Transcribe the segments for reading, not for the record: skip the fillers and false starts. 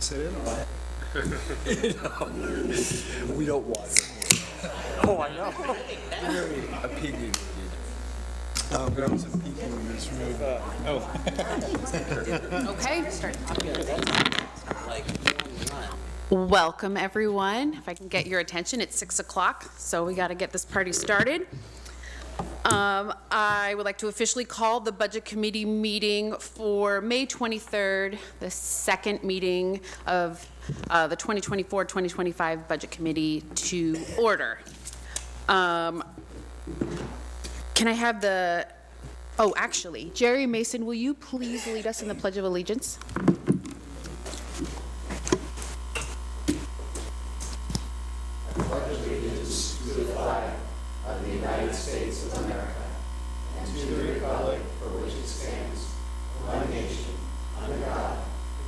sit in on it. We don't want it. Oh, I know. Very opinionated. There was a people in this room. Okay. Welcome, everyone. If I can get your attention, it's 6 o'clock, so we got to get this party started. I would like to officially call the Budget Committee meeting for May 23rd, the second meeting of the 2024-2025 Budget Committee to order. Can I have the, oh, actually, Jerry Mason, will you please lead us in the Pledge of Allegiance? Pledge allegiance to the flag of the United States of America and to the republic for which it stands, one nation, under God,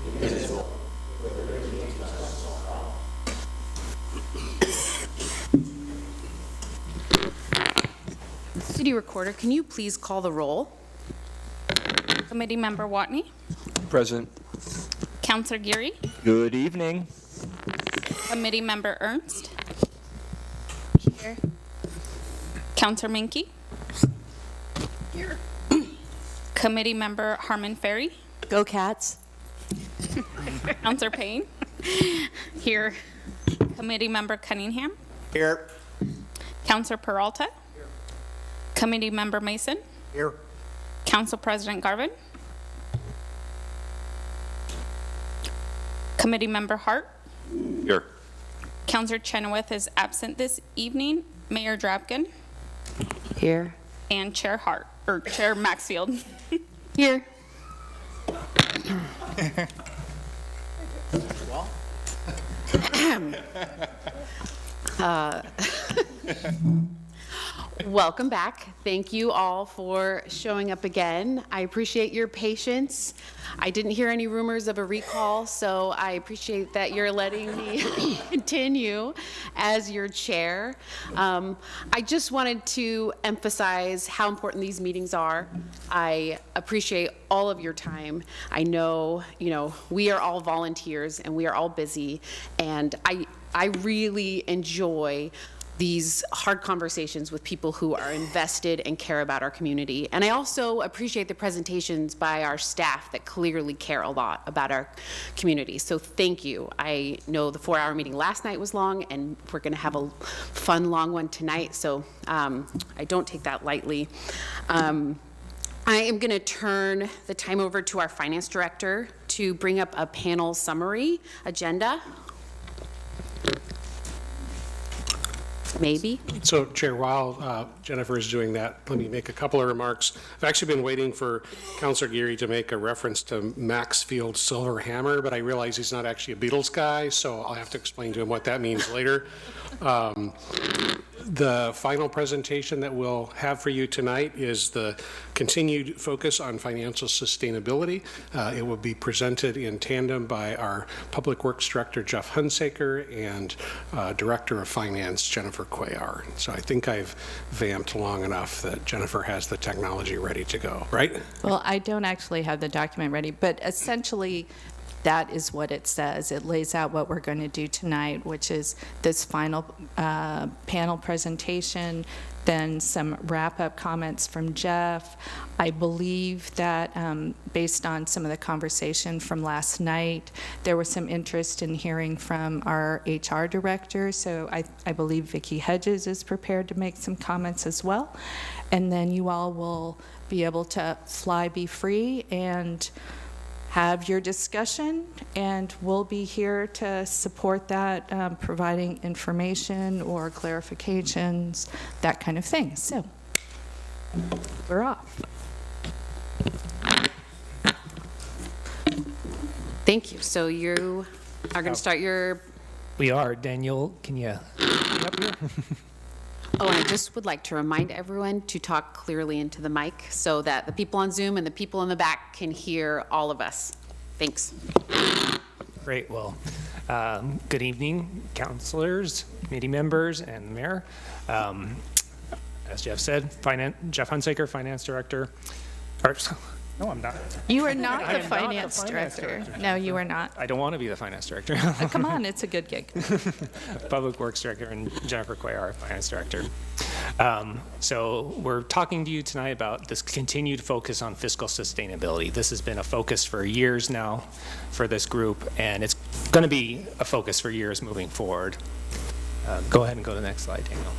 indivisible, with liberty and justice for all. City Recorder, can you please call the roll? Committee Member Watney. Present. Councillor Geary. Good evening. Committee Member Ernst. Here. Councillor Minke. Here. Committee Member Harmon Ferry. Go Cats. Councillor Payne. Here. Committee Member Cunningham. Here. Councillor Peralta. Here. Committee Member Mason. Here. Council President Garvin. Committee Member Hart. Here. Councillor Chenoweth is absent this evening. Mayor Drabkin. Here. And Chair Hart, or Chair Maxfield. Here. Welcome back. Thank you all for showing up again. I appreciate your patience. I didn't hear any rumors of a recall, so I appreciate that you're letting me continue as your chair. I just wanted to emphasize how important these meetings are. I appreciate all of your time. I know, we are all volunteers and we are all busy, and I really enjoy these hard conversations with people who are invested and care about our community. And I also appreciate the presentations by our staff that clearly care a lot about our community. So thank you. I know the 4-hour meeting last night was long, and we're going to have a fun, long one tonight. So I don't take that lightly. I am going to turn the time over to our finance director to bring up a panel summary agenda. Maybe. So, Chair, while Jennifer is doing that, let me make a couple of remarks. I've actually been waiting for Councillor Geary to make a reference to Maxfield Silver Hammer, but I realize he's not actually a Beatles guy, so I'll have to explain to him what that means later. The final presentation that we'll have for you tonight is the continued focus on financial sustainability. It will be presented in tandem by our Public Works Director, Jeff Hunsaker, and Director of Finance, Jennifer Cuellar. So I think I've vamped long enough that Jennifer has the technology ready to go, right? Well, I don't actually have the document ready, but essentially that is what it says. It lays out what we're going to do tonight, which is this final panel presentation, then some wrap-up comments from Jeff. I believe that based on some of the conversation from last night, there was some interest in hearing from our HR director, so I believe Vicki Hedges is prepared to make some comments as well. And then you all will be able to be free and have your discussion, and we'll be here to support that, providing information or clarifications, that kind of thing. So we're off. Thank you. So you are going to start your... We are. Daniel, can you get up here? Oh, and I just would like to remind everyone to talk clearly into the mic so that the people on Zoom and the people in the back can hear all of us. Thanks. Great. Well, good evening, councilors, committee members, and the mayor. As Jeff said, Jeff Hunsaker, Finance Director, or No, I'm not. You are not I the am not the finance finance director. director. No, you are not. I don't want to be the finance director. Come on, it's a good gig. Public Works Director and Jennifer Quay, our Finance Director. So we're talking to you tonight about this continued focus on fiscal sustainability. This has been a focus for years now for this group, and it's going to be a focus for years moving forward. Go ahead and go to the next slide, Daniel.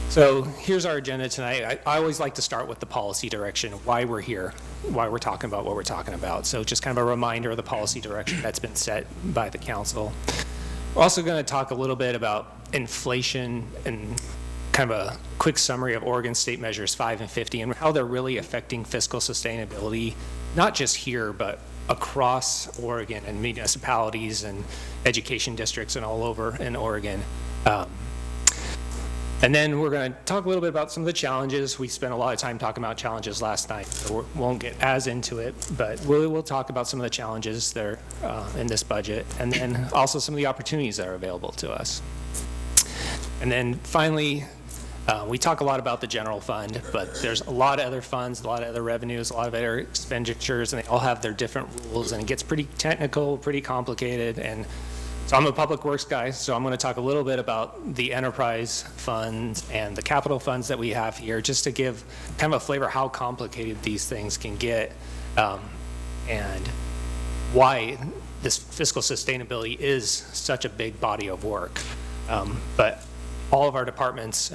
So here's our agenda tonight. I always like to start with the policy direction, why we're here, why we're talking about what we're talking about. So just kind of a reminder of the policy direction that's been set by the council. We're also going to talk a little bit about inflation and kind of a quick summary of Oregon State Measures 5 and 50 and how they're really affecting fiscal sustainability, not just here, but across Oregon and municipalities and education districts and all over in Oregon. And then we're going to talk a little bit about some of the challenges. We spent a lot of time talking about challenges last night, so we won't get as into it, but we'll talk about some of the challenges that are in this budget, and then also some of the opportunities that are available to us. And then finally, we talk a lot about the general fund, but there's a lot of other funds, a lot of other revenues, a lot of other expenditures, and they all have their different rules, and it gets pretty technical, pretty complicated. And so I'm a public works guy, so I'm going to talk a little bit about the enterprise funds and the capital funds that we have here, just to give kind of a flavor how complicated these things can get, and why this fiscal sustainability is such a big body of work. But all of our departments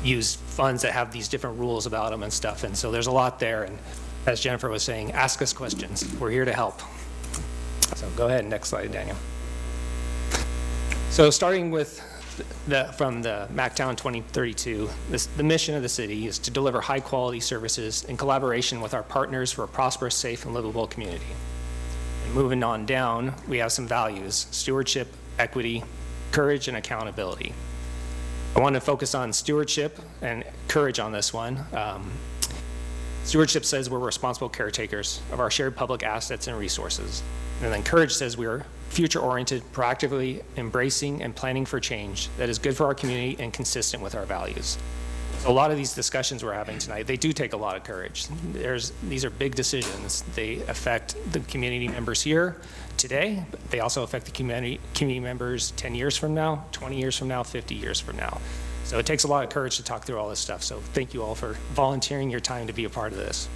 use funds that have these different rules about them and stuff, and so there's a lot there. And as Jennifer was saying, ask us questions. We're here to help. So go ahead, next slide, Daniel. So starting with from the MacTown 2032, the mission of the city is to deliver high-quality services in collaboration with our partners for a prosperous, safe, and livable community. And moving on down, we have some values: stewardship, equity, courage, and accountability. I want to focus on stewardship and courage on this one. Stewardship says we're responsible caretakers of our shared public assets and resources. And then courage says we're future-oriented, proactively embracing and planning for change that is good for our community and consistent with our values. So a lot of these discussions we're having tonight, they do take a lot of courage. These are big decisions. They affect the community members here today, but they also affect the community members 10 years from now, 20 years from now, 50 years from now. So it takes a lot of courage to talk through all this stuff. So thank you all for volunteering your time to be a part of this.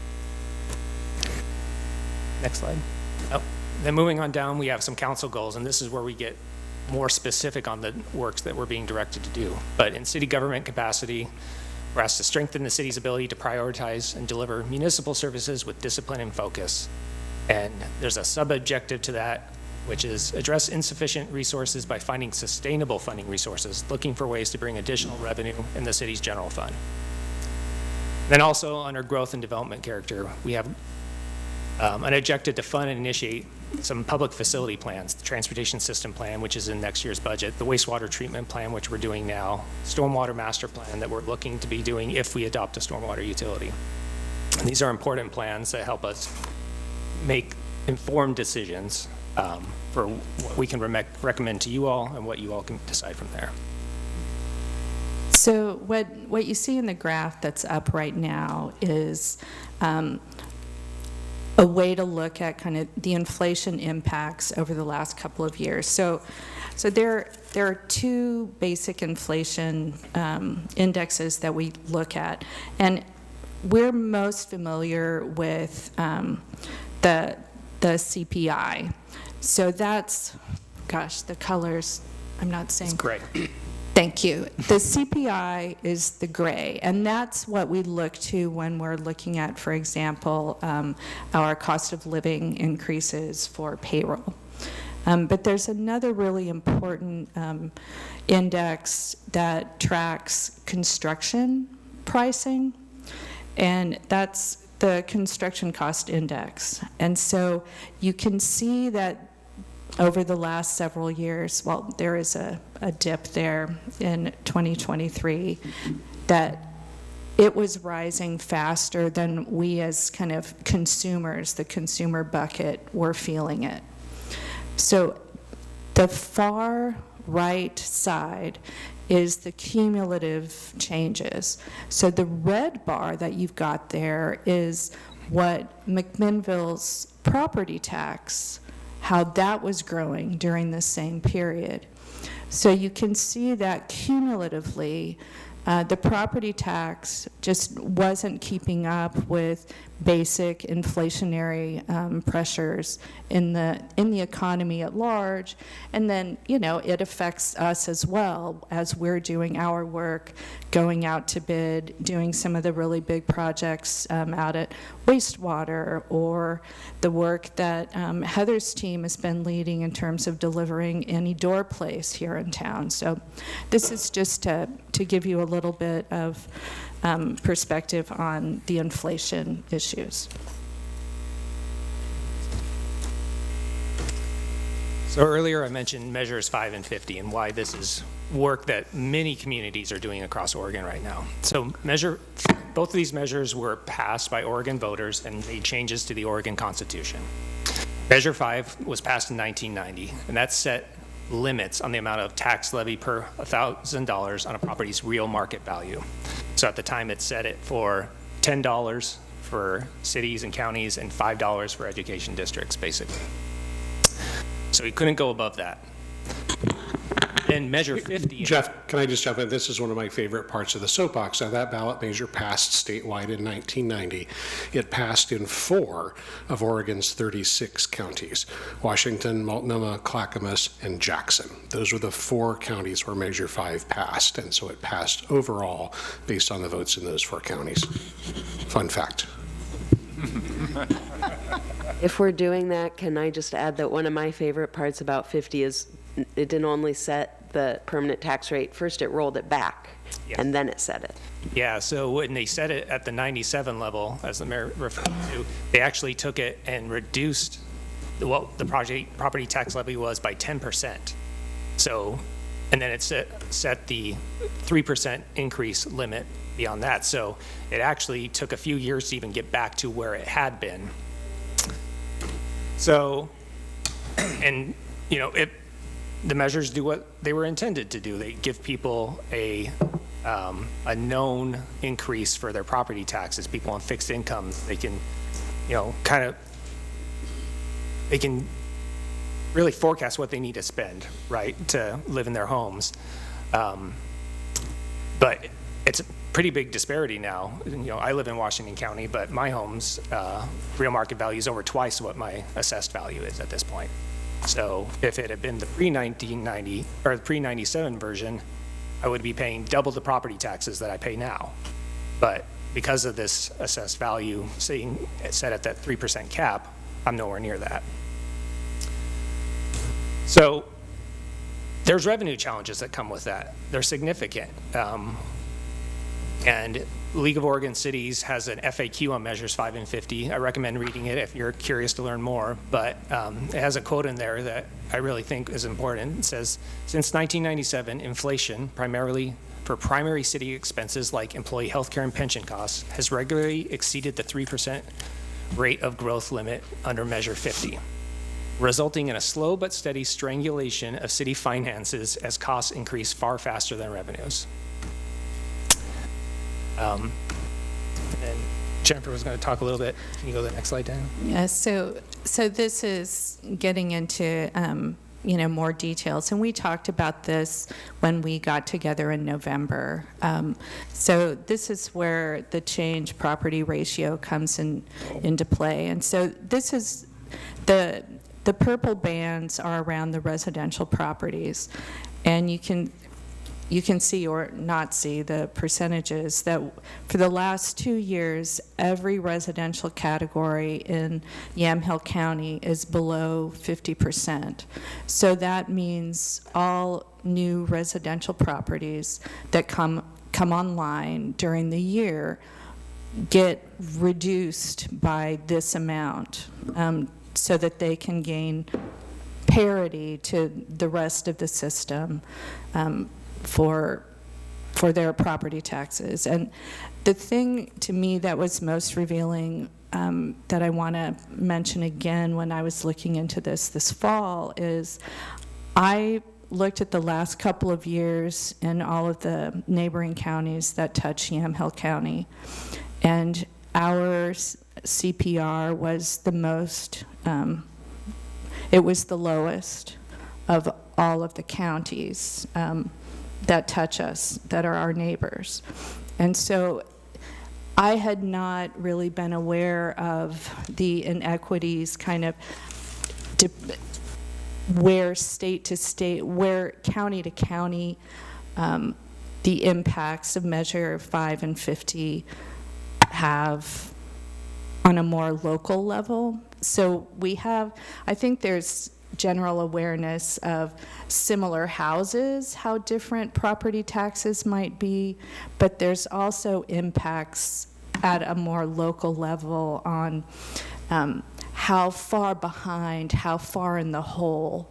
Next slide. Oh. Then moving on down, we have some council goals, and this is where we get more specific on the works that we're being directed to do. But in city government capacity, we're asked to strengthen the city's ability to prioritize and deliver municipal services with discipline and focus. And there's a sub-objective to that, which is address insufficient resources by finding sustainable funding resources, looking for ways to bring additional revenue in the city's general fund. Then also under growth and development character, we have an objective to fund and initiate some public facility plans, the transportation system plan, which is in next year's budget, the wastewater treatment plan, which we're doing now, stormwater master plan that we're looking to be doing if we adopt a stormwater utility. And these are important plans that help us make informed decisions for what we can recommend to you all and what you all can decide from there. So what you see in the graph that's up right now is a way to look at kind of the inflation impacts over the last couple of years. So there are two basic inflation indexes that we look at, and we're most familiar with the CPI. So that's, gosh, the colors, I'm not saying. It's great. Thank you. The CPI is the gray, and that's what we look to when we're looking at, for example, our cost of living increases for payroll. But there's another really important index that tracks construction pricing, and that's the construction cost index. And so you can see that over the last several years, well, there is a dip there in 2023, that it was rising faster than we as kind of consumers, the consumer bucket, were feeling it. So the far right side is the cumulative changes. So the red bar that you've got there is what McMinnville's property tax, how that was growing during the same period. So you can see that cumulatively, the property tax just wasn't keeping up with basic inflationary pressures in the economy at large, and then it affects us as well as we're doing our work, going out to bid, doing some of the really big projects out at wastewater, or the work that Heather's team has been leading in terms of delivering any door place here in town. So this is just to give you a little bit of perspective on the inflation issues. So earlier I mentioned measures 5 and 50 and why this is work that many communities are doing across Oregon right now. So both of these measures were passed by Oregon voters and made changes to the Oregon Constitution. Measure 5 was passed in 1990, and that set limits on the amount of tax levy per $1,000 on a property's real market value. So at the time it set it for $10 for cities and counties and $5 for education districts, basically. So we couldn't go above that. Then measure 50. Jeff, can I just jump in? This is one of my favorite parts of the soapbox. Now, that ballot measure passed statewide in 1990. It passed in 4 of Oregon's 36 counties: Washington, Multnomah, Clackamas, and Jackson. Those were the 4 counties where Measure 5 passed, and so it passed overall based on the votes in those 4 counties. Fun fact. If we're doing that, can I just add that one of my favorite parts about 50 is it didn't only set the permanent tax rate. First, it rolled it back, and then it set it. Yeah, so when they set it at the 97 level, as the mayor referred to, they actually took it and reduced what the property tax levy was by 10%. So, and then it set the 3% increase limit beyond that. So it actually took a few years to even get back to where it had been. So, and the measures do what they were intended to do. They give people a known increase for their property taxes. People on fixed incomes, they can, they can really forecast what they need to spend, right, to live in their homes. But it's a pretty big disparity now. I live in Washington County, but my home's real market value is over twice what my assessed value is at this point. So if it had been the pre-1990 or the pre-97 version, I would be paying double the property taxes that I pay now. But because of this assessed value set at that 3% cap, I'm nowhere near that. So there's revenue challenges that come with that. They're significant. And League of Oregon Cities has an FAQ on measures 5 and 50. I recommend reading it if you're curious to learn more, but it has a quote in there that I really think is important. It says, since 1997, inflation, primarily for primary city expenses like employee health care and pension costs, has regularly exceeded the 3% rate of growth limit under measure 50, resulting in a slow but steady strangulation of city finances as costs increase far faster than revenues. And Jennifer was going to talk a little bit. Can you go to the next slide, Dan? Yeah, so this is getting into more details, and we talked about this when we got together in November. So this is where the change property ratio comes into play, and so this is the purple bands are around the residential properties, and you can see or not see the percentages that for the last 2 years, every residential category in Yamhill County is below 50%. So that means all new residential properties that come online during the year get reduced by this amount so that they can gain parity to the rest of the system for their property taxes. And the thing to me that was most revealing that I want to mention again when I was looking into this fall is I looked at the last couple of years in all of the neighboring counties that touch Yamhill County, and our CPR was the most, it was the lowest of all of the counties that touch us, that are our neighbors. And so I had not really been aware of the inequities kind of where state to state, where county to county, the impacts of Measure 5 and 50 have on a more local level. So we have, I think there's general awareness of similar houses, how different property taxes might be, but there's also impacts at a more local level on how far behind, how far in the hole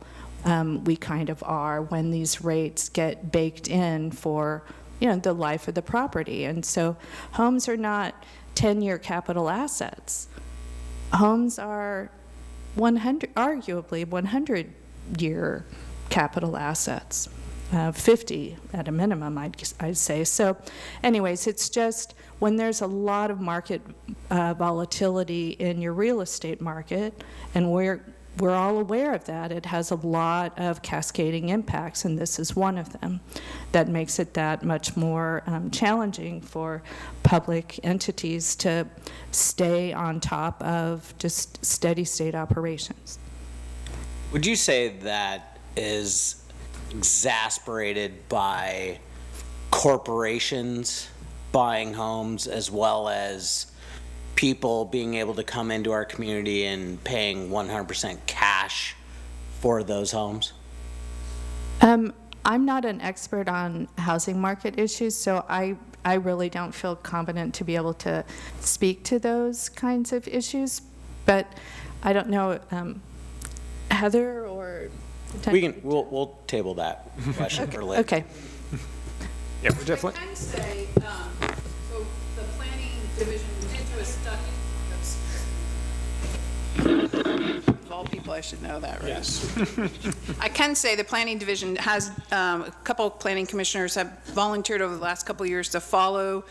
we kind of are when these rates get baked in for, the life of the property. And so homes are not 10-year capital assets. Homes are arguably 100-year capital assets, 50 at a minimum, I'd say. So anyways, it's just when there's a lot of market volatility in your real estate market, and we're all aware of that, it has a lot of cascading impacts, and this is one of them that makes it that much more challenging for public entities to stay on top of just steady state operations. Would you say that is exasperated by corporations buying homes as well as people being able to come into our community and paying 100% cash for those homes? I'm not an expert on housing market issues, so I really don't feel competent to be able to speak to those kinds of issues, but I don't know, Heather or... We'll table that question for later. Okay. Yeah, we're definitely. I can say, so the planning division did do a study. Of all people, I should know that, right? Yes. I can say the planning division has, a couple of planning commissioners have volunteered over the last couple of years to follow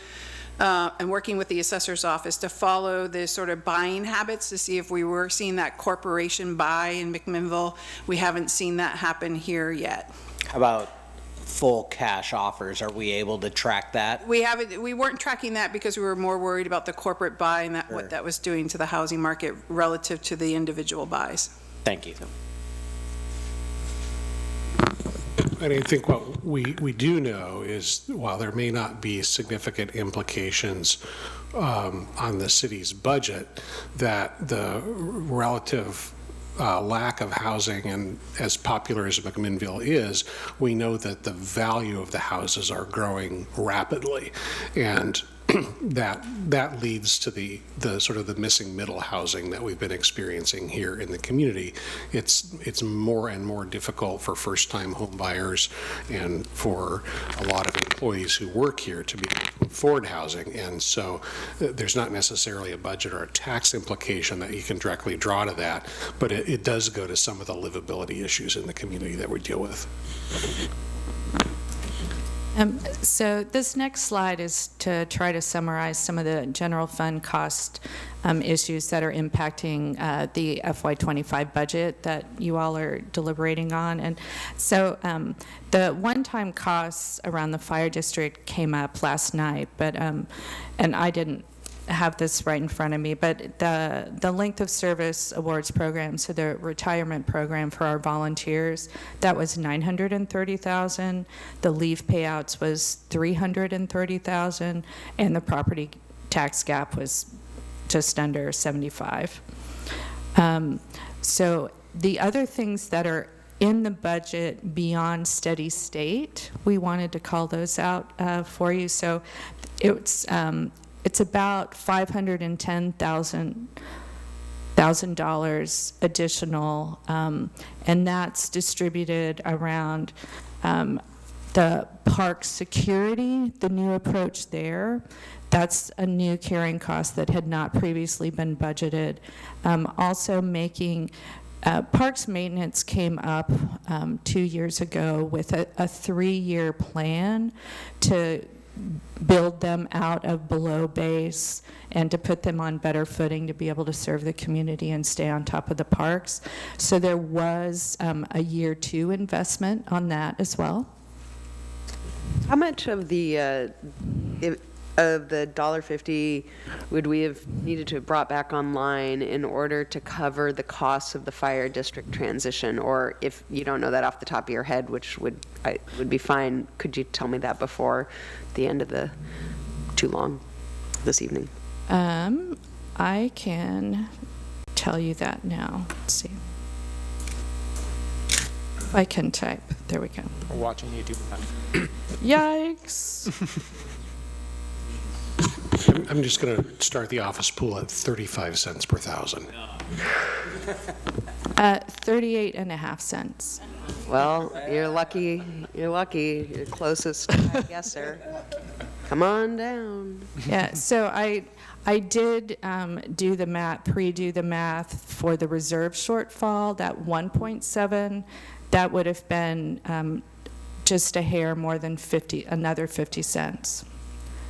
and working with the assessor's office to follow the sort of buying habits to see if we were seeing that corporation buy in McMinnville. We haven't seen that happen here yet. How about full cash offers? Are we able to track that? We weren't tracking that because we were more worried about the corporate buy and that, what that was doing to the housing market relative to the individual buys. Thank you. And I think what we do know is, while there may not be significant implications on the city's budget, that the relative lack of housing, and as popular as McMinnville is, we know that the value of the houses are growing rapidly, and that leads to the sort of the missing middle housing that we've been experiencing here in the community. It's more and more difficult for first-time home buyers and for a lot of employees who work here to be able to afford housing, and so there's not necessarily a budget or a tax implication that you can directly draw to that, but it does go to some of the livability issues in the community that we deal with. So this next slide is to try to summarize some of the general fund cost issues that are impacting the FY25 budget that you all are deliberating on. And so the one-time costs around the fire district came up last night, but and I didn't have this right in front of me, but the length of service awards program, so the retirement program for our volunteers, that was $930,000. The leave payouts was $330,000, and the property tax gap was just under 75. So the other things that are in the budget beyond steady state, we wanted to call those out for you. So it's about $510,000 additional, and that's distributed around the park security, the new approach there. That's a new carrying cost that had not previously been budgeted. Also making Parks Maintenance came up 2 years ago with a 3-year plan to build them out of below base and to put them on better footing to be able to serve the community and stay on top of the parks. So there was a year 2 investment on that as well. How much of the $1.50 would we have needed to have brought back online in order to cover the costs of the fire district transition? Or if you don't know that off the top of your head, which would be fine, could you tell me that before the end of the too long this evening? I can tell you that now. Let's see. If I can type. There we go. We're watching you do that. Yikes. I'm just going to start the office pool at 35 cents per thousand. 38.5 cents. Well, you're lucky. You're closest guesser. Come on down. Yeah, so I did do the math, pre-do the math for the reserve shortfall, that 1.7, that would have been just a hair more than another 50 cents.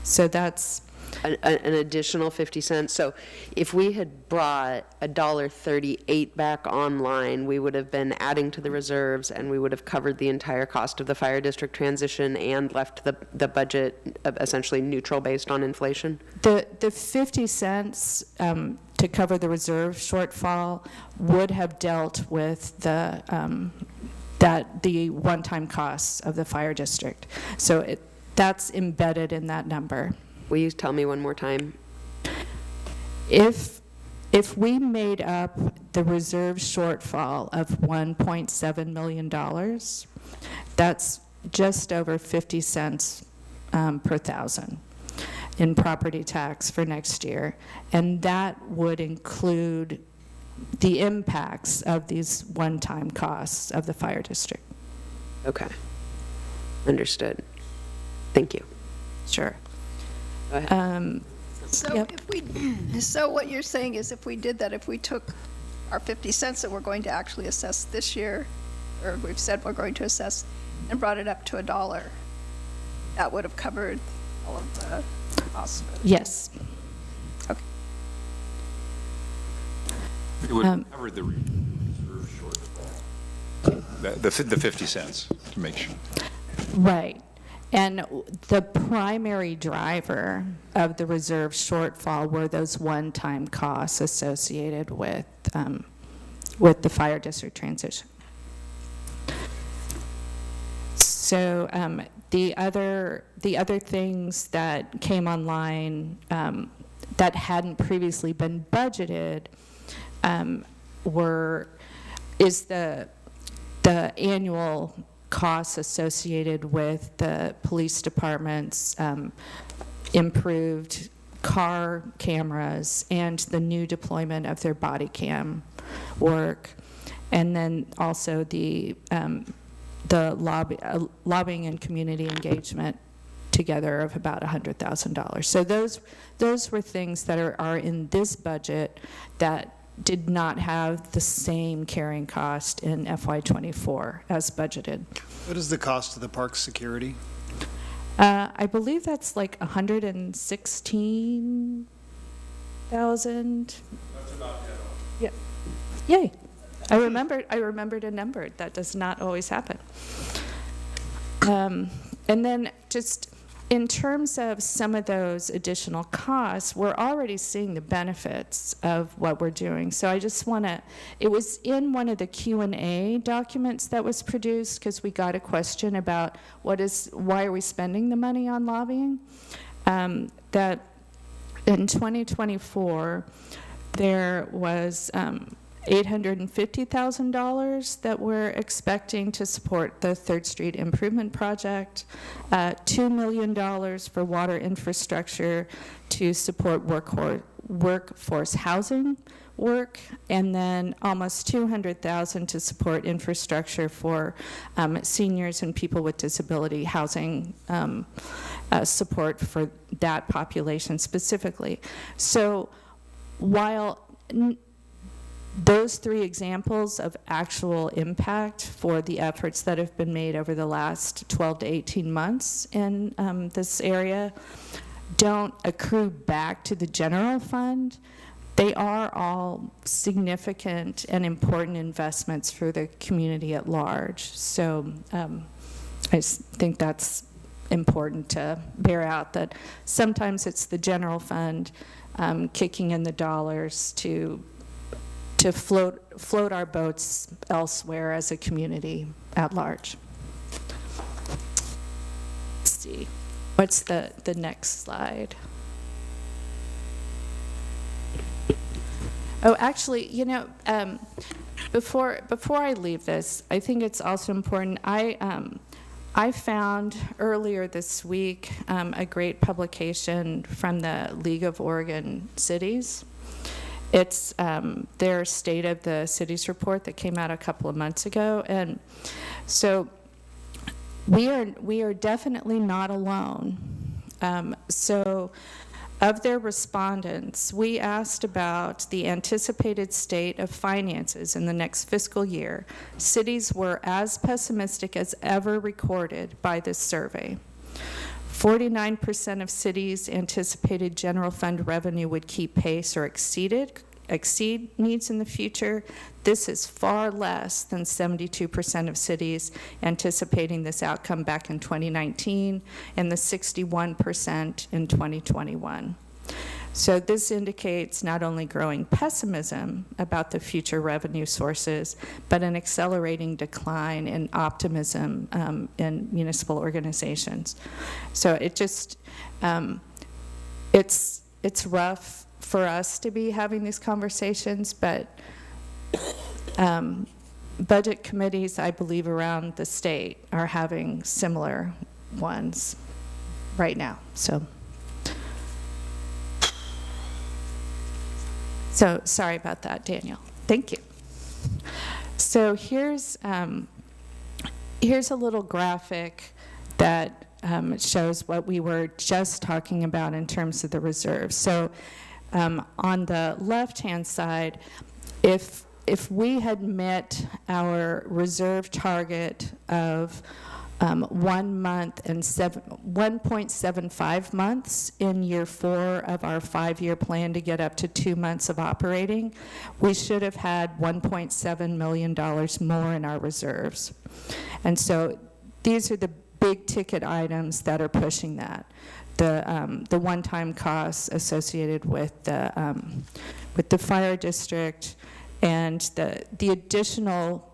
So that's An additional 50 cents. So if we had brought $1.38 back online, we would have been adding to the reserves, and we would have covered the entire cost of the fire district transition and left the budget essentially neutral based on inflation? the 50 cents to cover the reserve shortfall would have dealt with the one-time costs of the fire district. So that's embedded in that number. Will you tell me one more time? If we made up the reserve shortfall of $1.7 million, that's just over 50 cents per thousand in property tax for next year. And that would include the impacts of these one-time costs of the fire district. Okay. Understood. Thank you. Sure. Go ahead. So Yep. so what you're saying is if we did that, if we took our 50 cents that we're going to actually assess this year, or we've said we're going to assess, and brought it up to $1, that would have covered all of the costs of it? Yes. Okay. It would cover the reserve shortfall. The 50 cents, to make sure. Right. And the primary driver of the reserve shortfall were those one-time costs associated with the fire district transition. So the other things that came online that hadn't previously been budgeted is the annual costs associated with the police department's improved car cameras and the new deployment of their body cam work, and then also the lobbying and community engagement together of about $100,000. So those were things that are in this budget that did not have the same carrying cost in FY24 as budgeted. What is the cost of the park security? I believe that's like $116,000. That's about $10. Yeah. Yay. I remembered a number. That does not always happen. And then just in terms of some of those additional costs, we're already seeing the benefits of what we're doing. So I just want to, it was in one of the Q&A documents that was produced, because we got a question about why are we spending the money on lobbying? That in 2024, there was $850,000 that we're expecting to support the 3rd Street Improvement Project, $2 million for water infrastructure to support workforce housing work, and then almost $200,000 to support infrastructure for seniors and people with disability housing support for that population specifically. So while those three examples of actual impact for the efforts that have been made over the last 12 to 18 months in this area don't accrue back to the general fund. They are all significant and important investments for the community at large. So I think that's important to bear out, that sometimes it's the general fund kicking in the dollars to float our boats elsewhere as a community at large. Let's see, what's the next slide? Oh, actually, you know, before I leave this, I think it's also important. I found earlier this week a great publication from the League of Oregon Cities. It's their State of the Cities report that came out a couple of months ago, and so we are definitely not alone. So of their respondents, we asked about the anticipated state of finances in the next fiscal year. Cities were as pessimistic as ever recorded by this survey. 49% of cities anticipated general fund revenue would keep pace or exceed needs in the future. This is far less than 72% of cities anticipating this outcome back in 2019 and the 61% in 2021. So this indicates not only growing pessimism about the future revenue sources, but an accelerating decline in optimism in municipal organizations. So it just, it's rough for us to be having these conversations, but budget committees, I believe, around the state are having similar ones right now. So sorry about that, Daniel. Thank you. So here's a little graphic that shows what we were just talking about in terms of the reserve. So on the left-hand side, if we had met our reserve target of 1 month and 1.75 months in year 4 of our 5-year plan to get up to 2 months of operating, we should have had $1.7 million more in our reserves. And so these are the big ticket items that are pushing that. The one-time costs associated with the fire district and the additional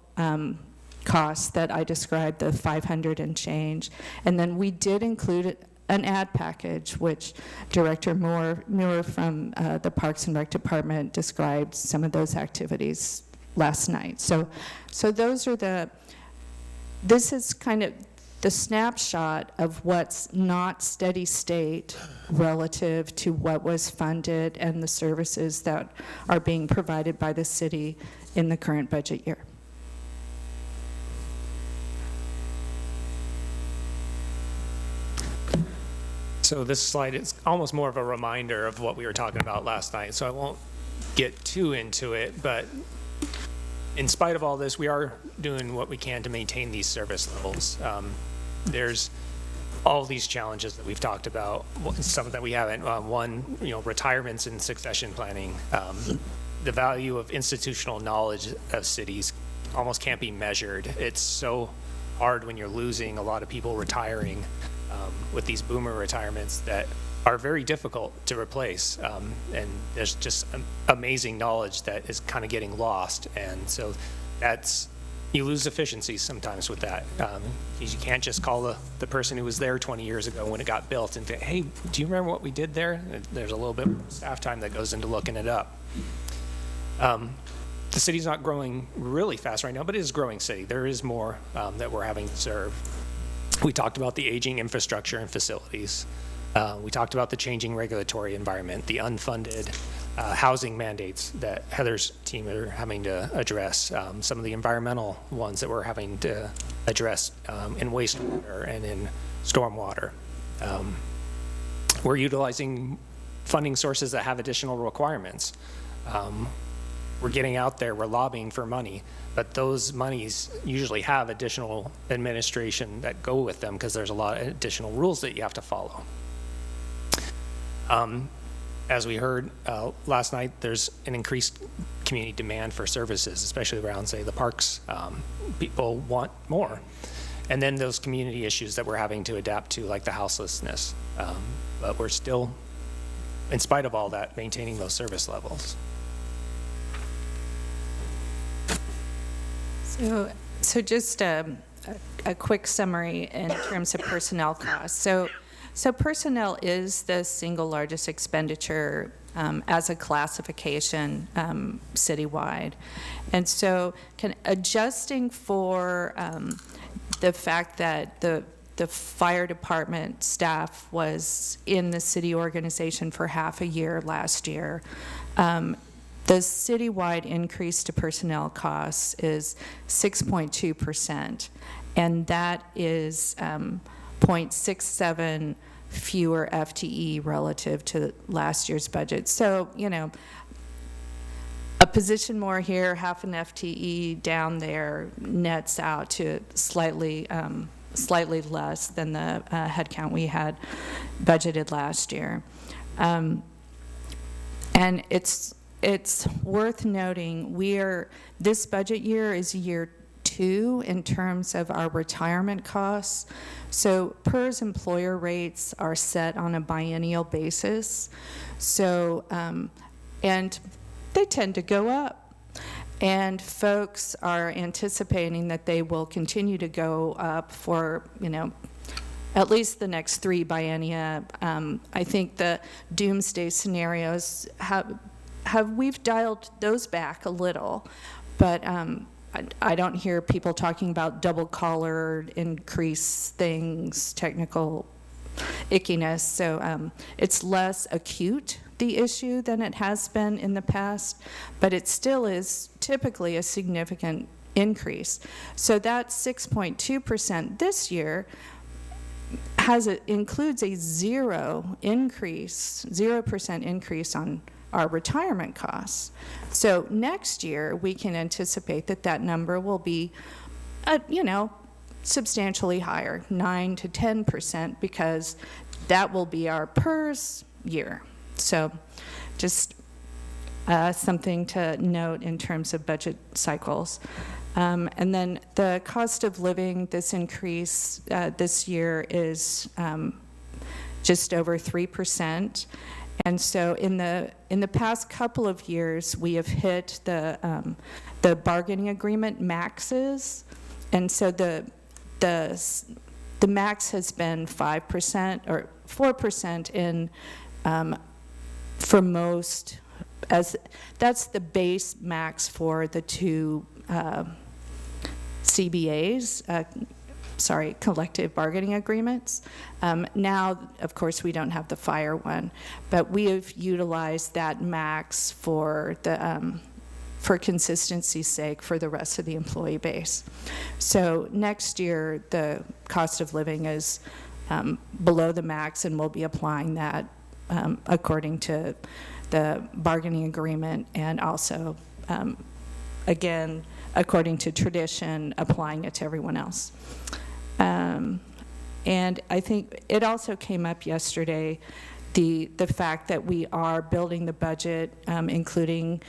costs that I described, the 500 and change. And then we did include an ad package, which Director Muir from the Parks and Rec Department described some of those activities last night. So those are this is kind of the snapshot of what's not steady state relative to what was funded and the services that are being provided by the city in the current budget year. So this slide is almost more of a reminder of what we were talking about last night, so I won't get too into it, but in spite of all this, we are doing what we can to maintain these service levels. There's all these challenges that we've talked about, some that we haven't. One, retirements and succession planning. The value of institutional knowledge of cities almost can't be measured. It's so hard when you're losing a lot of people retiring with these boomer retirements that are very difficult to replace. And there's just amazing knowledge that is kind of getting lost. And so you lose efficiency sometimes with that. You can't just call the person who was there 20 years ago when it got built and say, hey, do you remember what we did there? There's a little bit of staff time that goes into looking it up. The city's not growing really fast right now, but it is a growing city. There is more that we're having to serve. We talked about the aging infrastructure and facilities. We talked about the changing regulatory environment, the unfunded housing mandates that Heather's team are having to address, some of the environmental ones that we're having to address in wastewater and in stormwater. We're utilizing funding sources that have additional requirements. we're getting out there, we're lobbying for money, but those monies usually have additional administration that go with them because there's a lot of additional rules that you have to follow. As we heard last night, there's an increased community demand for services, especially around, say, the parks. People want more. And then those community issues that we're having to adapt to, like the houselessness. But we're still, in spite of all that, maintaining those service levels. So just a quick summary in terms of personnel costs. So personnel is the single largest expenditure as a classification citywide. And so adjusting for the fact that the fire department staff was in the city organization for half a year last year, the citywide increase to personnel costs is 6.2%, and that is 0.67 fewer FTE relative to last year's budget. So, you know, a position more here, half an FTE down there nets out to slightly less than the headcount we had budgeted last year. And it's worth noting this budget year is year 2 in terms of our retirement costs. So PERS employer rates are set on a biennial basis. So, and they tend to go up. And folks are anticipating that they will continue to go up for, you know, at least the next 3 biennia. I think the doomsday scenarios we've dialed those back a little, but I don't hear people talking about double-collared increase things, technical ickiness. So it's less acute, the issue, than it has been in the past, but it still is typically a significant increase. So that 6.2% this year includes a 0% increase on our retirement costs. So next year, we can anticipate that number will be, substantially higher, 9 to 10%, because that will be our PERS year. So just something to note in terms of budget cycles. And then the cost of living, this increase this year is just over 3%. And so in the past couple of years, we have hit the bargaining agreement maxes, and so the max has been 5% or 4% in for most, as that's the base max for the 2 CBAs. Collective bargaining agreements. Now, of course, we don't have the fire one, but we have utilized that max for the for consistency's sake for the rest of the employee base. So next year, the cost of living is below the max, and we'll be applying that according to the bargaining agreement, and also, again, according to tradition, applying it to everyone else. And I think it also came up yesterday, the fact that we are building the budget, including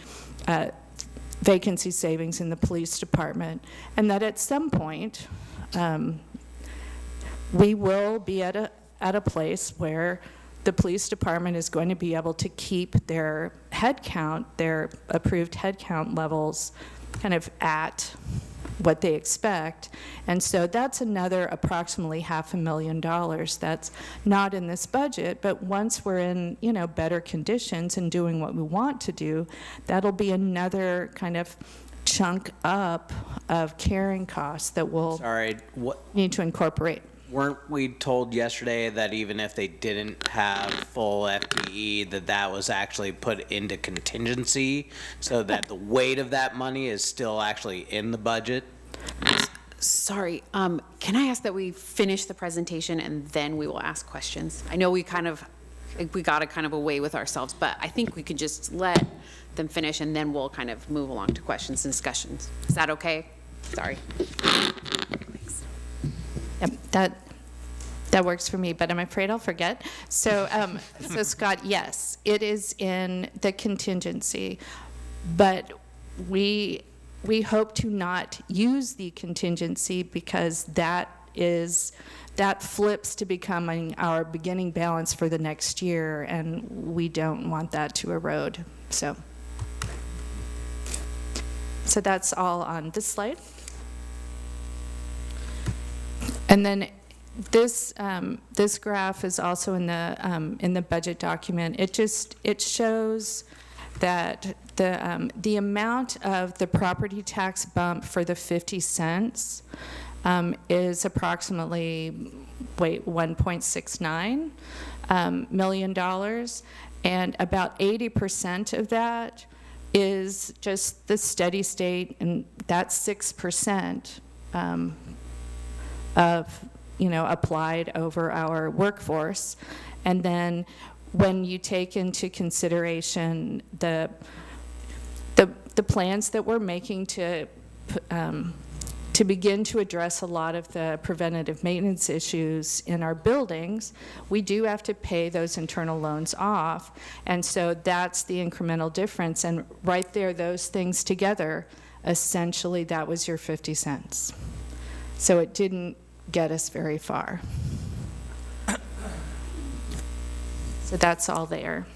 vacancy savings in the police department, and that at some point we will be at a place where the police department is going to be able to keep their headcount, their approved headcount levels, kind of at what they expect. And so that's another approximately $500,000 that's not in this budget, but once we're in, better conditions and doing what we want to do, that'll be another kind of chunk up of carrying costs that we'll need to incorporate. Weren't we told yesterday that even if they didn't have full FTE, that was actually put into contingency, so that the weight of that money is still actually in the budget? Sorry, can I ask that we finish the presentation and then we will ask questions? I know we got kind of away with ourselves, but I think we could just let them finish, and then we'll kind of move along to questions and discussions. Is that okay? Sorry. Yep, that works for me, but I'm afraid I'll forget. So, so Scott, yes, it is in the contingency, but we hope to not use the contingency because that flips to becoming our beginning balance for the next year, and we don't want that to erode. So that's all on this slide. And then this graph is also in the budget document. It shows that the amount of the property tax bump for the 50 cents is approximately, $1.69 million, and about 80% of that is just the steady state, and that's 6% of, applied over our workforce. And then when you take into consideration the plans that we're making to begin to address a lot of the preventative maintenance issues in our buildings, we do have to pay those internal loans off. And so that's the incremental difference. And right there, those things together, essentially that was your 50 cents. So it didn't get us very far. So that's all there.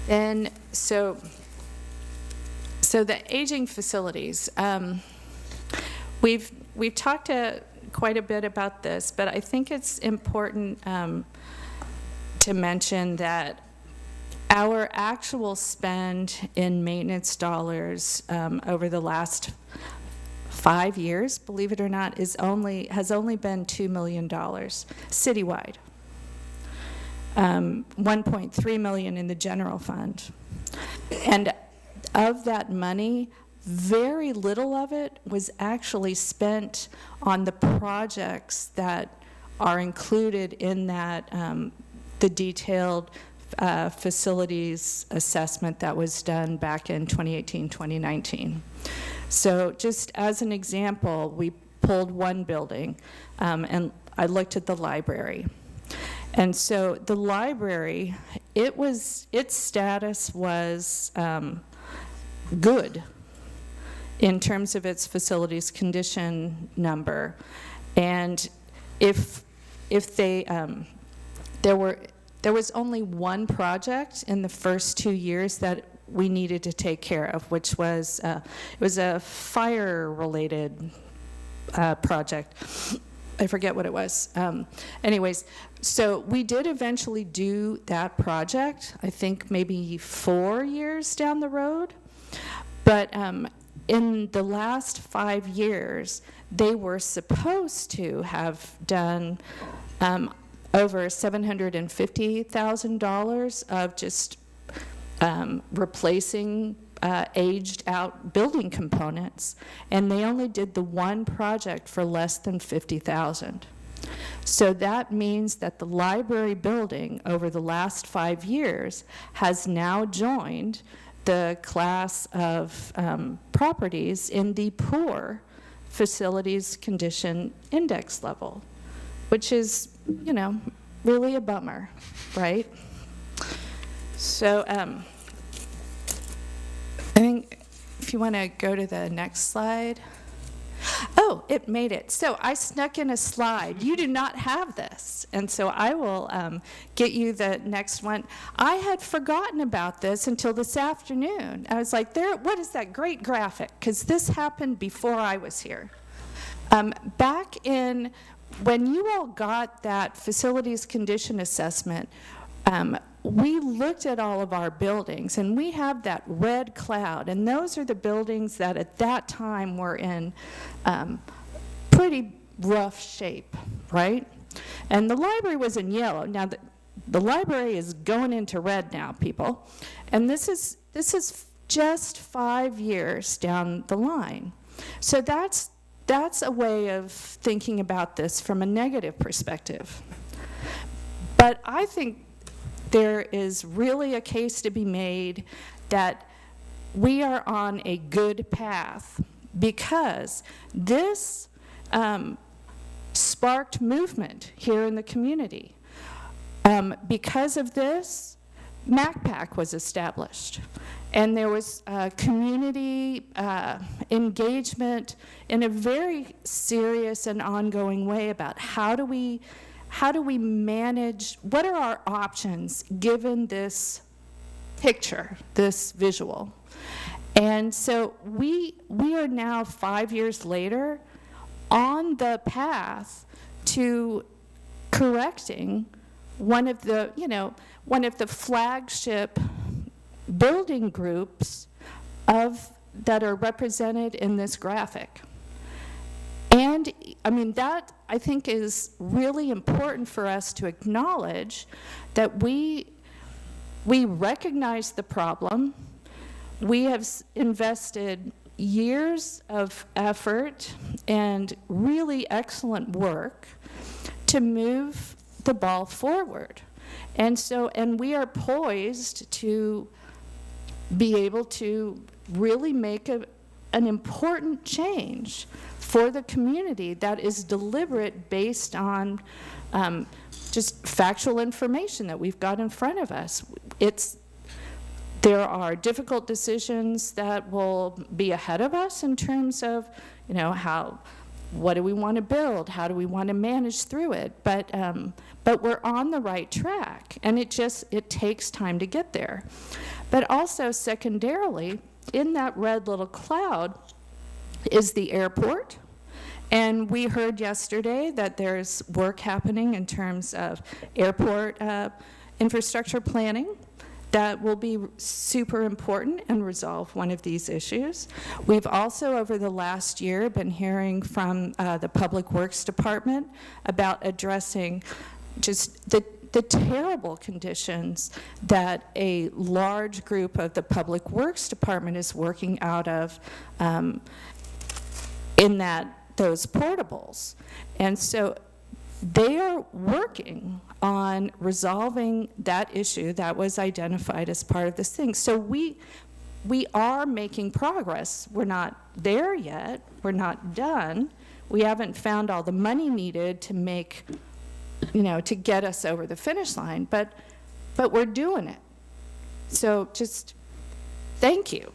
And so the aging facilities, we've talked quite a bit about this, but I think it's important to mention that our actual spend in maintenance dollars over the last 5 years, believe it or not, has only been $2 million citywide. 1.3 million in the general fund. And of that money, very little of it was actually spent on the projects that are included in that, the detailed facilities assessment that was done back in 2018, 2019. So just as an example, we pulled one building, and I looked at the library. And so the library, its status was good in terms of its facilities condition number. And if they, there was only one project in the first 2 years that we needed to take care of, which was, it was a fire-related project. I forget what it was. Anyways, so we did eventually do that project, I think maybe 4 years down the road. But in the last 5 years, they were supposed to have done over $750,000 of just replacing aged out building components, and they only did the one project for less than $50,000. So that means that the library building over the last 5 years has now joined the class of properties in the poor facilities condition index level, which is, really a bummer, right? So I think if you want to go to the next slide. Oh, it made it. So I snuck in a slide. You do not have this. And so I will get you the next one. I had forgotten about this until this afternoon. I was like, what is that great graphic? Because this happened before I was here. Back in, when you all got that facilities condition assessment, we looked at all of our buildings, and we have that red cloud, and those are the buildings that at that time were in pretty rough shape, right? And the library was in yellow. Now, the library is going into red now, people. And this is just 5 years down the line. So that's a way of thinking about this from a negative perspective. But I think there is really a case to be made that we are on a good path, because this sparked movement here in the community. Because of this, MacPac was established, and there was community engagement in a very serious and ongoing way about how do we manage, what are our options given this picture, this visual. And so we are now 5 years later on the path to correcting one of the flagship building groups that are represented in this graphic. And I mean, that I think is really important for us to acknowledge, that we recognize the problem. We have invested years of effort and really excellent work to move the ball forward. And we are poised to be able to really make an important change for the community that is deliberate, based on just factual information that we've got in front of us. There are difficult decisions that will be ahead of us in terms of, what do we want to build? How do we want to manage through it? But we're on the right track, and it takes time to get there. But also, secondarily, in that red little cloud is the airport. And we heard yesterday that there's work happening in terms of airport infrastructure planning that will be super important and resolve one of these issues. We've also, over the last year, been hearing from the Public Works Department about addressing just the terrible conditions that a large group of the Public Works Department is working out of in those portables. And so they are working on resolving that issue that was identified as part of this thing. So we are making progress. We're not there yet. We're not done. We haven't found all the money needed to make, to get us over the finish line, but we're doing it. So just thank you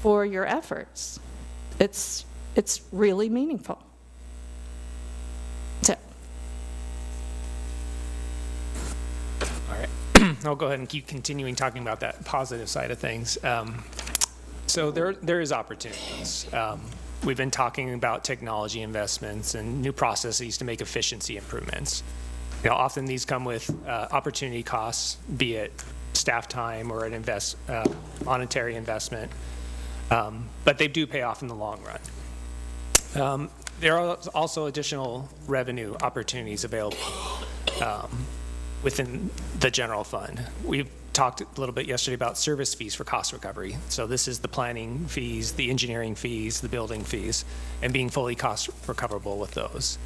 for your efforts. It's really meaningful. I'll go ahead and keep continuing talking about that positive side of things. So there is opportunities. We've been talking about technology investments and new processes to make efficiency improvements. Often these come with opportunity costs, be it staff time or an monetary investment, but they do pay off in the long run. There are also additional revenue opportunities available within the general fund. We've talked a little bit yesterday about service fees for cost recovery. So this is the planning fees, the engineering fees, the building fees, and being fully cost recoverable with those.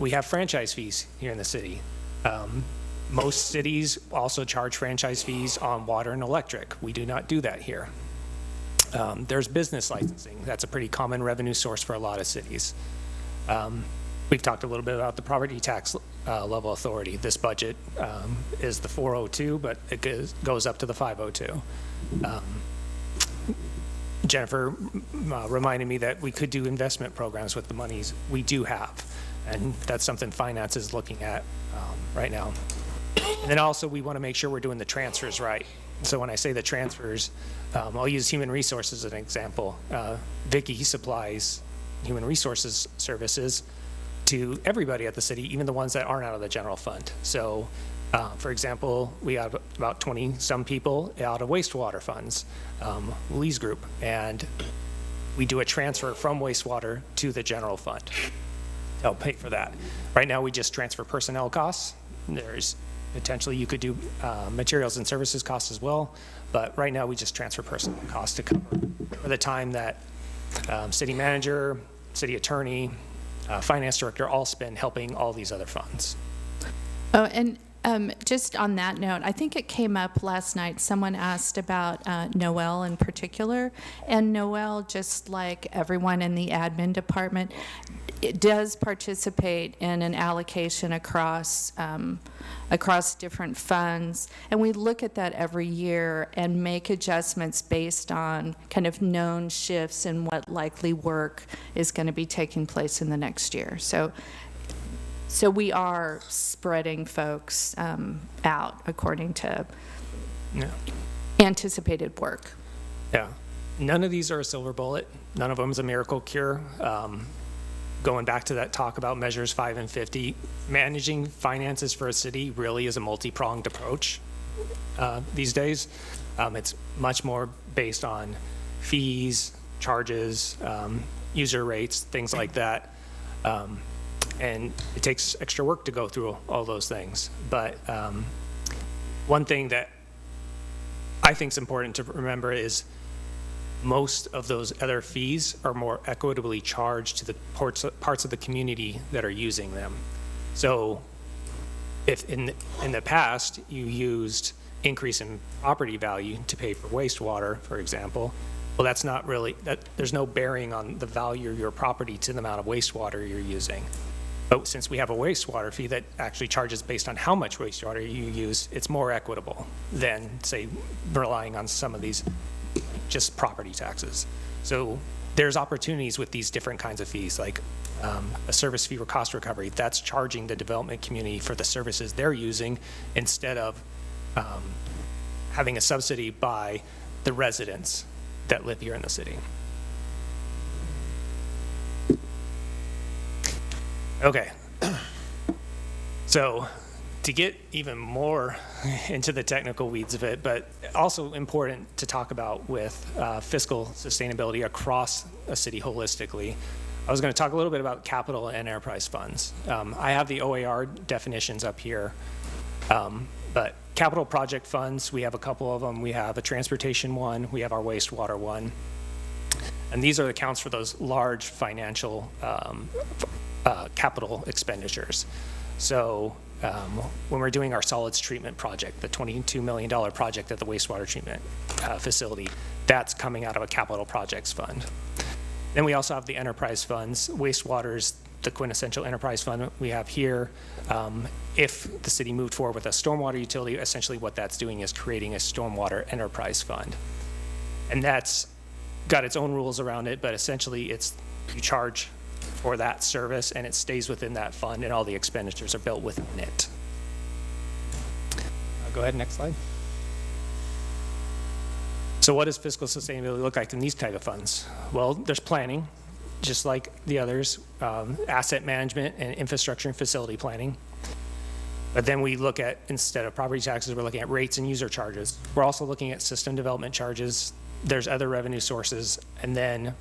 We have franchise fees here in the city. Most cities also charge franchise fees on water and electric. We do not do that here. There's business licensing. That's a pretty common revenue source for a lot of cities. We've talked a little bit about the property tax level authority. This budget is the 402, but it goes up to the 502. Jennifer reminded me that we could do investment programs with the monies we do have, and that's something finance is looking at right now. And then also we want to make sure we're doing the transfers right. So when I say the transfers, I'll use human resources as an example. Vicki supplies human resources services to everybody at the city, even the ones that aren't out of the general fund. So, for example, we have about 20-some people out of wastewater funds, Lee's group, and we do a transfer from wastewater to the general fund to help pay for that. Right now, we just transfer personnel costs. There's potentially you could do materials and services costs as well, but right now we just transfer personnel costs to cover for the time that city manager, city attorney, finance director all spend helping all these other funds. Oh, and Just on that note, I think it came up last night. Someone asked about Noel in particular. And Noel, just like everyone in the admin department, it does participate in an allocation across different funds. And we look at that every year and make adjustments based on kind of known shifts and what likely work is going to be taking place in the next year. So we are spreading folks out according to anticipated work. Yeah. None of these are a silver bullet. None of them is a miracle cure. Going back to that talk about measures 5 and 50, managing finances for a city really is a multi-pronged approach these days. It's much more based on fees, charges, user rates, things like that. And it takes extra work to go through all those things. But one thing that I think is important to remember is most of those other fees are more equitably charged to the parts of the community that are using them. So if in the past you used increase in property value to pay for wastewater, for example, well, that's not really, there's no bearing on the value of your property to the amount of wastewater you're using. But since we have a wastewater fee that actually charges based on how much wastewater you use, it's more equitable than, say, relying on some of these just property taxes. So there's opportunities with these different kinds of fees, like a service fee or cost recovery. That's charging the development community for the services they're using instead of having a subsidy by the residents that live here in the city. Okay, so to get even more into the technical weeds of it, but also important to talk about with fiscal sustainability across a city holistically, I was going to talk a little bit about capital and enterprise funds. I have the OAR definitions up here, but capital project funds, we have a couple of them. We have a transportation one, we have our wastewater one, and these are the accounts for those large financial capital expenditures. So when we're doing our solids treatment project, the $22 million project at the wastewater treatment facility, that's coming out of a capital projects fund. Then we also have the enterprise funds. Wastewater is the quintessential enterprise fund we have here. If the city moved forward with a stormwater utility, essentially what that's doing is creating a stormwater enterprise fund. And that's got its own rules around it, but essentially it's, you charge for that service and it stays within that fund and all the expenditures are built within it. Go ahead, next slide. So what does fiscal sustainability look like in these type of funds? Well, there's planning, just like the others, asset management and infrastructure and facility planning. But then we look at, instead of property taxes, we're looking at rates and user charges. We're also looking at system development charges. There's other revenue sources, and then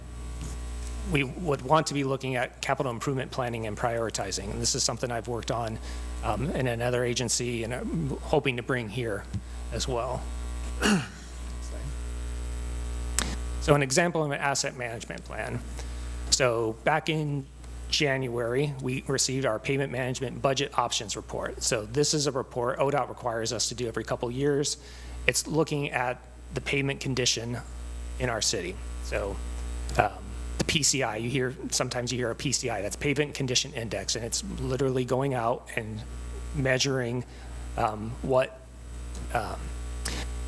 we would want to be looking at capital improvement planning and prioritizing. And this is something I've worked on in another agency and I'm hoping to bring here as well. So an example of an asset management plan. So back in January, we received our payment management budget options report. So this is a report ODOT requires us to do every couple years. It's looking at the pavement condition in our city. So the PCI, sometimes you hear a PCI, that's pavement condition index, and it's literally going out and measuring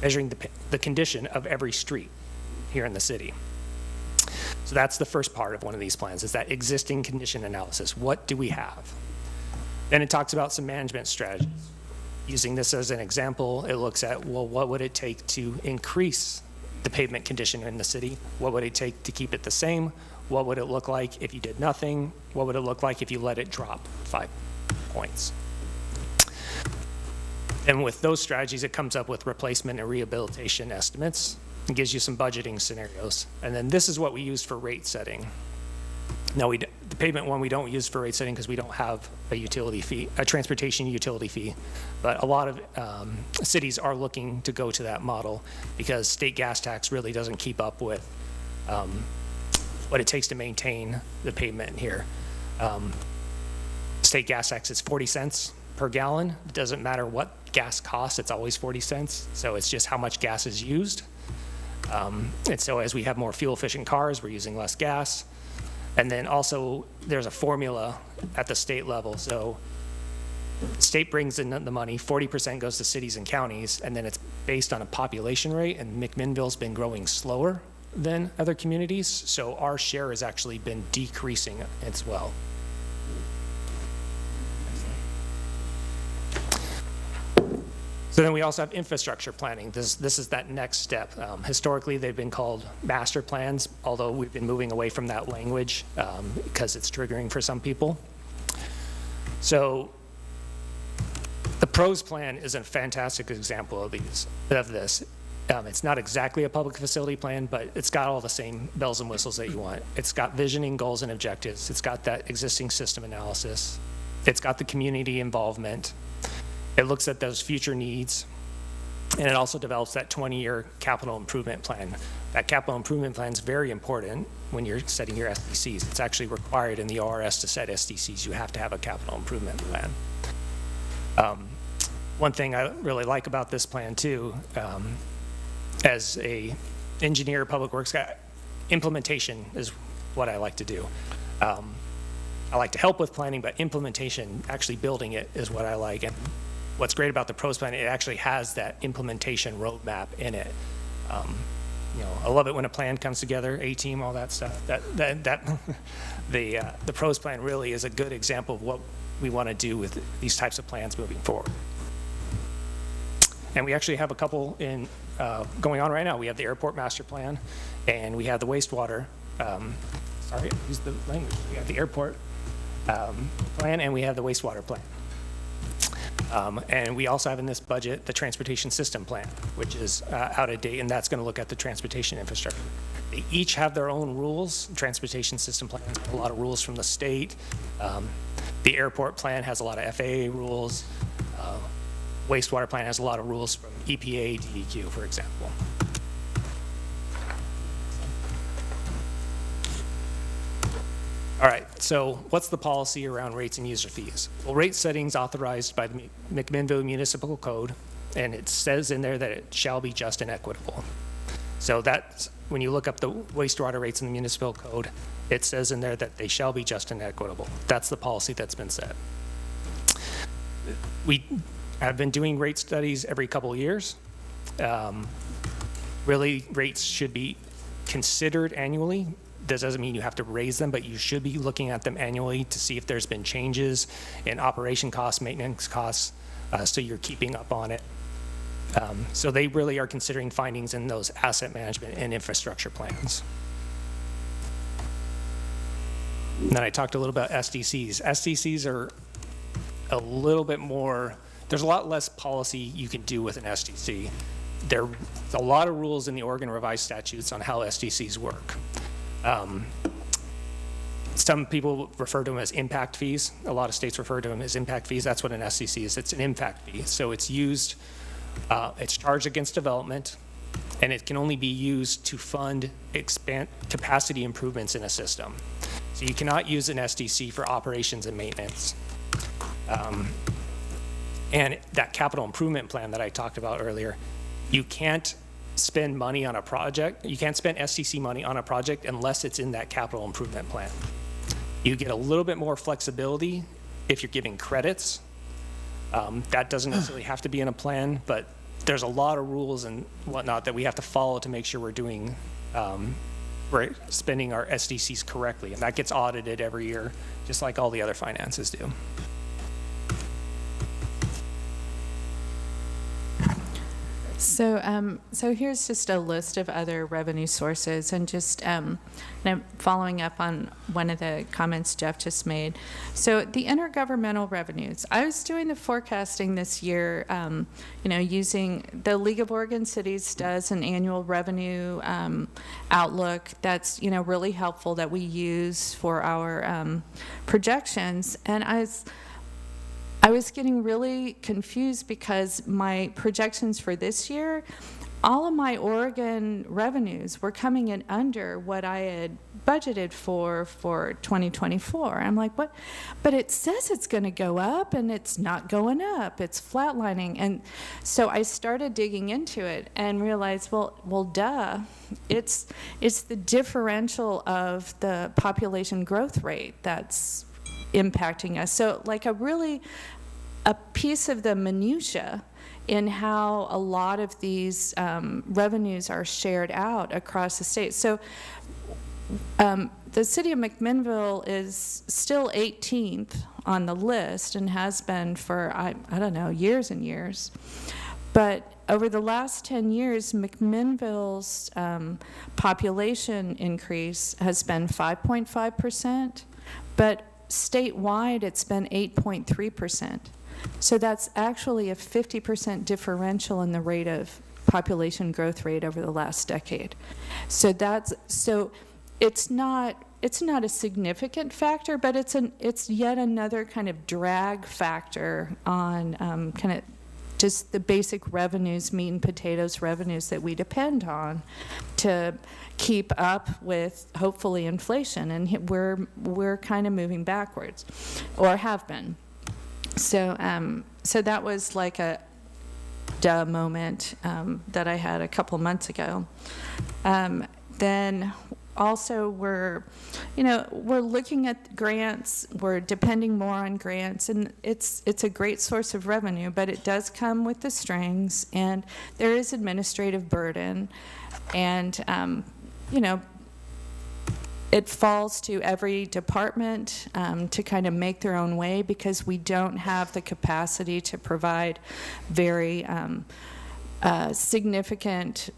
measuring the condition of every street here in the city. So that's the first part of one of these plans, is that existing condition analysis. What do we have? Then it talks about some management strategies. Using this as an example, it looks at, well, what would it take to increase the pavement condition in the city? What would it take to keep it the same? What would it look like if you did nothing? What would it look like if you let it drop 5 points? And with those strategies, it comes up with replacement and rehabilitation estimates. It gives you some budgeting scenarios. And then this is what we use for rate setting. Now, the pavement one we don't use for rate setting because we don't have a utility fee, a transportation utility fee. But a lot of cities are looking to go to that model because state gas tax really doesn't keep up with what it takes to maintain the pavement here. State gas tax is 40 cents per gallon. It doesn't matter what gas costs, it's always 40 cents. So it's just how much gas is used. And so as we have more fuel-efficient cars, we're using less gas. And then also, there's a formula at the state level. So the state brings in the money, 40% goes to cities and counties, and then it's based on a population rate, and McMinnville's been growing slower than other communities, so our share has actually been decreasing as well. So then we also have infrastructure planning. This is that next step. Historically, they've been called master plans, although we've been moving away from that language because it's triggering for some people. So the PROS plan is a fantastic example of this. It's not exactly a public facility plan, but it's got all the same bells and whistles that you want. It's got visioning, goals, and objectives. It's got that existing system analysis. It's got the community involvement. It looks at those future needs, and it also develops that 20-year capital improvement plan. That capital improvement plan is very important when you're setting your SDCs. It's actually required in the ORS to set SDCs. You have to have a capital improvement plan. One thing I really like about this plan too, as a engineer, public works guy, implementation is what I like to do. I like to help with planning, but implementation, actually building it, is what I like. And what's great about the PROS plan, it actually has that implementation roadmap in it. You know, I love it when a plan comes together, A-team, all that stuff. The PROS plan really is a good example of what we want to do with these types of plans moving forward. And we actually have a couple in going on right now. We have the airport master plan, and we have the wastewater. Sorry, use the language. We have the airport plan, and we have the wastewater plan. And we also have in this budget the transportation system plan, which is out of date, and that's going to look at the transportation infrastructure. They each have their own rules. Transportation system plan has a lot of rules from the state. The airport plan has a lot of FAA rules. Wastewater plan has a lot of rules from EPA, DEQ, for example. All right, so what's the policy around rates and user fees? Well, rate setting is authorized by the McMinnville Municipal Code, and it says in there that it shall be just and equitable. So that's, when you look up the wastewater rates in the municipal code, it says in there that they shall be just and equitable. That's the policy that's been set. We have been doing rate studies every couple of years. Really, rates should be considered annually. This doesn't mean you have to raise them, but you should be looking at them annually to see if there's been changes in operation costs, maintenance costs, so you're keeping up on it. So they really are considering findings in those asset management and infrastructure plans. And then I talked a little about SDCs. SDCs are a little bit more, there's a lot less policy you can do with an SDC. There's a lot of rules in the Oregon revised statutes on how SDCs work. Some people refer to them as impact fees. A lot of states refer to them as impact fees. That's what an SDC is. It's an impact fee. So it's used, it's charged against development, and it can only be used to fund capacity improvements in a system. So you cannot use an SDC for operations and maintenance. And that capital improvement plan that I talked about earlier, you can't spend money on a project. You can't spend SDC money on a project unless it's in that capital improvement plan. You get a little bit more flexibility if you're giving credits. That doesn't necessarily have to be in a plan, but there's a lot of rules and whatnot that we have to follow to make sure we're doing, we're spending our SDCs correctly, and that gets audited every year, just like all the other finances do. So here's just a list of other revenue sources, and just and I'm following up on one of the comments Jeff just made. So the intergovernmental revenues, I was doing the forecasting this year, using the League of Oregon Cities does an annual revenue outlook that's, really helpful that we use for our projections. And I was getting really confused because my projections for this year all of my Oregon revenues were coming in under what I had budgeted for 2024. I'm like, what? But it says it's going to go up, and it's not going up. It's flatlining. And so I started digging into it and realized, well, duh. It's the differential of the population growth rate that's impacting us. So like a piece of the minutia in how a lot of these revenues are shared out across the state. So the city of McMinnville is still 18th on the list and has been for, I don't know, years and years. But over the last 10 years, McMinnville's population increase has been 5.5%, but statewide it's been 8.3%. So that's actually a 50% differential in the rate of population growth rate over the last decade. So it's not a significant factor, but it's yet another kind of drag factor on kind of just the basic revenues, meat and potatoes revenues that we depend on to keep up with hopefully inflation, and we're kind of moving backwards, or have been. So that was like a duh moment that I had a couple months ago. Then also we're looking at grants. We're depending more on grants, and it's a great source of revenue, but it does come with the strings, and there is administrative burden, and it falls to every department to kind of make their own way, because we don't have the capacity to provide very significant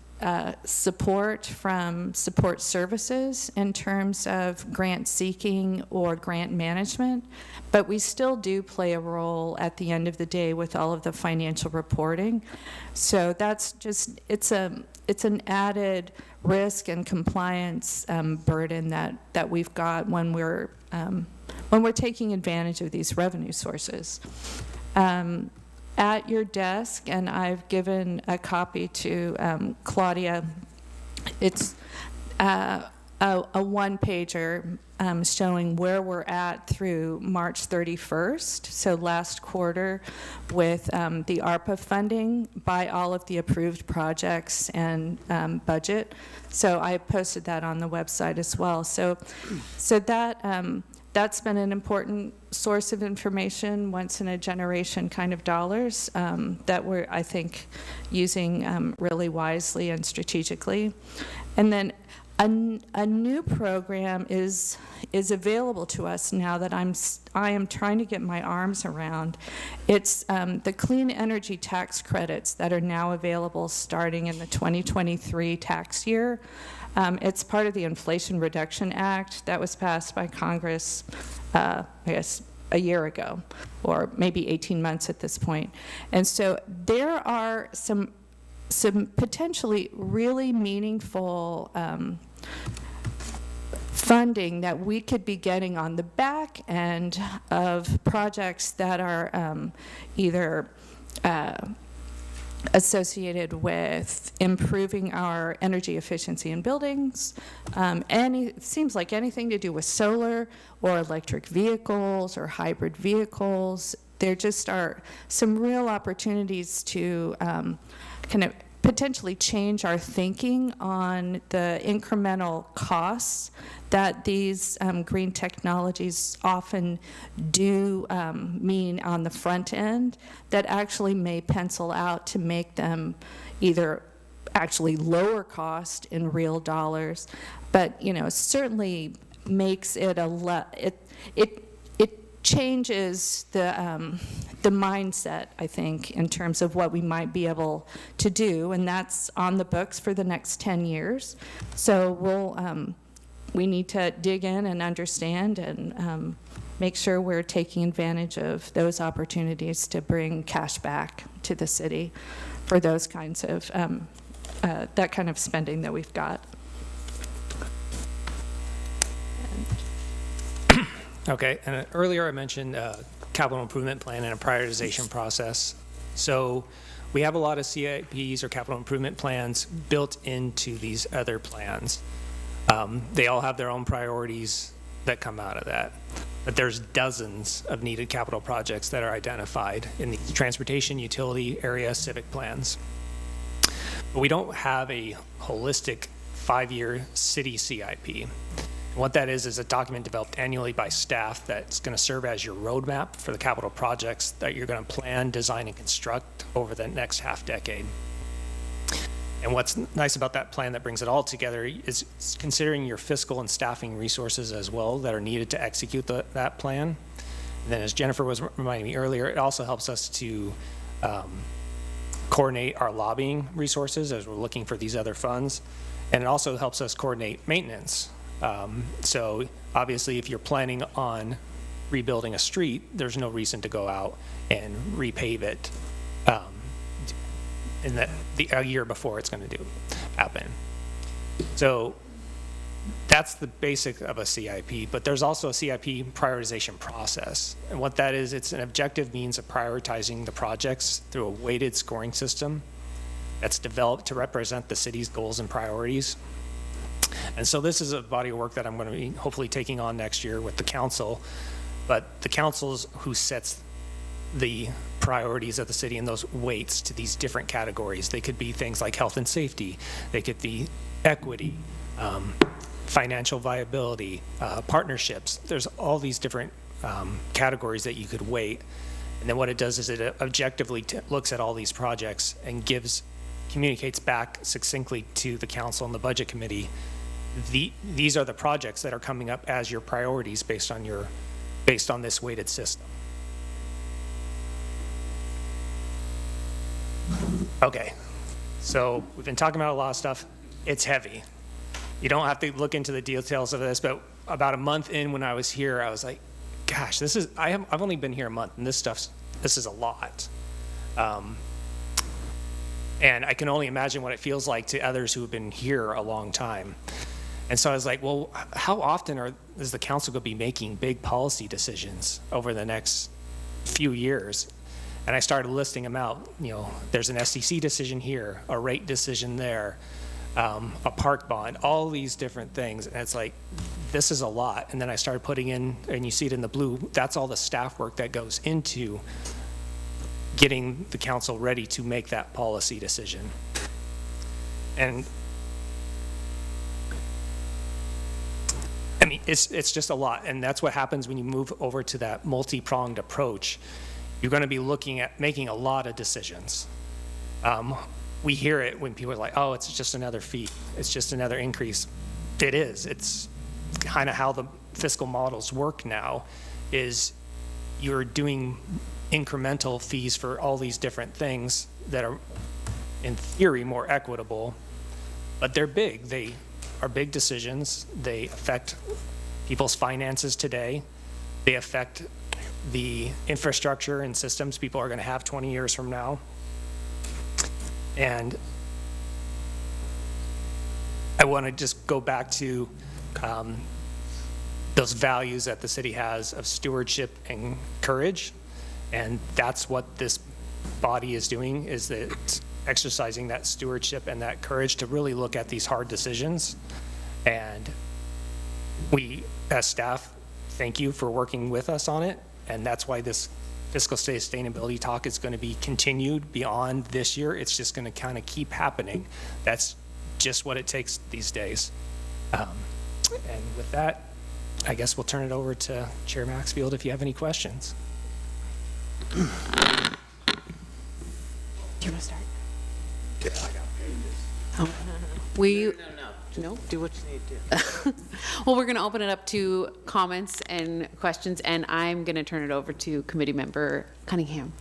support from support services in terms of grant seeking or grant management, but we still do play a role at the end of the day with all of the financial reporting. So that's just, it's an added risk and compliance burden that we've got when we're taking advantage of these revenue sources. At your desk, and I've given a copy to Claudia, it's a one-pager showing where we're at through March 31st, so last quarter, with the ARPA funding by all of the approved projects and budget. So I posted that on the website as well. So that's been an important source of information, once in a generation kind of dollars that we're, I think, using really wisely and strategically. And then a new program is available to us now that I am trying to get my arms around. It's the clean energy tax credits that are now available starting in the 2023 tax year. It's part of the Inflation Reduction Act that was passed by Congress, I guess, a year ago, or maybe 18 months at this point. And so there are some potentially really meaningful funding that we could be getting on the back end of projects that are either associated with improving our energy efficiency in buildings, it seems like anything to do with solar or electric vehicles or hybrid vehicles. There just are some real opportunities to kind of potentially change our thinking on the incremental costs that these green technologies often do mean on the front end, that actually may pencil out to make them either actually lower cost in real dollars, but certainly makes it it changes the mindset, I think, in terms of what we might be able to do, and that's on the books for the next 10 years. So we need to dig in and understand and make sure we're taking advantage of those opportunities to bring cash back to the city for those kinds of that kind of spending that we've got. Okay, and earlier I mentioned capital improvement plan and a prioritization process. So we have a lot of CIPs or capital improvement plans built into these other plans. They all have their own priorities that come out of that. But there's dozens of needed capital projects that are identified in the transportation, utility, area, civic plans. But we don't have a holistic 5-year city CIP. And what that is a document developed annually by staff that's going to serve as your roadmap for the capital projects that you're going to plan, design, and construct over the next half decade. And what's nice about that plan that brings it all together is considering your fiscal and staffing resources as well that are needed to execute that plan. And then as Jennifer was reminding me earlier, it also helps us to coordinate our lobbying resources as we're looking for these other funds. And it also helps us coordinate maintenance. So obviously if you're planning on rebuilding a street, there's no reason to go out and repave it in a year before it's going to happen. So that's the basic of a CIP, but there's also a CIP prioritization process. And what that is, it's an objective means of prioritizing the projects through a weighted scoring system that's developed to represent the city's goals and priorities. And so this is a body of work that I'm going to be hopefully taking on next year with the council, but the council's who sets the priorities of the city and those weights to these different categories. They could be things like health and safety. They could be equity, financial viability, partnerships. There's all these different categories that you could weight. And then what it does is it objectively looks at all these projects and communicates back succinctly to the council and the budget committee. These are the projects that are coming up as your priorities based on this weighted system. Okay, so we've been talking about a lot of stuff. It's heavy. You don't have to look into the details of this, but about a month in when I was here, I was like, gosh, I've only been here a month, and this is a lot. And I can only imagine what it feels like to others who have been here a long time. And so I was like, well, how often is the council going to be making big policy decisions over the next few years? And I started listing them out. You know, there's an SDC decision here, a rate decision there, a park bond, all these different things. And it's like, this is a lot. And then I started putting in, and you see it in the blue, that's all the staff work that goes into getting the council ready to make that policy decision. And I mean, it's just a lot. And that's what happens when you move over to that multi-pronged approach. You're going to be looking at making a lot of decisions. We hear it when people are like, oh, it's just another fee. It's just another increase. It is. It's kind of how the fiscal models work now, is you're doing incremental fees for all these different things that are, in theory, more equitable, but they're big. They are big decisions. They affect people's finances today. They affect the infrastructure and systems people are going to have 20 years from now. And I want to just go back to those values that the city has of stewardship and courage. And that's what this body is doing, is that it's exercising that stewardship and that courage to really look at these hard decisions. And we, as staff, thank you for working with us on it. And that's why this fiscal sustainability talk is going to be continued beyond this year. It's just going to kind of keep happening. That's just what it takes these days. And with that, I guess we'll turn it over to Chair Maxfield if you have any questions. Do you want to start? Yeah, I got it. No, do what you need to do. Well, we're going to open it up to comments and questions, and I'm going to turn it over to committee member Cunningham.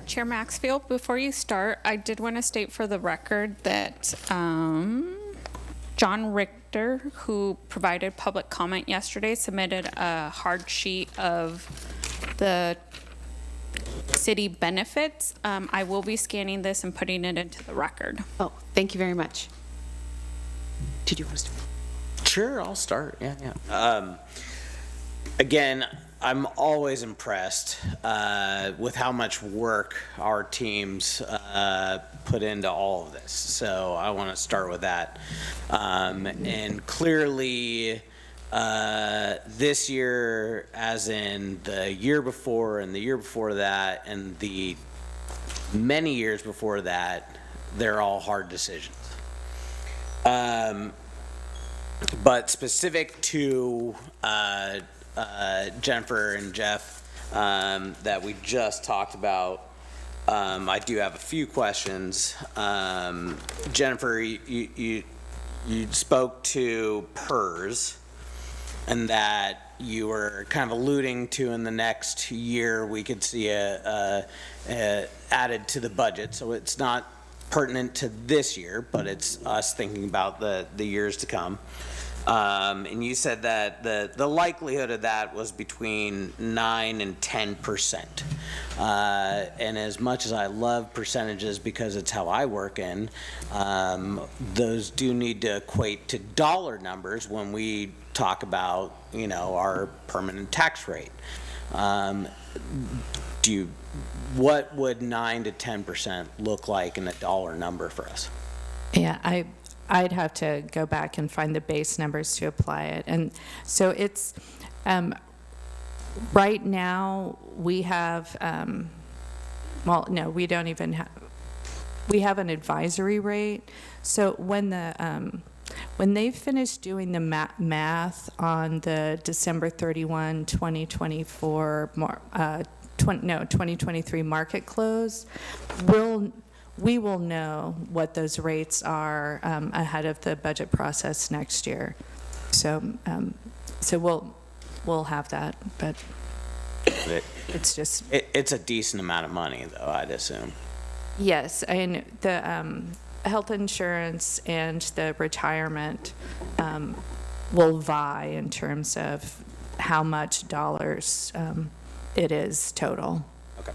Chair Maxfield, before you start, I did want to state for the record that John Richter, who provided public comment yesterday, submitted a hard sheet of the city benefits. I will be scanning this and putting it into the record. Oh, thank you very much. Did you want to start? Sure, I'll start. Yeah. Again, I'm always impressed with how much work our teams put into all of this. So I want to start with that. And clearly, this year, as in the year before and the year before that and the many years before that, they're all hard decisions. But specific to Jennifer and Jeff that we just talked about, I do have a few questions. Jennifer, you spoke to PERS, and that you were kind of alluding to in the next year we could see added to the budget. So it's not pertinent to this year, but it's us thinking about the years to come. And you said that the likelihood of that was between 9 and 10%. And as much as I love percentages because it's how I work in, those do need to equate to dollar numbers when we talk about, you know, our permanent tax rate. What would 9 to 10% look like in a dollar number for us? Yeah, I'd have to go back and find the base numbers to apply it. And so it's, right now, we have, well, no, we don't even have, we have an advisory rate. So when they finish doing the math on the December 31, 2024, 2023 market close, we will know what those rates are ahead of the budget process next year. So we'll have that, but it's just it's a decent amount of money, though, I'd assume. yes. And the health insurance and the retirement will vie in terms of how much dollars it is total. Okay.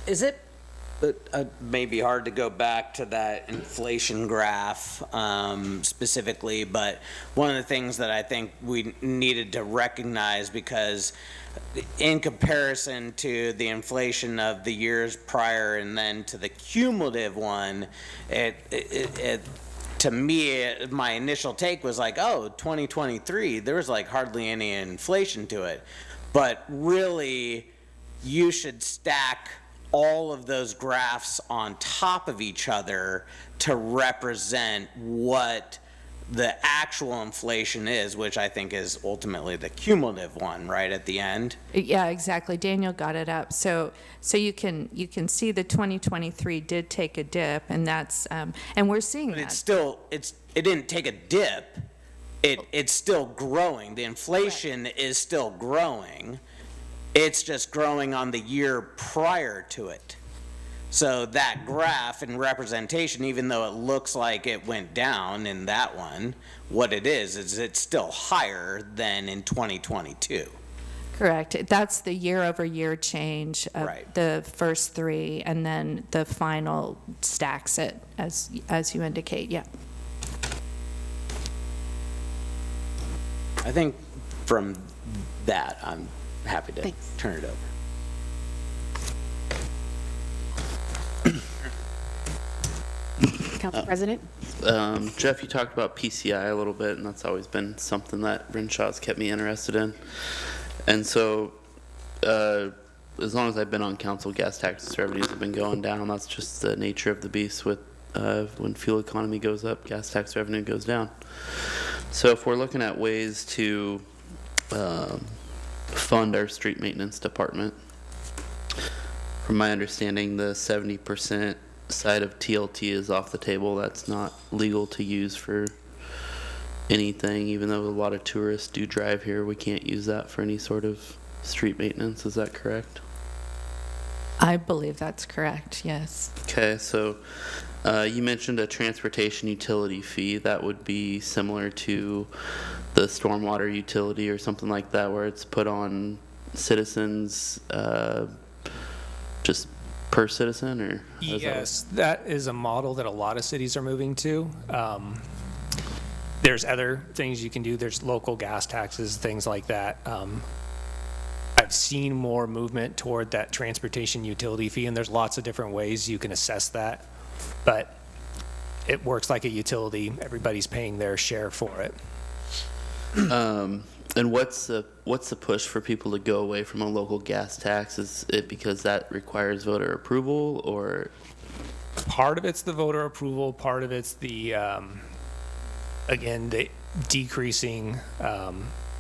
Is it maybe hard to go back to that inflation graph specifically, but one of the things that I think we needed to recognize, because in comparison to the inflation of the years prior and then to the cumulative one, it to me, my initial take was like, oh, 2023, there was like hardly any inflation to it. But really, you should stack all of those graphs on top of each other to represent what the actual inflation is, which I think is ultimately the cumulative one, right at the end. Yeah, exactly. Daniel got it up. So you can see the 2023 did take a dip, and that's and we're seeing but that. It didn't take a dip. It's still growing. The inflation is still growing. It's just growing on the year prior to it. So that graph in representation, even though it looks like it went down in that one, what it is it's still higher than in 2022. Correct. That's the year-over-year change of Right. the first three, and then the final stacks it as you indicate. Yeah. I think from that, I'm happy to Thanks. turn it over. Council President? Jeff, you talked about PCI a little bit, and that's always been something that Renshaw's kept me interested in. And so, as long as I've been on council, gas tax revenues have been going down. That's just the nature of the beast. With when fuel economy goes up, gas tax revenue goes down. So if we're looking at ways to fund our street maintenance department, from my understanding, the 70% side of TLT is off the table. That's not legal to use for anything, even though a lot of tourists do drive here. We can't use that for any sort of street maintenance. Is that correct? I believe that's correct, yes. Okay, so you mentioned a transportation utility fee. That would be similar to the stormwater utility or something like that, where it's put on citizens just per citizen, or? Yes, that is a model that a lot of cities are moving to. There's other things you can do. There's local gas taxes, things like that. I've seen more movement toward that transportation utility fee, and there's lots of different ways you can assess that. But it works like a utility. Everybody's paying their share for it. And what's the push for people to go away from a local gas tax? Is it because that requires voter approval, or? Part of it's the voter approval, part of it's the, again, the decreasing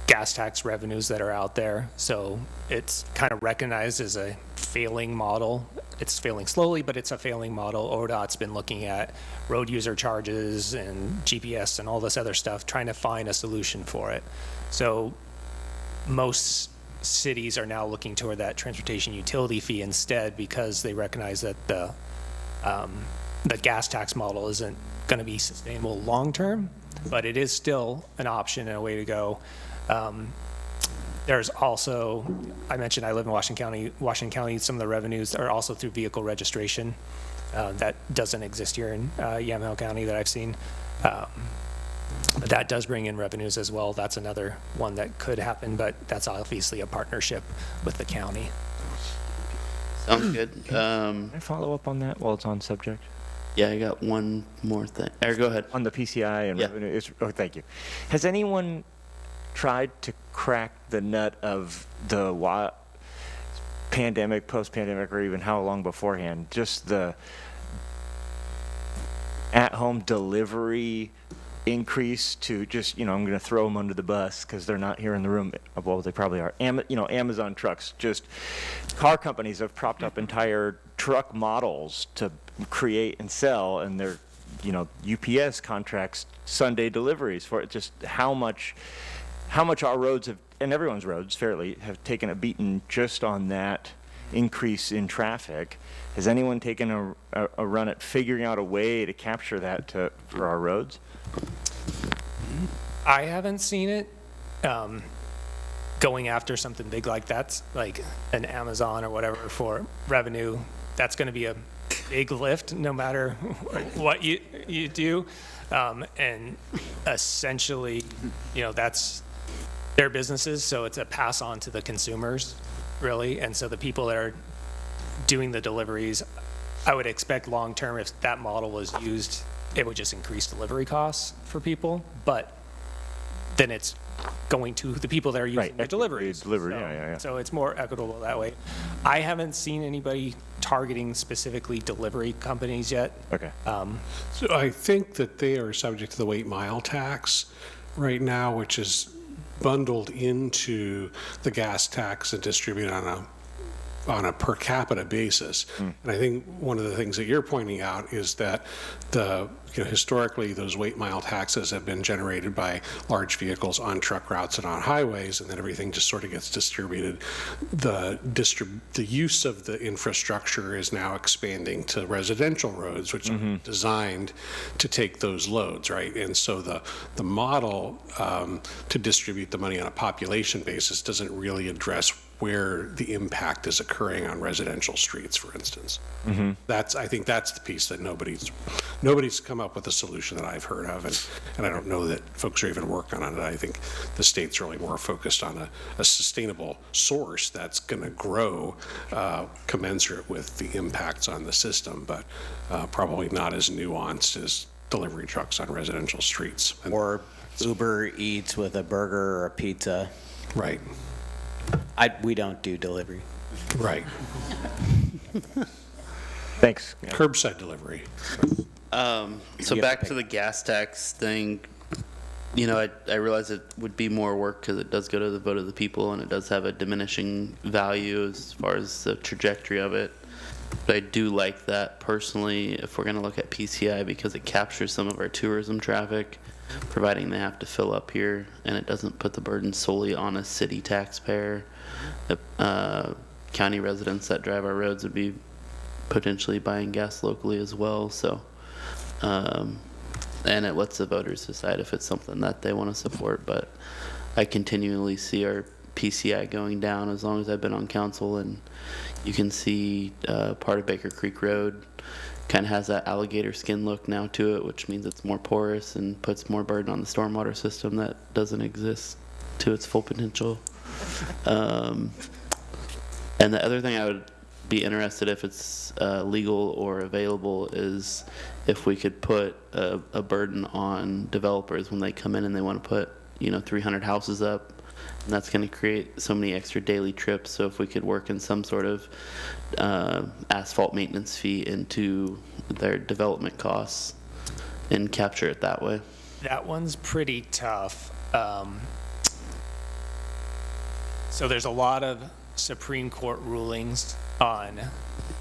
gas tax revenues that are out there. So it's kind of recognized as a failing model. It's failing slowly, but it's a failing model. ODOT's been looking at road user charges and GPS and all this other stuff, trying to find a solution for it. So most cities are now looking toward that transportation utility fee instead, because they recognize that the gas tax model isn't going to be sustainable long term, but it is still an option and a way to go. There's also, I mentioned I live in Washington County. Washington County, some of the revenues are also through vehicle registration. That doesn't exist here in Yamhill County that I've seen. But that does bring in revenues as well. That's another one that could happen, but that's obviously a partnership with the county. Sounds good. Can I follow up on that while it's on subject? Yeah, I got one more thing. Go ahead. On the PCI and Yeah. revenue. Thank you. Has anyone tried to crack the nut of the pandemic, post-pandemic, or even how long beforehand, just the at-home delivery increase to just, I'm going to throw them under the bus because they're not here in the room. Well, they probably are. Amazon trucks, just car companies have propped up entire truck models to create and sell, and they're, UPS contracts Sunday deliveries for it. Just how much our roads have, and everyone's roads fairly, have taken a beating just on that increase in traffic. Has anyone taken a run at figuring out a way to capture that for our roads? I haven't seen it going after something big like that, like an Amazon or whatever for revenue. That's going to be a big lift no matter what you do. And essentially, that's their businesses, so it's a pass on to the consumers, really. And so the people that are doing the deliveries, I would expect long term, if that model was used, it would just increase delivery costs for people, but then it's going to the people that are using the deliveries. So it's more equitable that way. I haven't seen anybody targeting specifically delivery companies yet. Okay. So I think that they are subject to the weight mile tax right now, which is bundled into the gas tax and distributed on a per capita basis. And I think one of the things that you're pointing out is that historically those weight mile taxes have been generated by large vehicles on truck routes and on highways, and then everything just sort of gets distributed. The use of the infrastructure is now expanding to residential roads, which are designed to take those loads, right? And so the model to distribute the money on a population basis doesn't really address where the impact is occurring on residential streets, for instance. I think that's the piece that nobody's come up with a solution that I've heard of, and I don't know that folks are even working on it. I think the state's really more focused on a sustainable source that's going to grow commensurate with the impacts on the system, but probably not as nuanced as delivery trucks on residential streets. Or Uber Eats with a burger or a pizza. Right. We don't do delivery. Right. Thanks. Curbside delivery. So back to the gas tax thing, I realize it would be more work because it does go to the vote of the people, and it does have a diminishing value as far as the trajectory of it. But I do like that personally if we're going to look at PCI, because it captures some of our tourism traffic, providing they have to fill up here, and it doesn't put the burden solely on a city taxpayer. The county residents that drive our roads would be potentially buying gas locally as well. So, and it lets the voters decide if it's something that they want to support. But I continually see our PCI going down as long as I've been on council, and you can see part of Baker Creek Road kind of has that alligator skin look now to it, which means it's more porous and puts more burden on the stormwater system that doesn't exist to its full potential. And the other thing I would be interested if it's legal or available is if we could put a burden on developers when they come in and they want to put 300 houses up, and that's going to create so many extra daily trips. So if we could work in some sort of asphalt maintenance fee into their development costs and capture it that way. That one's pretty tough. So there's a lot of Supreme Court rulings on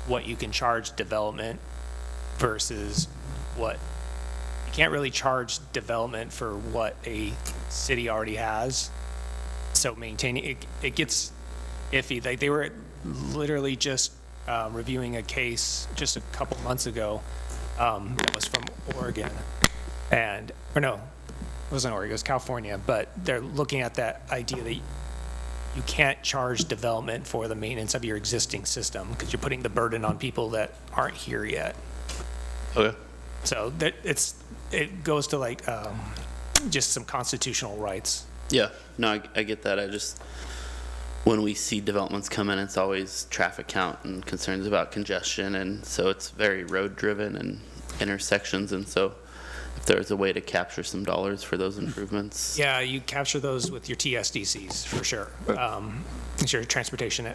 what you can charge development versus what you can't really charge development for what a city already has. So maintaining it gets iffy. They were literally just reviewing a case just a couple months ago that was from Oregon, it wasn't Oregon, it was California, but they're looking at that idea that you can't charge development for the maintenance of your existing system because you're putting the burden on people that aren't here yet. Okay. So that it goes to like just some constitutional rights. Yeah, no, I get that. When we see developments come in, it's always traffic count and concerns about congestion, and so it's very road driven and intersections, and so if there's a way to capture some dollars for those improvements. Yeah, you capture those with your TSDCs for sure. It's your transportation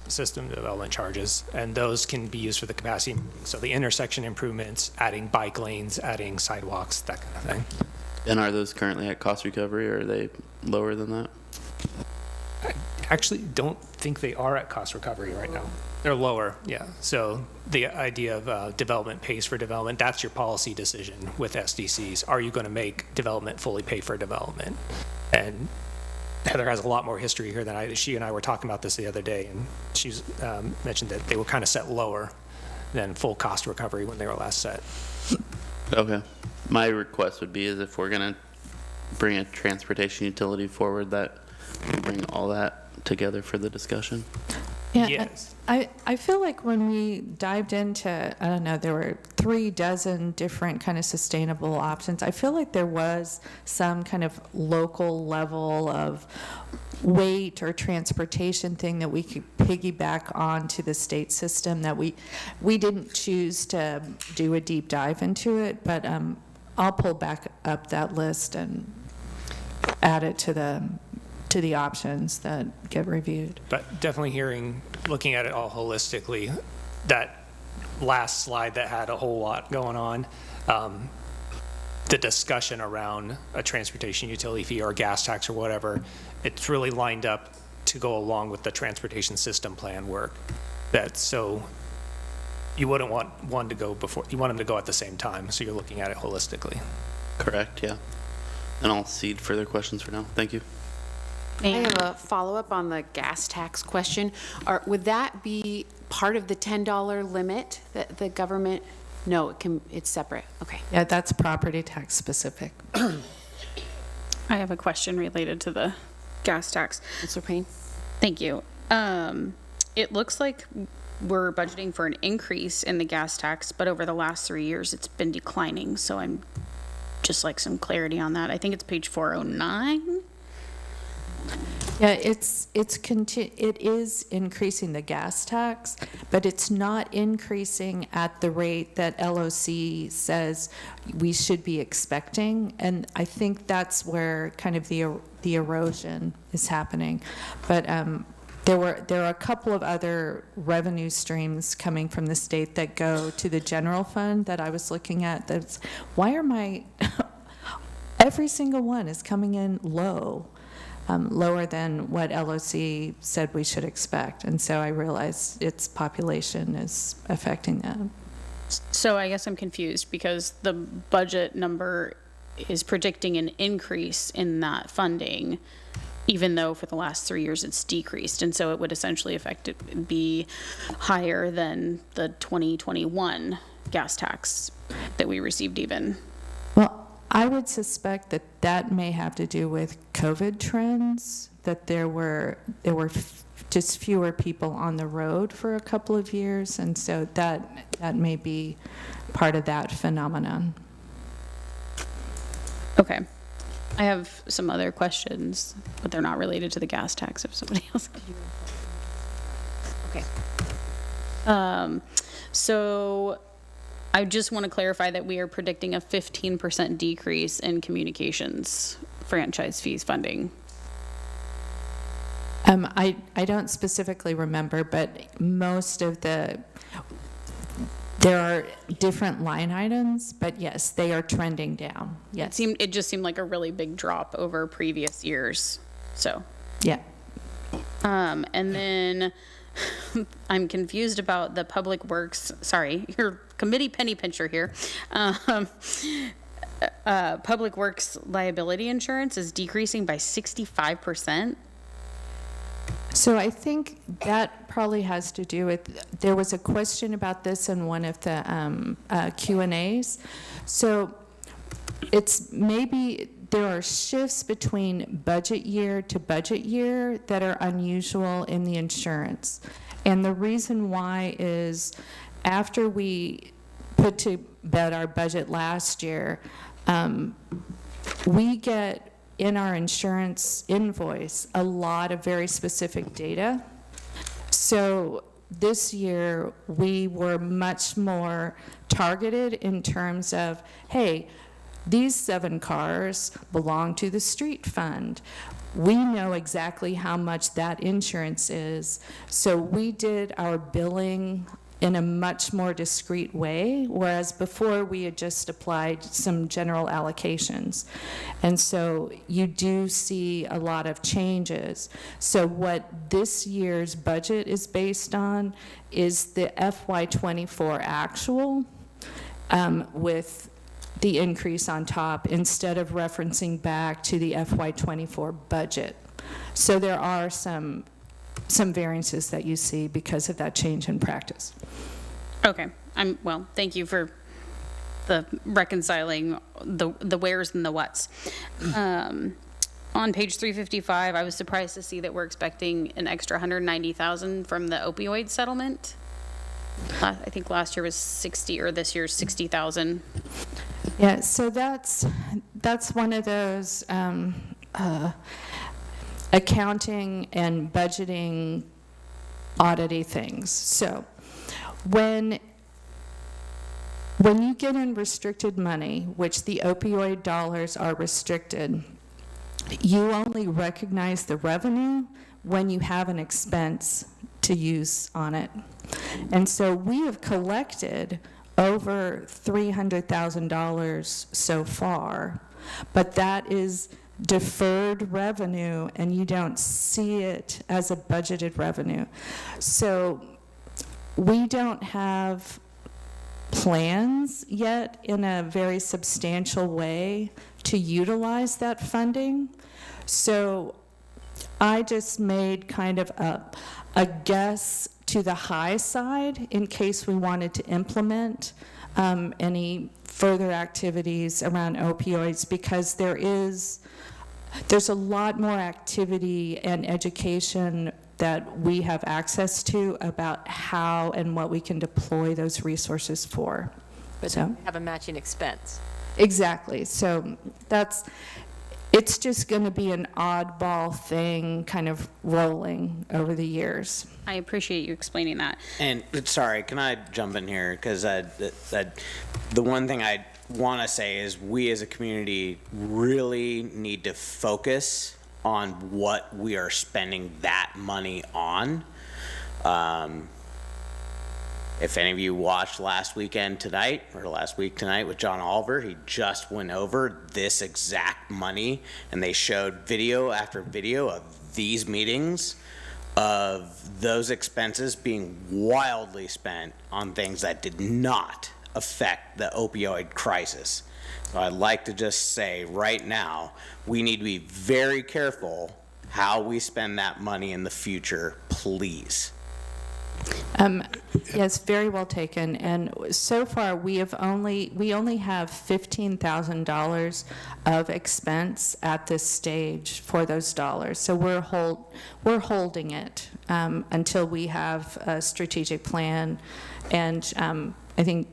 system development charges, and those can be used for the capacity. So the intersection improvements, adding bike lanes, adding sidewalks, that kind of thing. And are those currently at cost recovery, or are they lower than that? I actually don't think they are at cost recovery right now. They're lower, yeah. So the idea of development pays for development, that's your policy decision with SDCs. Are you going to make development fully pay for development? And Heather has a lot more history here than she and I were talking about this the other day, and she's mentioned that they were kind of set lower than full cost recovery when they were last set. Okay. My request would be is if we're going to bring a transportation utility forward, that we bring all that together for the discussion. Yeah, Yes. I feel like when we dived into, I don't know, there were 36 different kind of sustainable options. I feel like there was some kind of local level of weight or transportation thing that we could piggyback onto the state system that we didn't choose to do a deep dive into it, but I'll pull back up that list and add it to the options that get reviewed. But definitely looking at it all holistically, that last slide that had a whole lot going on, the discussion around a transportation utility fee or a gas tax or whatever, it's really lined up to go along with the transportation system plan work. So you wouldn't want one to go before, you want them to go at the same time, so you're looking at it holistically. Correct, yeah. And I'll cede further questions for now. Thank you. I have a follow-up on the gas tax question. Would that be part of the $10 limit that the government? No, it's separate. Okay. Yeah, that's property tax specific. I have a question related to the gas tax. Mr. Payne? Thank you. It looks like we're budgeting for an increase in the gas tax, but over the last 3 years, it's been declining. So I'm just like some clarity on that. I think it's page 409. Yeah, it is increasing the gas tax, but it's not increasing at the rate that LOC says we should be expecting, and I think that's where kind of the erosion is happening. But there are a couple of other revenue streams coming from the state that go to the general fund that I was looking at. Every single one is coming in low. Lower than what LOC said we should expect. And so I realize its population is affecting that. So I guess I'm confused because the budget number is predicting an increase in that funding, even though for the last 3 years it's decreased. And so it would essentially be higher than the 2021 gas tax that we received even. Well, I would suspect that may have to do with COVID trends, that there were just fewer people on the road for a couple of years, and so that may be part of that phenomenon. Okay. I have some other questions, but they're not related to the gas tax if somebody else. Okay. So I just want to clarify that we are predicting a 15% decrease in communications franchise fees funding. I don't specifically remember, but most of there are different line items, but yes, they are trending down. Yes. It just seemed like a really big drop over previous years. So. Yeah. And then I'm confused about the Public Works, sorry, your committee penny pincher here. Public Works liability insurance is decreasing by 65%. So I think that probably has to do with, there was a question about this in one of the Q&As. So it's maybe there are shifts between budget year to budget year that are unusual in the insurance. And the reason why is after we put to bed our budget last year, we get in our insurance invoice a lot of very specific data. So this year we were much more targeted in terms of, hey, these 7 cars belong to the street fund. We know exactly how much that insurance is. So we did our billing in a much more discrete way, whereas before we had just applied some general allocations. And so you do see a lot of changes. So what this year's budget is based on is the FY24 actual with the increase on top instead of referencing back to the FY24 budget. So there are some variances that you see because of that change in practice. Okay. Well, thank you for the reconciling the wheres and the whats. On page 355, I was surprised to see that we're expecting an extra $190,000 from the opioid settlement. I think last year was 60, or this year's 60,000. Yeah, so that's one of those accounting and budgeting oddity things. So when you get in restricted money, which the opioid dollars are restricted, you only recognize the revenue when you have an expense to use on it. And so we have collected over $300,000 so far, but that is deferred revenue and you don't see it as a budgeted revenue. So we don't have plans yet in a very substantial way to utilize that funding. So I just made kind of a guess to the high side in case we wanted to implement any further activities around opioids, because there's a lot more activity and education that we have access to about how and what we can deploy those resources for. But so have a matching expense. Exactly. So it's just going to be an oddball thing kind of rolling over the years. I appreciate you explaining that. And sorry, can I jump in here? Because the one thing I want to say is we as a community really need to focus on what we are spending that money on. If any of you watched last week tonight with John Oliver, he just went over this exact money, and they showed video after video of these meetings of those expenses being wildly spent on things that did not affect the opioid crisis. So I'd like to just say right now, we need to be very careful how we spend that money in the future, please. Yes, very well taken. And so far, we only have $15,000 of expense at this stage for those dollars. So we're holding it until we have a strategic plan. And I think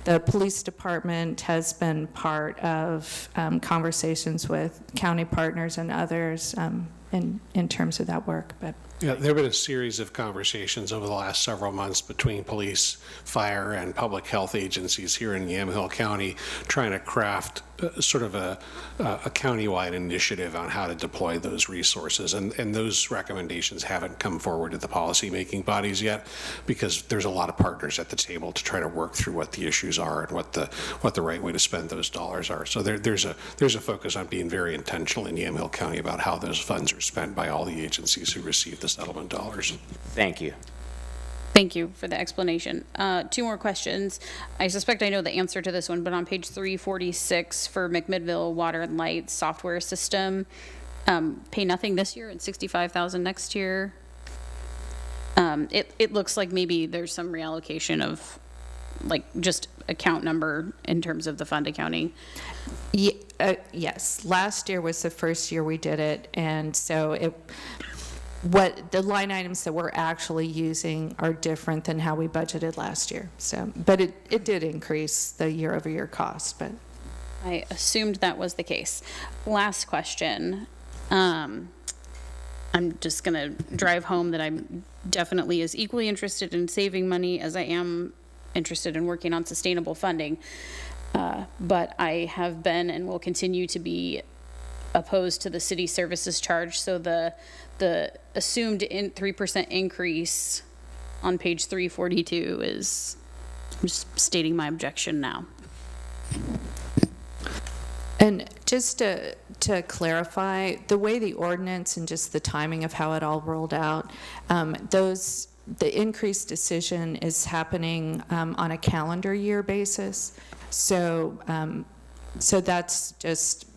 the police department has been part of conversations with county partners and others in terms of that work. But Yeah, there have been a series of conversations over the last several months between police, fire, and public health agencies here in Yamhill County trying to craft sort of a countywide initiative on how to deploy those resources. And those recommendations haven't come forward to the policymaking bodies yet because there's a lot of partners at the table to try to work through what the issues are and what the right way to spend those dollars are. So there's a focus on being very intentional in Yamhill County about how those funds are spent by all the agencies who receive the settlement dollars. Thank you. Thank you for the explanation. 2 more questions. I suspect I know the answer to this one, but on page 346 for McMinnville Water and Light software system, pay nothing this year and $65,000 next year. It looks like maybe there's some reallocation of like just account number in terms of the fund accounting. Yes, last year was the first year we did it, and so what the line items that we're actually using are different than how we budgeted last year. So, but it did increase the year-over-year cost. But I assumed that was the case. Last question. I'm just going to drive home that I'm definitely as equally interested in saving money as I am interested in working on sustainable funding. But I have been and will continue to be opposed to the city services charge. So the assumed 3% increase on page 342 is, I'm just stating my objection now. And just to clarify, the way the ordinance and just the timing of how it all rolled out, the increased decision is happening on a calendar year basis. So that's just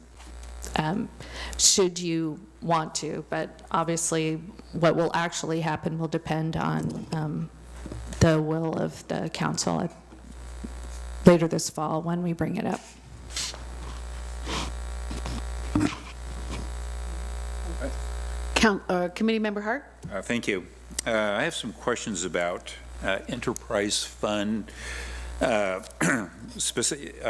should you want to, but obviously what will actually happen will depend on the will of the council later this fall when we bring it up. Committee Member Hart? Thank you. I have some questions about enterprise fund. Specific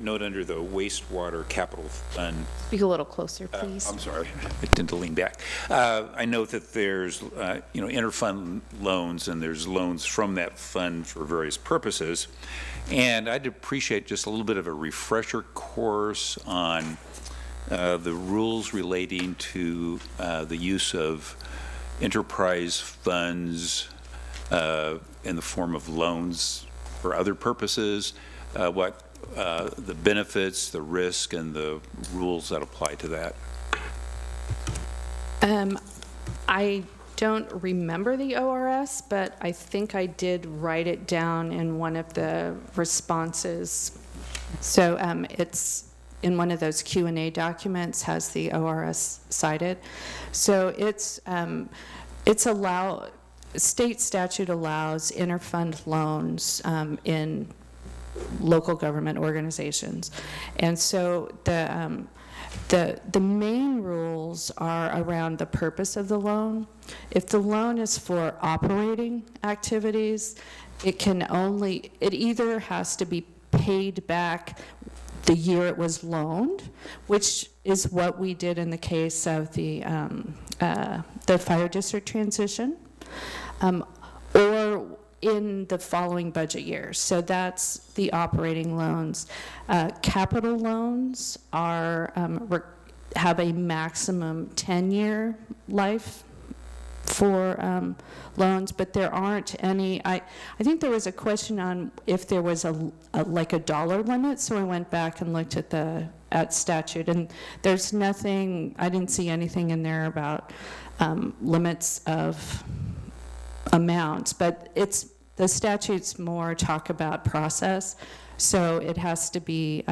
note under the wastewater capital fund. Speak a little closer, please. I'm sorry, I tend to lean back. I note that there's, interfund loans, and there's loans from that fund for various purposes. And I'd appreciate just a little bit of a refresher course on the rules relating to the use of enterprise funds in the form of loans for other purposes, what the benefits, the risk, and the rules that apply to that. I don't remember the ORS, but I think I did write it down in one of the responses. So it's in one of those Q&A documents has the ORS cited. So state statute allows interfund loans in local government organizations. And so the main rules are around the purpose of the loan. If the loan is for operating activities, it either has to be paid back the year it was loaned, which is what we did in the case of the fire district transition, or in the following budget year. So that's the operating loans. Capital loans have a maximum 10-year life for loans, but there aren't any. I think there was a question on if there was like a dollar limit, so I went back and looked at statute, and there's nothing. I didn't see anything in there about limits of amounts, but the statutes more talk about process, so it has to be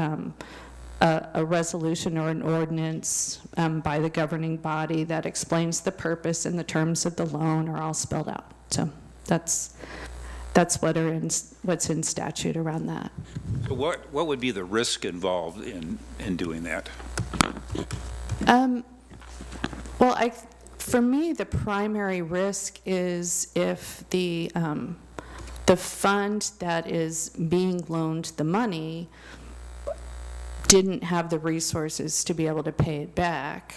a resolution or an ordinance by the governing body that explains the purpose and the terms of the loan are all spelled out. So that's what's in statute around that. So what would be the risk involved in doing that? Well, for me, the primary risk is if the fund that is being loaned the money didn't have the resources to be able to pay it back.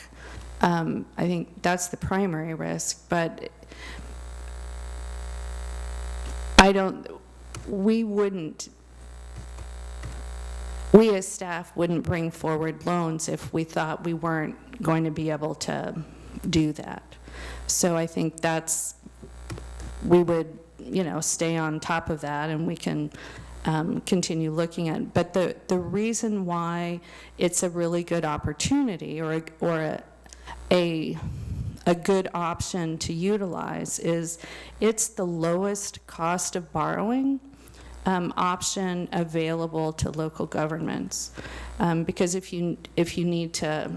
I think that's the primary risk, but we as staff wouldn't bring forward loans if we thought we weren't going to be able to do that. So I think we would, stay on top of that, and we can continue looking at it. But the reason why it's a really good opportunity or a good option to utilize is it's the lowest cost of borrowing option available to local governments. Because if you need to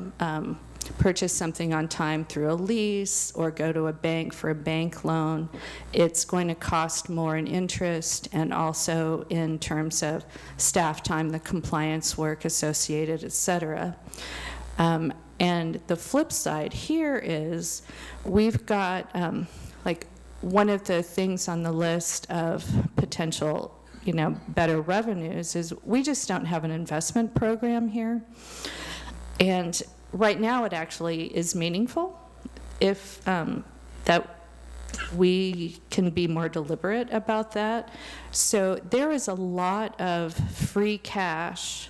purchase something on time through a lease or go to a bank for a bank loan, it's going to cost more in interest and also in terms of staff time, the compliance work associated, et cetera. And the flip side here is we've got, like, one of the things on the list of potential, better revenues is we just don't have an investment program here. And right now it actually is meaningful if that we can be more deliberate about that. So there is a lot of free cash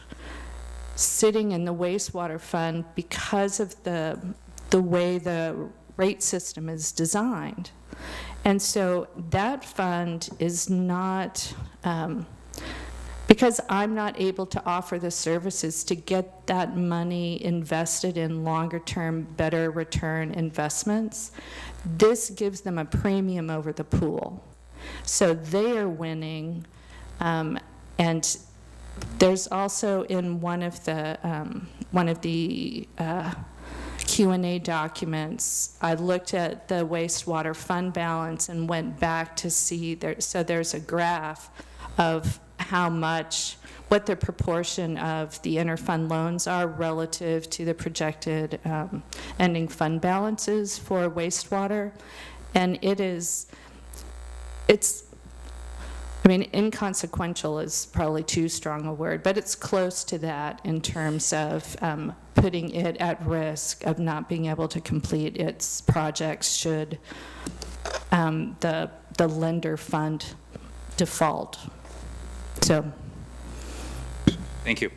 sitting in the wastewater fund because of the way the rate system is designed. And so that fund is not, because I'm not able to offer the services to get that money invested in longer term, better return investments, this gives them a premium over the pool. So they are winning, and there's also in one of the Q&A documents, I looked at the wastewater fund balance and went back to see so there's a graph of what the proportion of the interfund loans are relative to the projected ending fund balances for wastewater. And inconsequential is probably too strong a word, but it's close to that in terms of putting it at risk of not being able to complete its projects should the lender fund default. So. Thank you.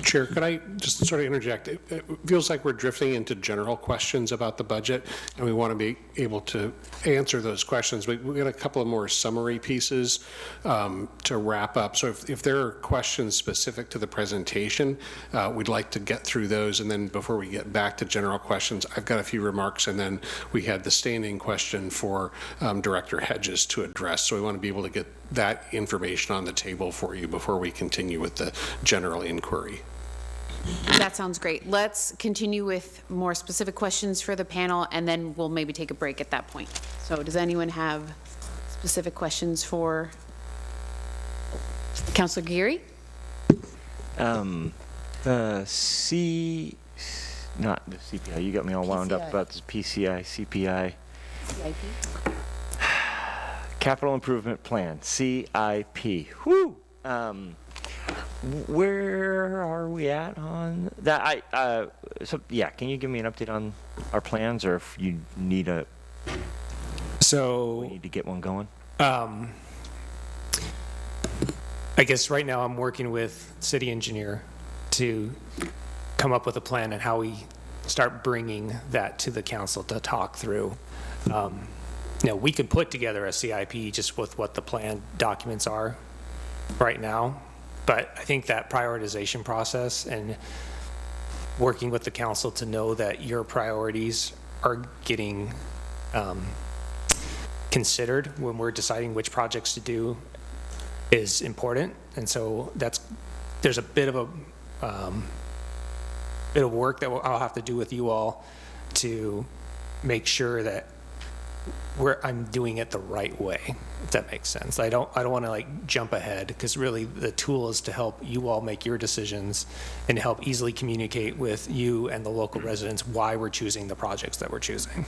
Chair, could I just sort of interject? It feels like we're drifting into general questions about the budget, and we want to be able to answer those questions. We've got a couple of more summary pieces to wrap up. So if there are questions specific to the presentation, we'd like to get through those. And then before we get back to general questions, I've got a few remarks. And then we had the standing question for Director Hedges to address. So we want to be able to get that information on the table for you before we continue with the general inquiry. That sounds great. Let's continue with more specific questions for the panel, and then we'll maybe take a break at that point. So does anyone have specific questions for Councilor Geary? Not the CPI, you got me all wound up about this PCI, CPI. CIP? Capital Improvement Plan, CIP. Whoo! Where are we at on that? Can you give me an update on our plans, or if you need we need to get one going? I guess right now I'm working with city engineer to come up with a plan and how we start bringing that to the council to talk through. We could put together a CIP just with what the plan documents are right now. But I think that prioritization process and working with the council to know that your priorities are getting considered when we're deciding which projects to do is important. And so there's a bit of work that I'll have to do with you all to make sure that where I'm doing it the right way, if that makes sense. I don't want to like jump ahead, because really the tool is to help you all make your decisions and help easily communicate with you and the local residents why we're choosing the projects that we're choosing.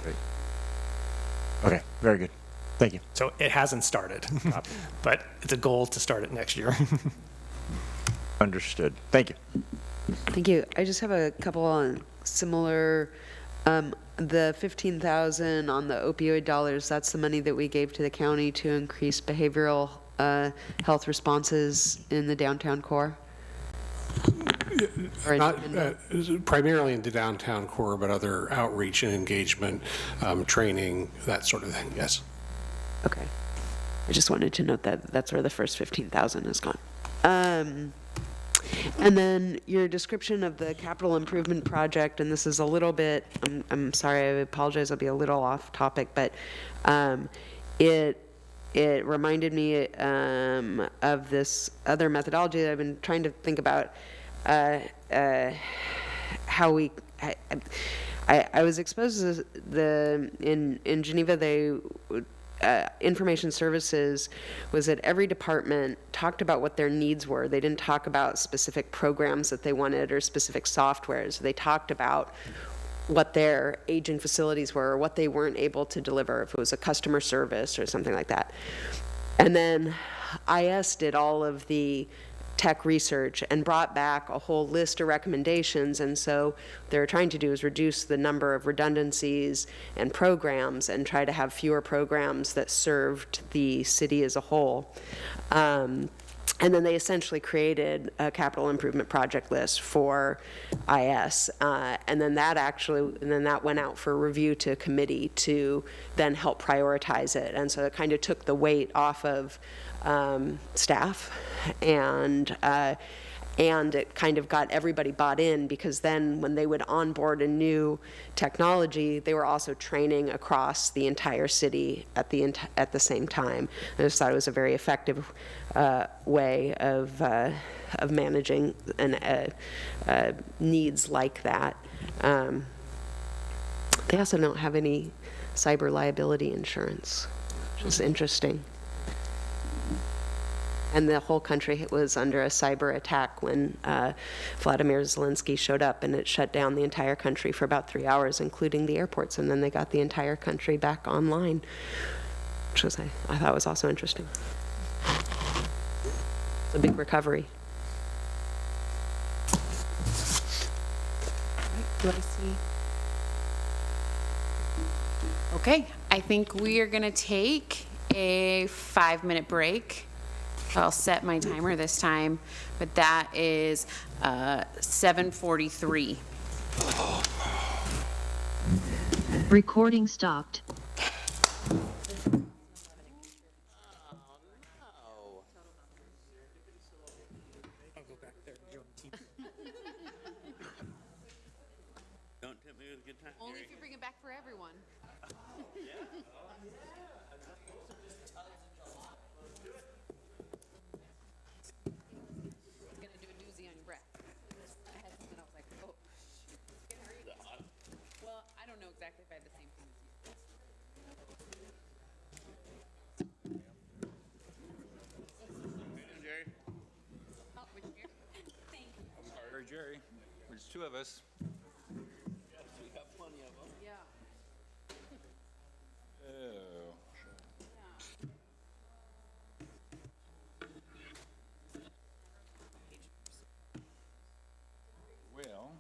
Okay, very good. Thank you. So it hasn't started, but it's a goal to start it next year. Understood. Thank you. Thank you. I just have a couple on similar, the 15,000 on the opioid dollars, that's the money that we gave to the county to increase behavioral health responses in the downtown core? Or Not, primarily in the downtown core, but other outreach and engagement, training, that sort of thing, yes. Okay. I just wanted to note that that's where the first 15,000 has gone. And then your description of the capital improvement project, and this is a little bit, I'm sorry, I apologize, I'll be a little off topic, but it reminded me of this other methodology that I've been trying to think about, how we, I was exposed to in Geneva, they information services was that every department talked about what their needs were. They didn't talk about specific programs that they wanted or specific softwares. They talked about what their aging facilities were or what they weren't able to deliver, if it was a customer service or something like that. And then IS did all of the tech research and brought back a whole list of recommendations, and so what they're trying to do is reduce the number of redundancies and programs and try to have fewer programs that served the city as a whole. And then they essentially created a capital improvement project list for IS, and then that went out for review to a committee to then help prioritize it, and so it kind of took the weight off of staff, and it kind of got everybody bought in, because then when they would onboard a new technology, they were also training across the entire city at the same time. I just thought it was a very effective way of managing needs like that. They also don't have any cyber liability insurance, which is interesting. And the whole country was under a cyber attack when Vladimir Zelensky showed up, and it shut down the entire country for about 3 hours, including the airports, and then they got the entire country back online, which was, I thought was also interesting. It's a big recovery. Do I see? Okay, I think we are going to take a 5-minute break. I'll set my timer this time, but that is 7:43. Recording stopped. Don't tempt me with a good time. Only if you bring it back for everyone. Exactly if I had the same thing as you. Jerry. Oh, which Jerry? Thank you. Or Jerry. There's two of us. We have plenty of them. Yeah. Oh. Well.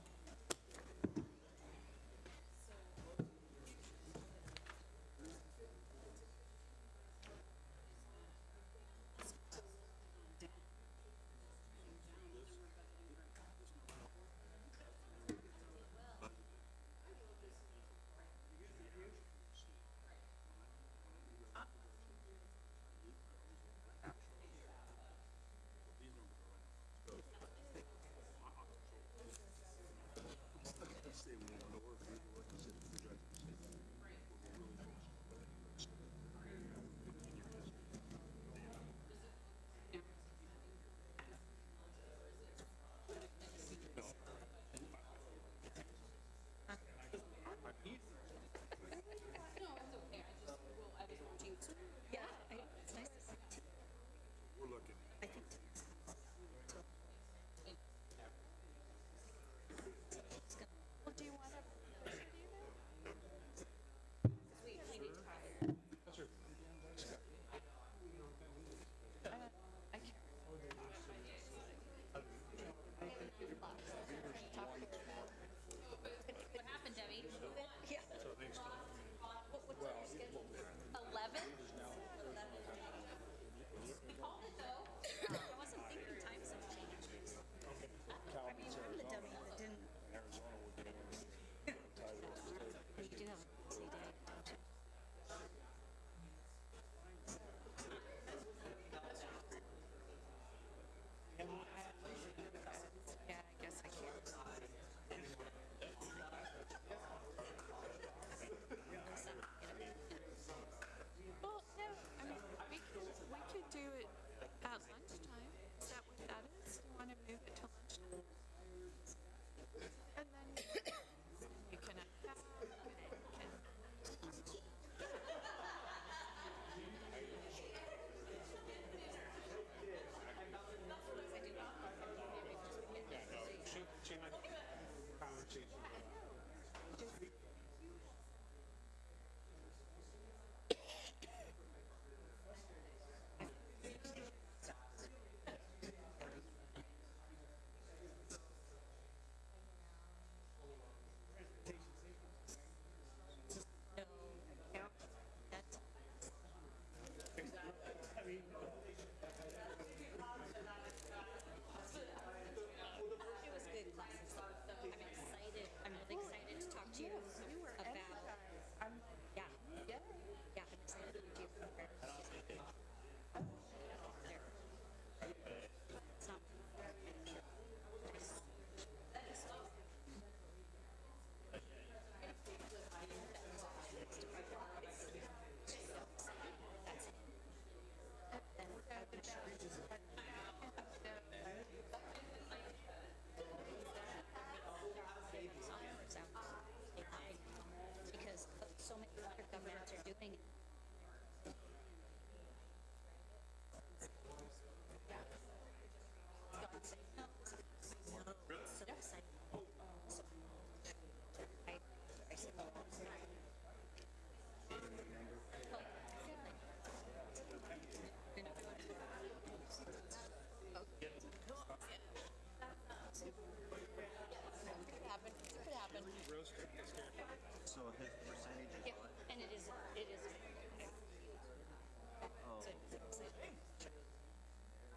So his percentage is what? And it is.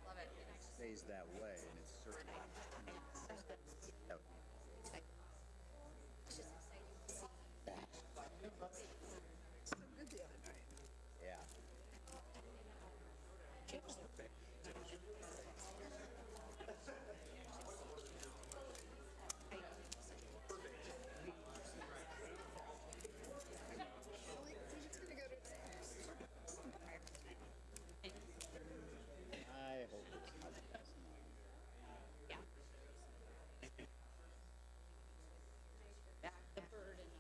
Love it. Stays that way, and it's certainly. Yeah. I hope it's not passing. The bird and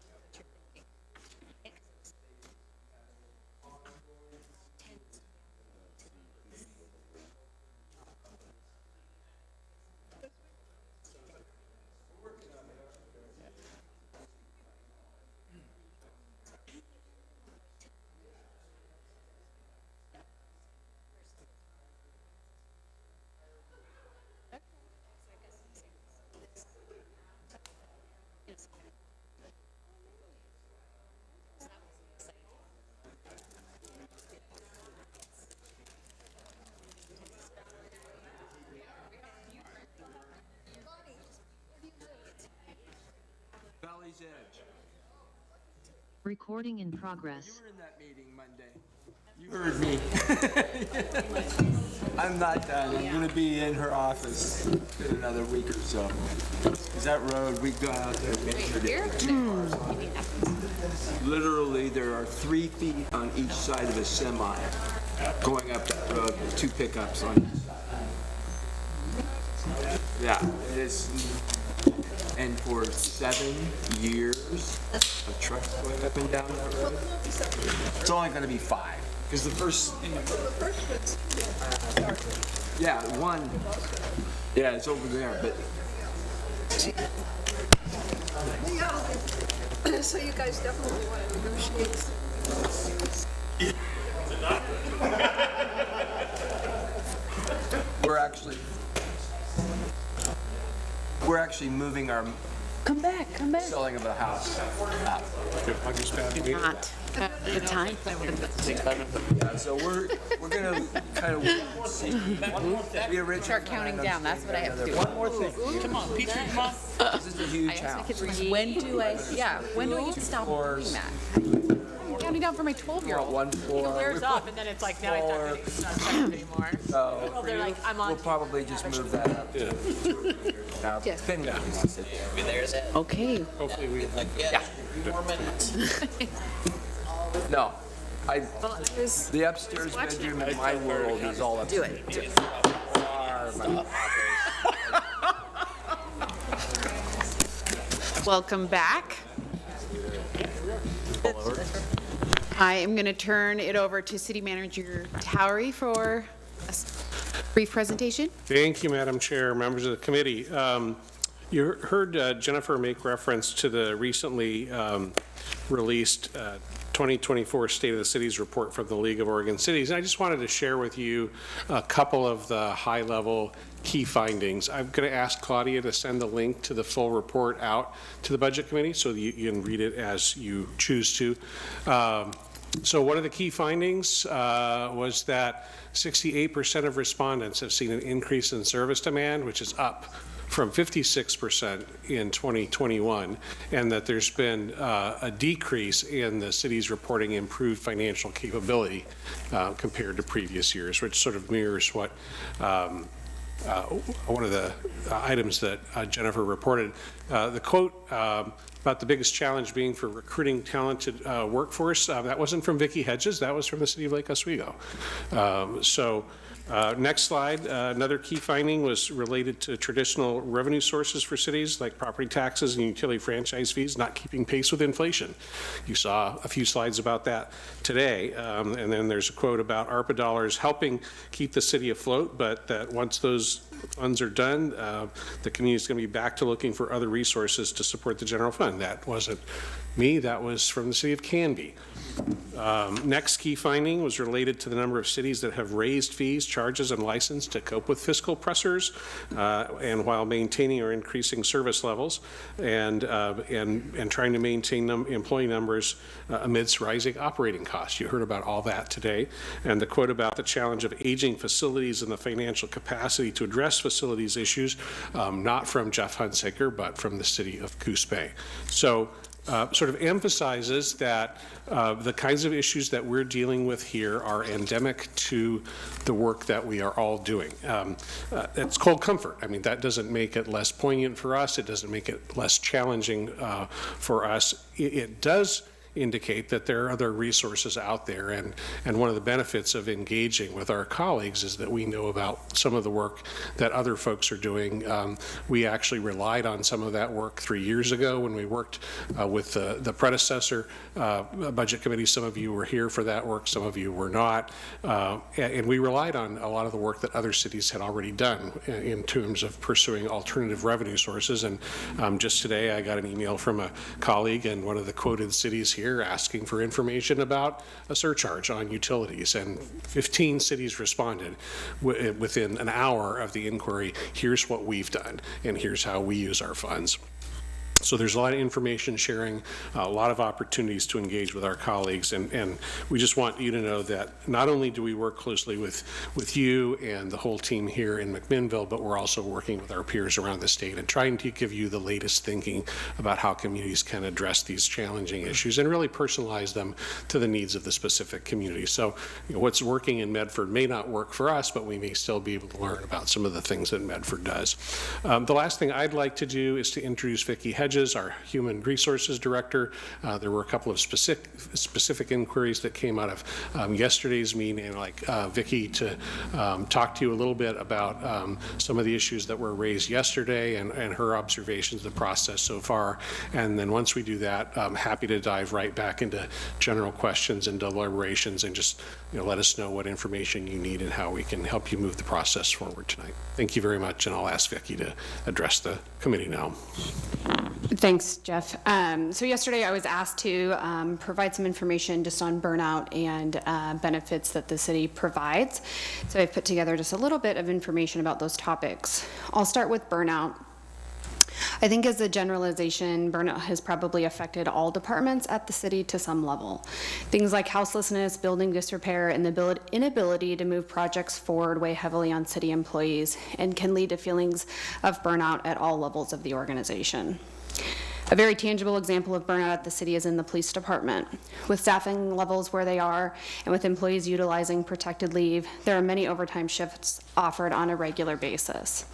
Valley's Edge. Recording in progress. You were in that meeting Monday. You heard me. I'm not done. I'm gonna be in her office in another week or so. 'Cause that road, we go out there and measured it. Literally, there are 3 feet on each side of a semi going up that road with 2 pickups on each side. Yeah, it is. And for 7 years, a truck's going up and down that road. It's only gonna be 5, because the first. Yeah, one. Yeah, it's over there, but. So you guys definitely want to negotiate. We're actually moving our Come back. selling of the house out. Not at the time. Yeah, so we're gonna kind of wait and see. We originally Start counting down, that's what I have to do. One more thing. Come on, Peter, come on. This is a huge house. When do I stop doing that? I'm counting down for my 12-year-old. 1 floor. Wears off, and then it's like, now it's not effective anymore. So Well, they're like, I'm on. we'll probably just move that up. Now, depending on what we sit there. Okay. Hopefully we. Yeah. More minutes. No, the upstairs bedroom in my world is all up. Do it. Welcome back. I am going to turn it over to City Manager Towery for a brief presentation. Thank you, Madam Chair, members of the committee. You heard Jennifer make reference to the recently released 2024 State of the Cities report from the League of Oregon Cities. And I just wanted to share with you a couple of the high-level key findings. I'm going to ask Claudia to send the link to the full report out to the Budget Committee so that you can read it as you choose to. So one of the key findings was that 68% of respondents have seen an increase in service demand, which is up from 56% in 2021, and that there's been a decrease in the city's reporting improved financial capability compared to previous years, which sort of mirrors what one of the items that Jennifer reported. The quote about the biggest challenge being for recruiting talented workforce, that wasn't from Vicki Hedges, that was from the city of Lake Oswego. Next slide, another key finding was related to traditional revenue sources for cities like property taxes and utility franchise fees not keeping pace with inflation. You saw a few slides about that today. And then there's a quote about ARPA dollars helping keep the city afloat, but that once those funds are done, the community is going to be back to looking for other resources to support the general fund. That wasn't me, that was from the city of Canby. Next key finding was related to the number of cities that have raised fees, charges and license to cope with fiscal pressures, and while maintaining or increasing service levels, and trying to maintain employee numbers amidst rising operating costs. You heard about all that today, and the quote about the challenge of aging facilities and the financial capacity to address facilities issues, not from Jeff Hunsaker, but from the city of Coos Bay. So sort of emphasizes that the kinds of issues that we're dealing with here are endemic to the work that we are all doing. It's called comfort. I mean, that doesn't make it less poignant for us. It doesn't make it less challenging for us. It does indicate that there are other resources out there, and one of the benefits of engaging with our colleagues is that we know about some of the work that other folks are doing. We actually relied on some of that work 3 years ago when we worked with the predecessor budget committee. Some of you were here for that work, some of you were not, and we relied on a lot of the work that other cities had already done in terms of pursuing alternative revenue sources. And just today I got an email from a colleague in one of the quoted cities here asking for information about a surcharge on utilities, and 15 cities responded within an hour of the inquiry. Here's what we've done, and here's how we use our funds. So there's a lot of information sharing, a lot of opportunities to engage with our colleagues, and we just want you to know that not only do we work closely with you and the whole team here in McMinnville, but we're also working with our peers around the state and trying to give you the latest thinking about how communities can address these challenging issues and really personalize them to the needs of the specific community. So what's working in Medford may not work for us, but we may still be able to learn about some of the things that Medford does. The last thing I'd like to do is to introduce Vicki Hedges, our Human Resources Director. There were a couple of specific inquiries that came out of yesterday's meeting, and I'd like Vicki to talk to you a little bit about some of the issues that were raised yesterday and her observations of the process so far. And then once we do that, I'm happy to dive right back into general questions and deliberations, and just let us know what information you need and how we can help you move the process forward tonight. Thank you very much, and I'll ask Vicki to address the committee now. Thanks, Jeff. So yesterday I was asked to provide some information just on burnout and benefits that the city provides. So I've put together just a little bit of information about those topics. I'll start with burnout. I think as a generalization, burnout has probably affected all departments at the city to some level. Things like houselessness, building disrepair, and the inability to move projects forward weigh heavily on city employees and can lead to feelings of burnout at all levels of the organization. A very tangible example of burnout at the city is in the police department. With staffing levels where they are, and with employees utilizing protected leave, there are many overtime shifts offered on a regular basis.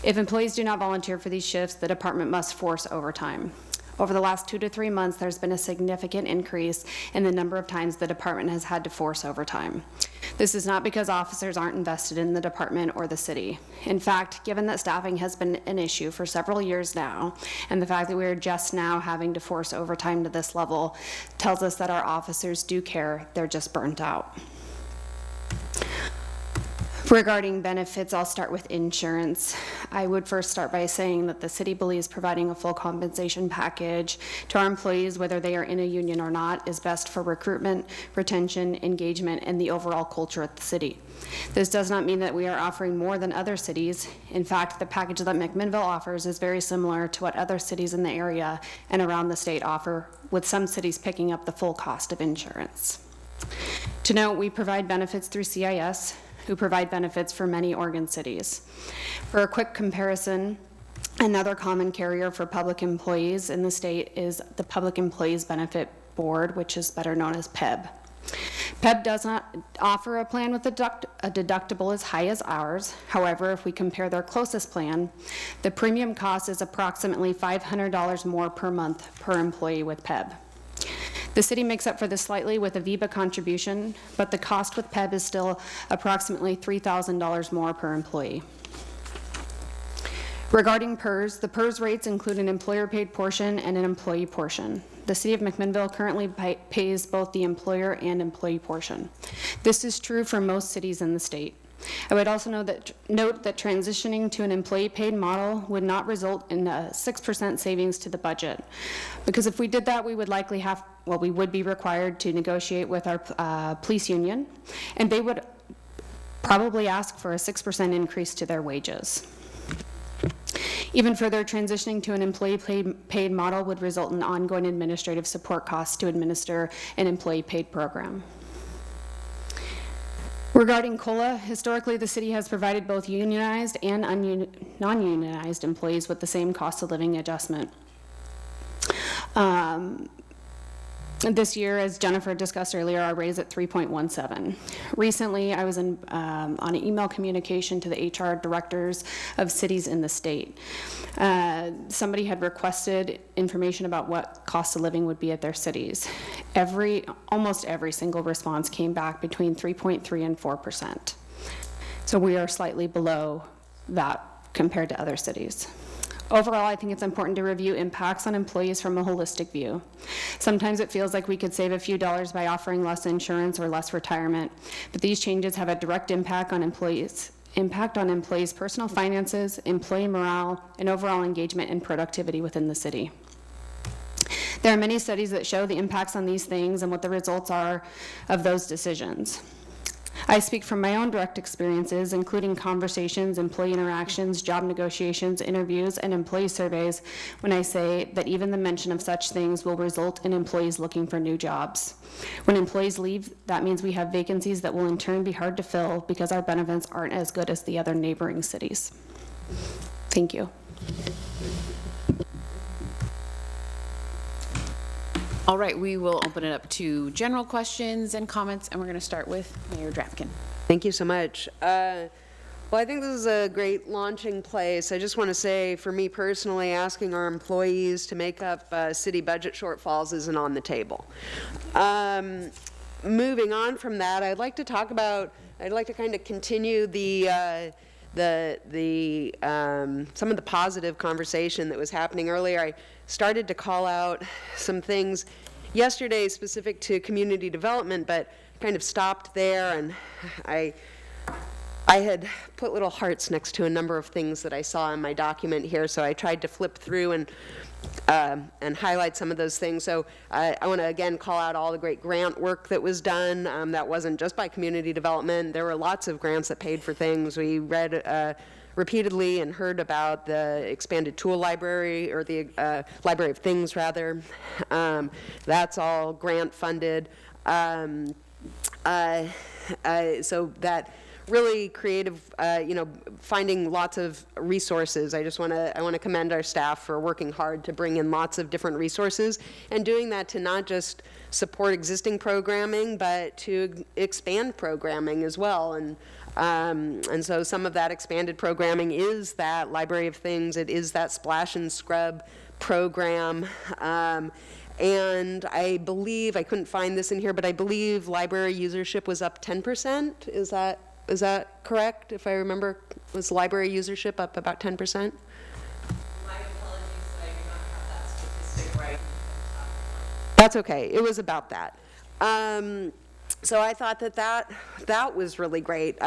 If employees do not volunteer for these shifts, the department must force overtime. Over the last 2 to 3 months, there's been a significant increase in the number of times the department has had to force overtime. This is not because officers aren't invested in the department or the city. In fact, given that staffing has been an issue for several years now, and the fact that we are just now having to force overtime to this level tells us that our officers do care, they're just burnt out. Regarding benefits, I'll start with insurance. I would first start by saying that the city believes providing a full compensation package to our employees, whether they are in a union or not, is best for recruitment, retention, engagement, and the overall culture at the city. This does not mean that we are offering more than other cities. In fact, the package that McMinnville offers is very similar to what other cities in the area and around the state offer, with some cities picking up the full cost of insurance. To note, we provide benefits through CIS, who provide benefits for many Oregon cities. For a quick comparison, another common carrier for public employees in the state is the Public Employees Benefit Board, which is better known as PEB. PEB does not offer a plan with a deductible as high as ours. However, if we compare their closest plan, the premium cost is approximately $500 more per month per employee with PEB. The city makes up for this slightly with a VEBA contribution, but the cost with PEB is still approximately $3,000 more per employee. Regarding PERS, the PERS rates include an employer-paid portion and an employee portion. The city of McMinnville currently pays both the employer and employee portion. This is true for most cities in the state. I would also note that transitioning to an employee-paid model would not result in a 6% savings to the budget, because if we did that, we would likely we would be required to negotiate with our police union, and they would probably ask for a 6% increase to their wages. Even further, transitioning to an employee-paid model would result in ongoing administrative support costs to administer an employee-paid program. Regarding COLA, historically, the city has provided both unionized and non-unionized employees with the same cost of living adjustment. This year, as Jennifer discussed earlier, our rate is at 3.17. Recently, I was on an email communication to the HR directors of cities in the state. Somebody had requested information about what cost of living would be at their cities. Almost every single response came back between 3.3 and 4%. So we are slightly below that compared to other cities. Overall, I think it's important to review impacts on employees from a holistic view. Sometimes it feels like we could save a few dollars by offering less insurance or less retirement, but these changes have a direct impact on employees' personal finances, employee morale, and overall engagement and productivity within the city. There are many studies that show the impacts on these things and what the results are of those decisions. I speak from my own direct experiences, including conversations, employee interactions, job negotiations, interviews, and employee surveys, when I say that even the mention of such things will result in employees looking for new jobs. When employees leave, that means we have vacancies that will in turn be hard to fill because our benefits aren't as good as the other neighboring cities. Thank you. All right, we will open it up to general questions and comments, and we're going to start with Mayor Drapkin. Thank you so much. Well, I think this is a great launching place. I just want to say, for me personally, asking our employees to make up city budget shortfalls isn't on the table. Moving on from that, I'd like to kind of continue some of the positive conversation that was happening earlier. I started to call out some things yesterday specific to community development, but kind of stopped there, and I had put little hearts next to a number of things that I saw in my document here, so I tried to flip through and highlight some of those things. So I want to again call out all the great grant work that was done. That wasn't just by community development. There were lots of grants that paid for things. We read repeatedly and heard about the expanded tool library, or the library of things rather. That's all grant funded. So that really creative, finding lots of resources. I want to commend our staff for working hard to bring in lots of different resources, and doing that to not just support existing programming, but to expand programming as well. And so some of that expanded programming is that Library of Things. It is that Splash and Scrub program. And I believe, I couldn't find this in here, but I believe library usership was up 10%. Is that correct? If I remember, was library usership up about 10%? My apologies, I do not have that statistic right. That's okay. It was about that. So I thought that was really great.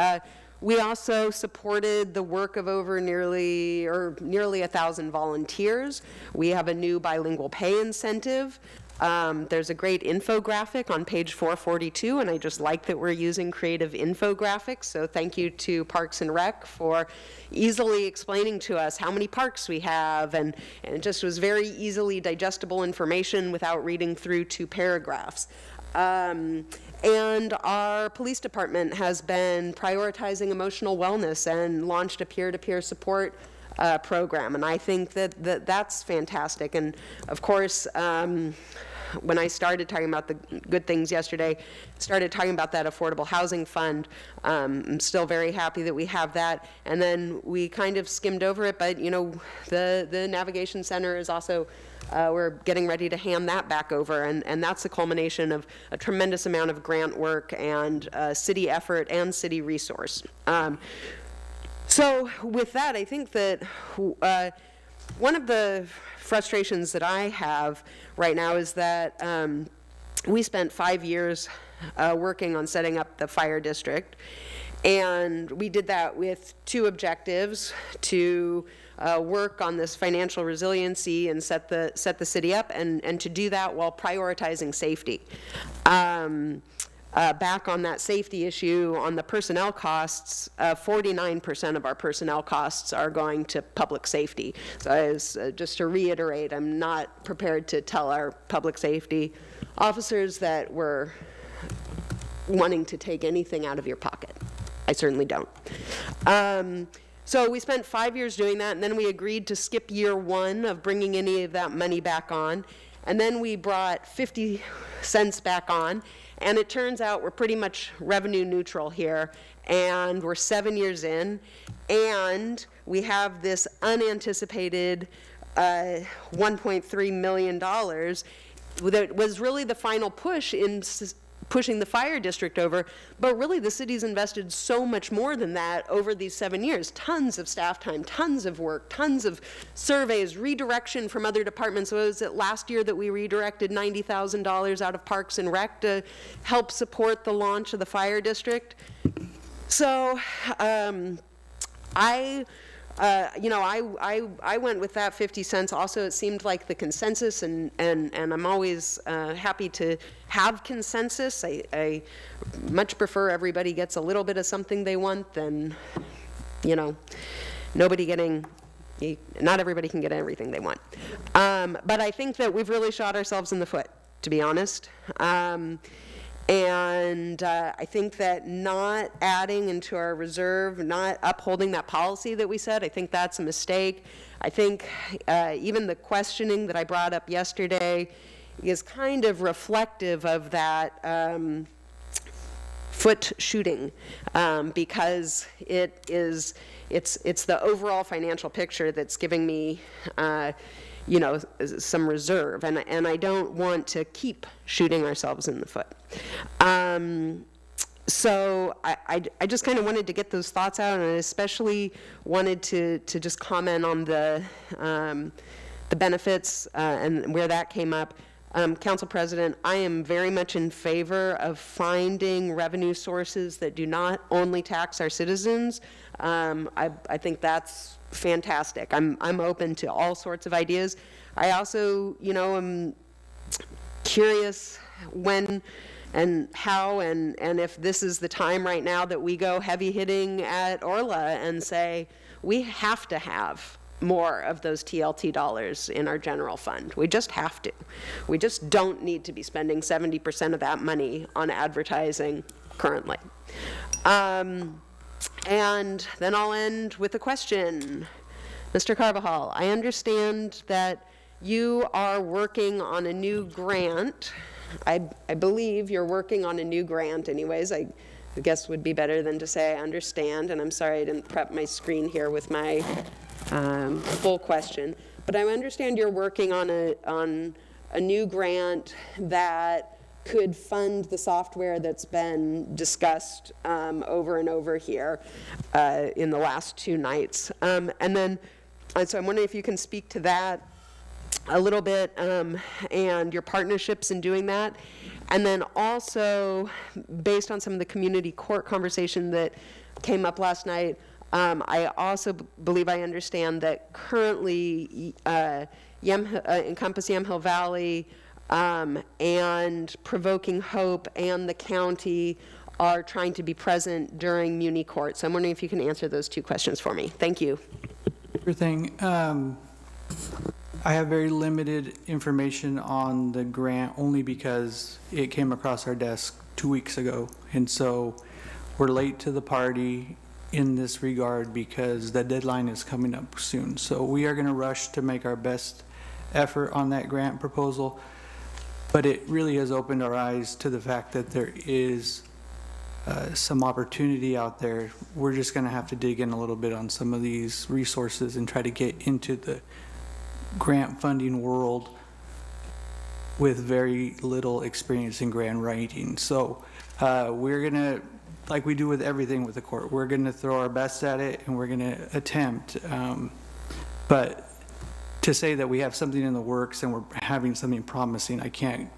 We also supported the work of over nearly 1,000 volunteers. We have a new bilingual pay incentive. There's a great infographic on page 442, and I just like that we're using creative infographics. So thank you to Parks and Rec for easily explaining to us how many parks we have, and it just was very easily digestible information without reading through 2 paragraphs. And our police department has been prioritizing emotional wellness and launched a peer-to-peer support program, and I think that's fantastic. And of course, when I started talking about the good things yesterday, started talking about that affordable housing fund. I'm still very happy that we have that. And then we kind of skimmed over it, but the Navigation Center is also, we're getting ready to hand that back over, and that's the culmination of a tremendous amount of grant work and city effort and city resource. So with that, I think that one of the frustrations that I have right now is that we spent 5 years working on setting up the fire district, and we did that with 2 objectives: to work on this financial resiliency and set the city up, and to do that while prioritizing safety. back on that safety issue, on the personnel costs, 49% of our personnel costs are going to public safety. So just to reiterate, I'm not prepared to tell our public safety officers that we're wanting to take anything out of your pocket. I certainly don't. So we spent 5 years doing that, and then we agreed to skip year 1 of bringing any of that money back on. And then we brought 50 cents back on, and it turns out we're pretty much revenue neutral here, and we're 7 years in, and we have this unanticipated $1.3 million that was really the final push in pushing the fire district over, but really the city's invested so much more than that over these 7 years. Tons of staff time, tons of work, tons of surveys, redirection from other departments. So was it last year that we redirected $90,000 out of Parks and Rec to help support the launch of the fire district? So I went with that 50 cents. Also, it seemed like the consensus, and I'm always happy to have consensus. I much prefer everybody gets a little bit of something they want than, not everybody can get everything they want. But I think that we've really shot ourselves in the foot, to be honest. And I think that not adding into our reserve, not upholding that policy that we said, I think that's a mistake. I think even the questioning that I brought up yesterday is kind of reflective of that foot shooting, because it's the overall financial picture that's giving me some reserve, and I don't want to keep shooting ourselves in the foot. So I just kind of wanted to get those thoughts out, and I especially wanted to just comment on the benefits and where that came up. Council President, I am very much in favor of finding revenue sources that do not only tax our citizens. I think that's fantastic. I'm open to all sorts of ideas. I also, am curious when and how and if this is the time right now that we go heavy hitting at Orla and say, we have to have more of those TLT dollars in our general fund. We just have to. We just don't need to be spending 70% of that money on advertising currently. And then I'll end with a question. Mr. Carvajal, I understand that you are working on a new grant. I believe you're working on a new grant anyways. I guess would be better than to say I understand, and I'm sorry I didn't prep my screen here with my full question. But I understand you're working on a new grant that could fund the software that's been discussed over and over here in the last 2 nights. So I'm wondering if you can speak to that a little bit and your partnerships in doing that. And then also, based on some of the community court conversation that came up last night, I also believe I understand that currently Encompass Yamhill Valley and Provoking Hope and the county are trying to be present during Muni Court. So I'm wondering if you can answer those 2 questions for me. Thank you. Sure thing. I have very limited information on the grant only because it came across our desk 2 weeks ago. And so we're late to the party in this regard because the deadline is coming up soon. So we are going to rush to make our best effort on that grant proposal. But it really has opened our eyes to the fact that there is some opportunity out there. We're just going to have to dig in a little bit on some of these resources and try to get into the grant funding world with very little experience in grant writing. So we're going to, like we do with everything with the court, we're going to throw our best at it and we're going to attempt. But to say that we have something in the works and we're having something promising, I can't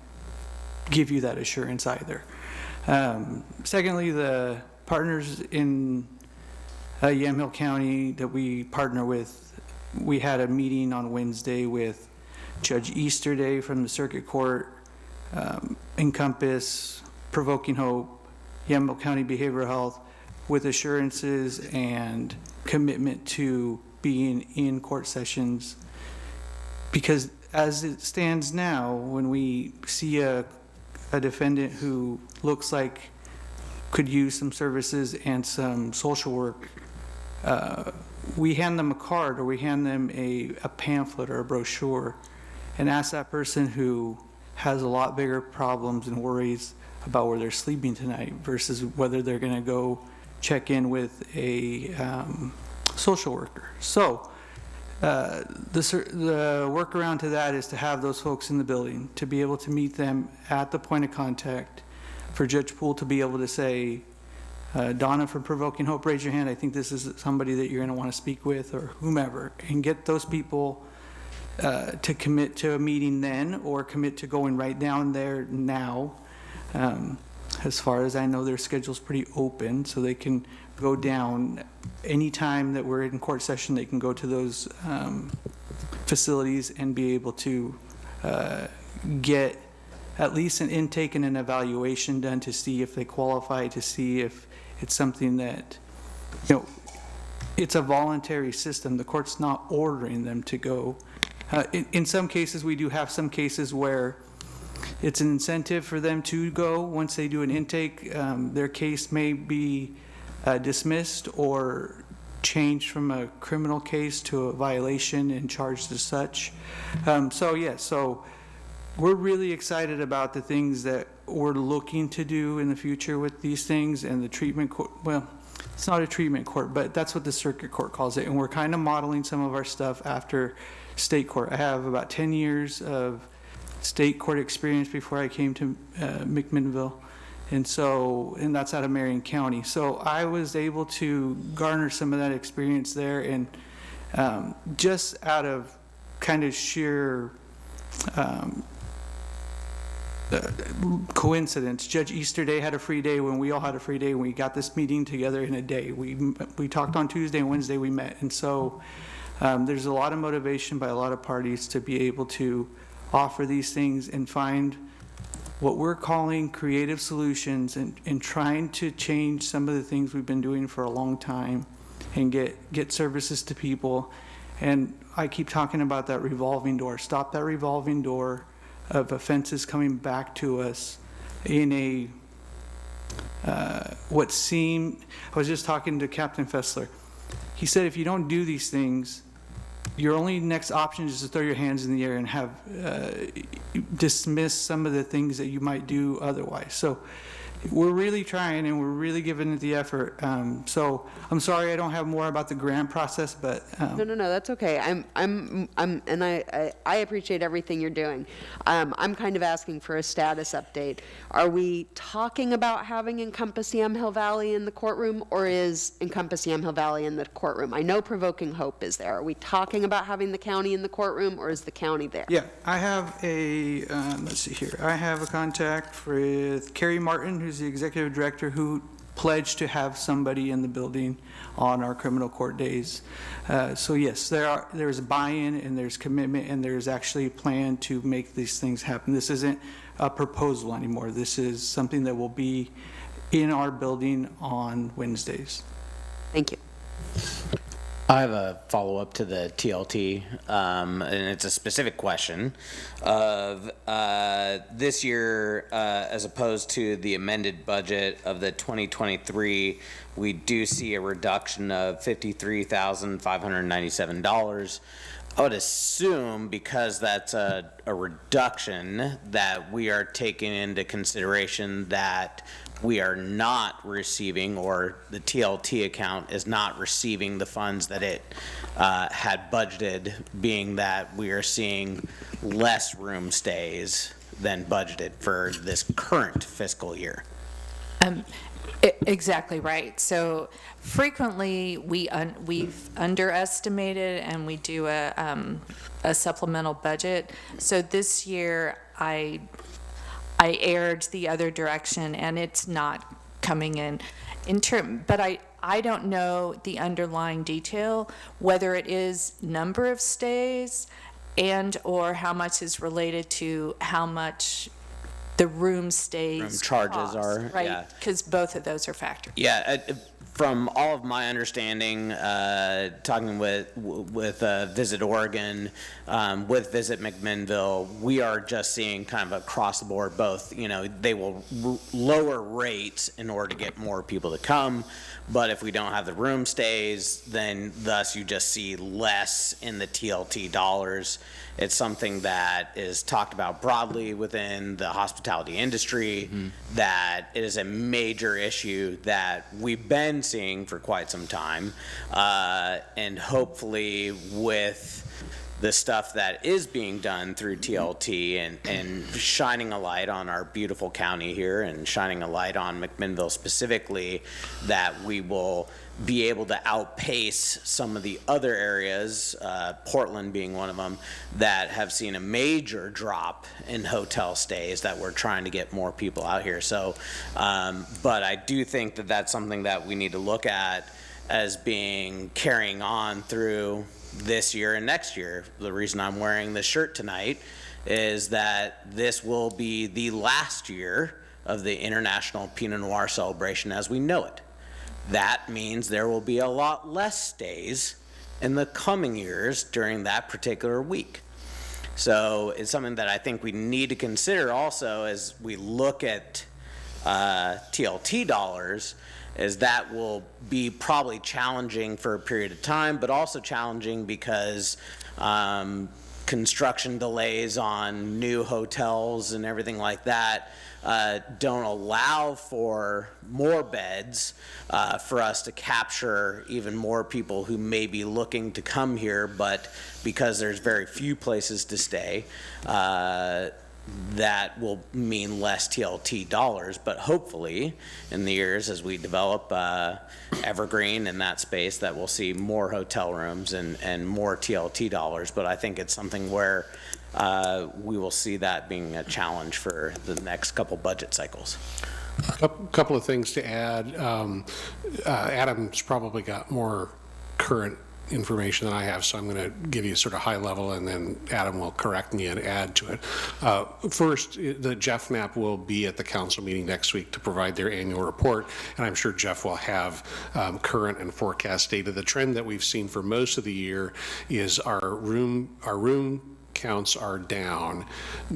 give you that assurance either. Secondly, the partners in Yamhill County that we partner with, we had a meeting on Wednesday with Judge Easterday from the Circuit Court, Encompass, Provoking Hope, Yamhill County Behavioral Health, with assurances and commitment to being in court sessions. Because as it stands now, when we see a defendant who looks like could use some services and some social work, we hand them a card or we hand them a pamphlet or a brochure and ask that person who has a lot bigger problems and worries about where they're sleeping tonight versus whether they're going to go check in with a social worker. So the workaround to that is to have those folks in the building, to be able to meet them at the point of contact, for Judge Poole to be able to say, Donna from Provoking Hope, raise your hand. I think this is somebody that you're going to want to speak with, or whomever, and get those people to commit to a meeting then, or commit to going right down there now. As far as I know, their schedule's pretty open, so they can go down anytime that we're in court session. They can go to those facilities and be able to get at least an intake and an evaluation done to see if they qualify, to see if it's something that, you know, it's a voluntary system. The court's not ordering them to go. In some cases, we do have some cases where it's an incentive for them to go. Once they do an intake, their case may be dismissed or changed from a criminal case to a violation and charged as such. So we're really excited about the things that we're looking to do in the future with these things, and the treatment court, well, it's not a treatment court, but that's what the circuit court calls it, and we're kind of modeling some of our stuff after state court. I have about 10 years of state court experience before I came to McMinnville, and that's out of Marion County. So I was able to garner some of that experience there, and just out of kind of sheer coincidence, Judge Easterday had a free day when we all had a free day, and we got this meeting together in a day. We talked on Tuesday, and Wednesday we met, and so there's a lot of motivation by a lot of parties to be able to offer these things and find what we're calling creative solutions, and trying to change some of the things we've been doing for a long time and get services to people. And I keep talking about that revolving door. Stop that revolving door of offenses coming back to us in a what seemed, I was just talking to Captain Fessler. He said if you don't do these things, your only next option is to throw your hands in the air and have dismiss some of the things that you might do otherwise. So we're really trying, and we're really giving it the effort. So I'm sorry I don't have more about the grant process, but No, that's okay. And I appreciate everything you're doing. I'm kind of asking for a status update. Are we talking about having Encompass Yamhill Valley in the courtroom, or is Encompass Yamhill Valley in the courtroom? I know Provoking Hope is there. Are we talking about having the county in the courtroom, or is the county there? yeah, I have a, let's see here. I have a contact with Carrie Martin, who's the executive director, who pledged to have somebody in the building on our criminal court days. So yes, there's buy-in, and there's commitment, and there's actually a plan to make these things happen. This isn't a proposal anymore. This is something that will be in our building on Wednesdays. Thank you. I have a follow-up to the TLT, and it's a specific question of this year, as opposed to the amended budget of the 2023, we do see a reduction of $53,597. I would assume, because that's a reduction, that we are taking into consideration that we are not receiving, or the TLT account is not receiving the funds that it had budgeted, being that we are seeing less room stays than budgeted for this current fiscal year. Exactly right. So frequently we've underestimated, and we do a supplemental budget. So this year I erred the other direction, and it's not coming in but I don't know the underlying detail, whether it is number of stays and or how much is related to how much the room stays. Room charges costs, are, right? yeah. Because both of those are factored. Yeah, from all of my understanding, talking with Visit Oregon, with Visit McMinnville, we are just seeing kind of across the board both, they will lower rates in order to get more people to come, but if we don't have the room stays, then thus you just see less in the TLT dollars. It's something that is talked about broadly within the hospitality industry, that it is a major issue that we've been seeing for quite some time. And hopefully with the stuff that is being done through TLT and shining a light on our beautiful county here and shining a light on McMinnville specifically, that we will be able to outpace some of the other areas, Portland being one of them, that have seen a major drop in hotel stays, that we're trying to get more people out here. So, but I do think that that's something that we need to look at as being carrying on through this year and next year. The reason I'm wearing this shirt tonight is that this will be the last year of the International Pinot Noir celebration as we know it. That means there will be a lot less stays in the coming years during that particular week. So it's something that I think we need to consider also as we look at TLT dollars, is that will be probably challenging for a period of time, but also challenging because construction delays on new hotels and everything like that don't allow for more beds for us to capture even more people who may be looking to come here, but because there's very few places to stay, that will mean less TLT dollars. But hopefully in the years as we develop Evergreen in that space, that we'll see more hotel rooms and more TLT dollars. But I think it's something where we will see that being a challenge for the next couple budget cycles. Couple of things to add. Adam's probably got more current information than I have, so I'm going to give you sort of high level, and then Adam will correct me and add to it. First, the Jeff Knapp will be at the council meeting next week to provide their annual report, and I'm sure Jeff will have current and forecast data. The trend that we've seen for most of the year is our room counts are down,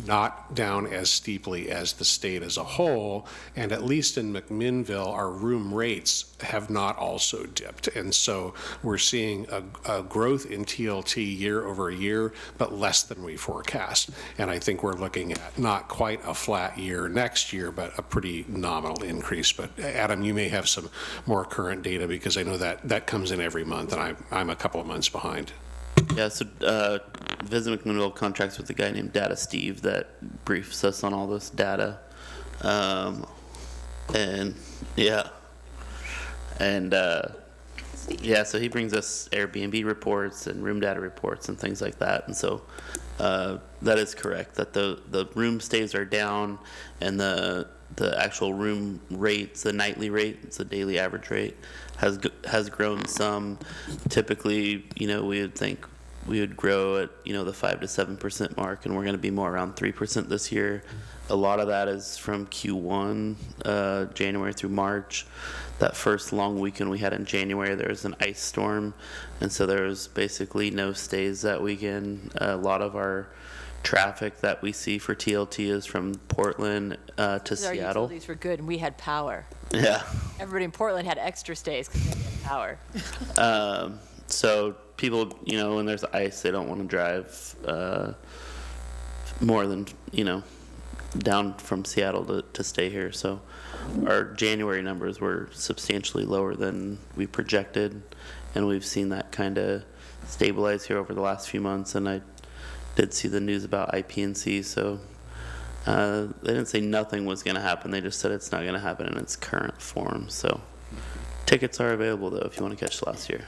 not down as steeply as the state as a whole, and at least in McMinnville, our room rates have not also dipped. And so we're seeing a growth in TLT year over year, but less than we forecast. And I think we're looking at not quite a flat year next year, but a pretty nominal increase. But Adam, you may have some more current data, because I know that comes in every month, and I'm a couple of months behind. Yeah, so Visit McMinnville contracts with a guy named Data Steve that briefs us on all this data. And so he brings us Airbnb reports and room data reports and things like that. And so that is correct, that the room stays are down, and the actual room rates, the nightly rate, it's the daily average rate, has grown some. Typically, we would think we would grow at, the 5 to 7% mark, and we're going to be more around 3% this year. A lot of that is from Q1, January through March. That first long weekend we had in January, there was an ice storm, and so there was basically no stays that weekend. A lot of our traffic that we see for TLT is from Portland to Seattle. Our utilities were good, and we had power. Yeah. Everybody in Portland had extra stays because they had power. So people, when there's ice, they don't want to drive more than, down from Seattle to stay here. So our January numbers were substantially lower than we projected, and we've seen that kind of stabilize here over the last few months. And I did see the news about IPNC, so they didn't say nothing was going to happen. They just said it's not going to happen in its current form. So tickets are available, though, if you want to catch last year.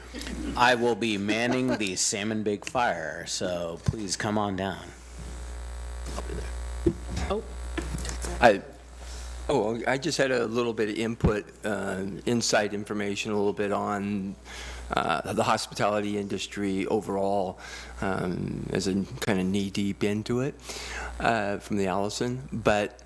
I will be manning the Salmon Big Fire, so please come on down. I'll be there. I just had a little bit of input, inside information, a little bit on the hospitality industry overall, as in kind of knee deep into it from the Allison. But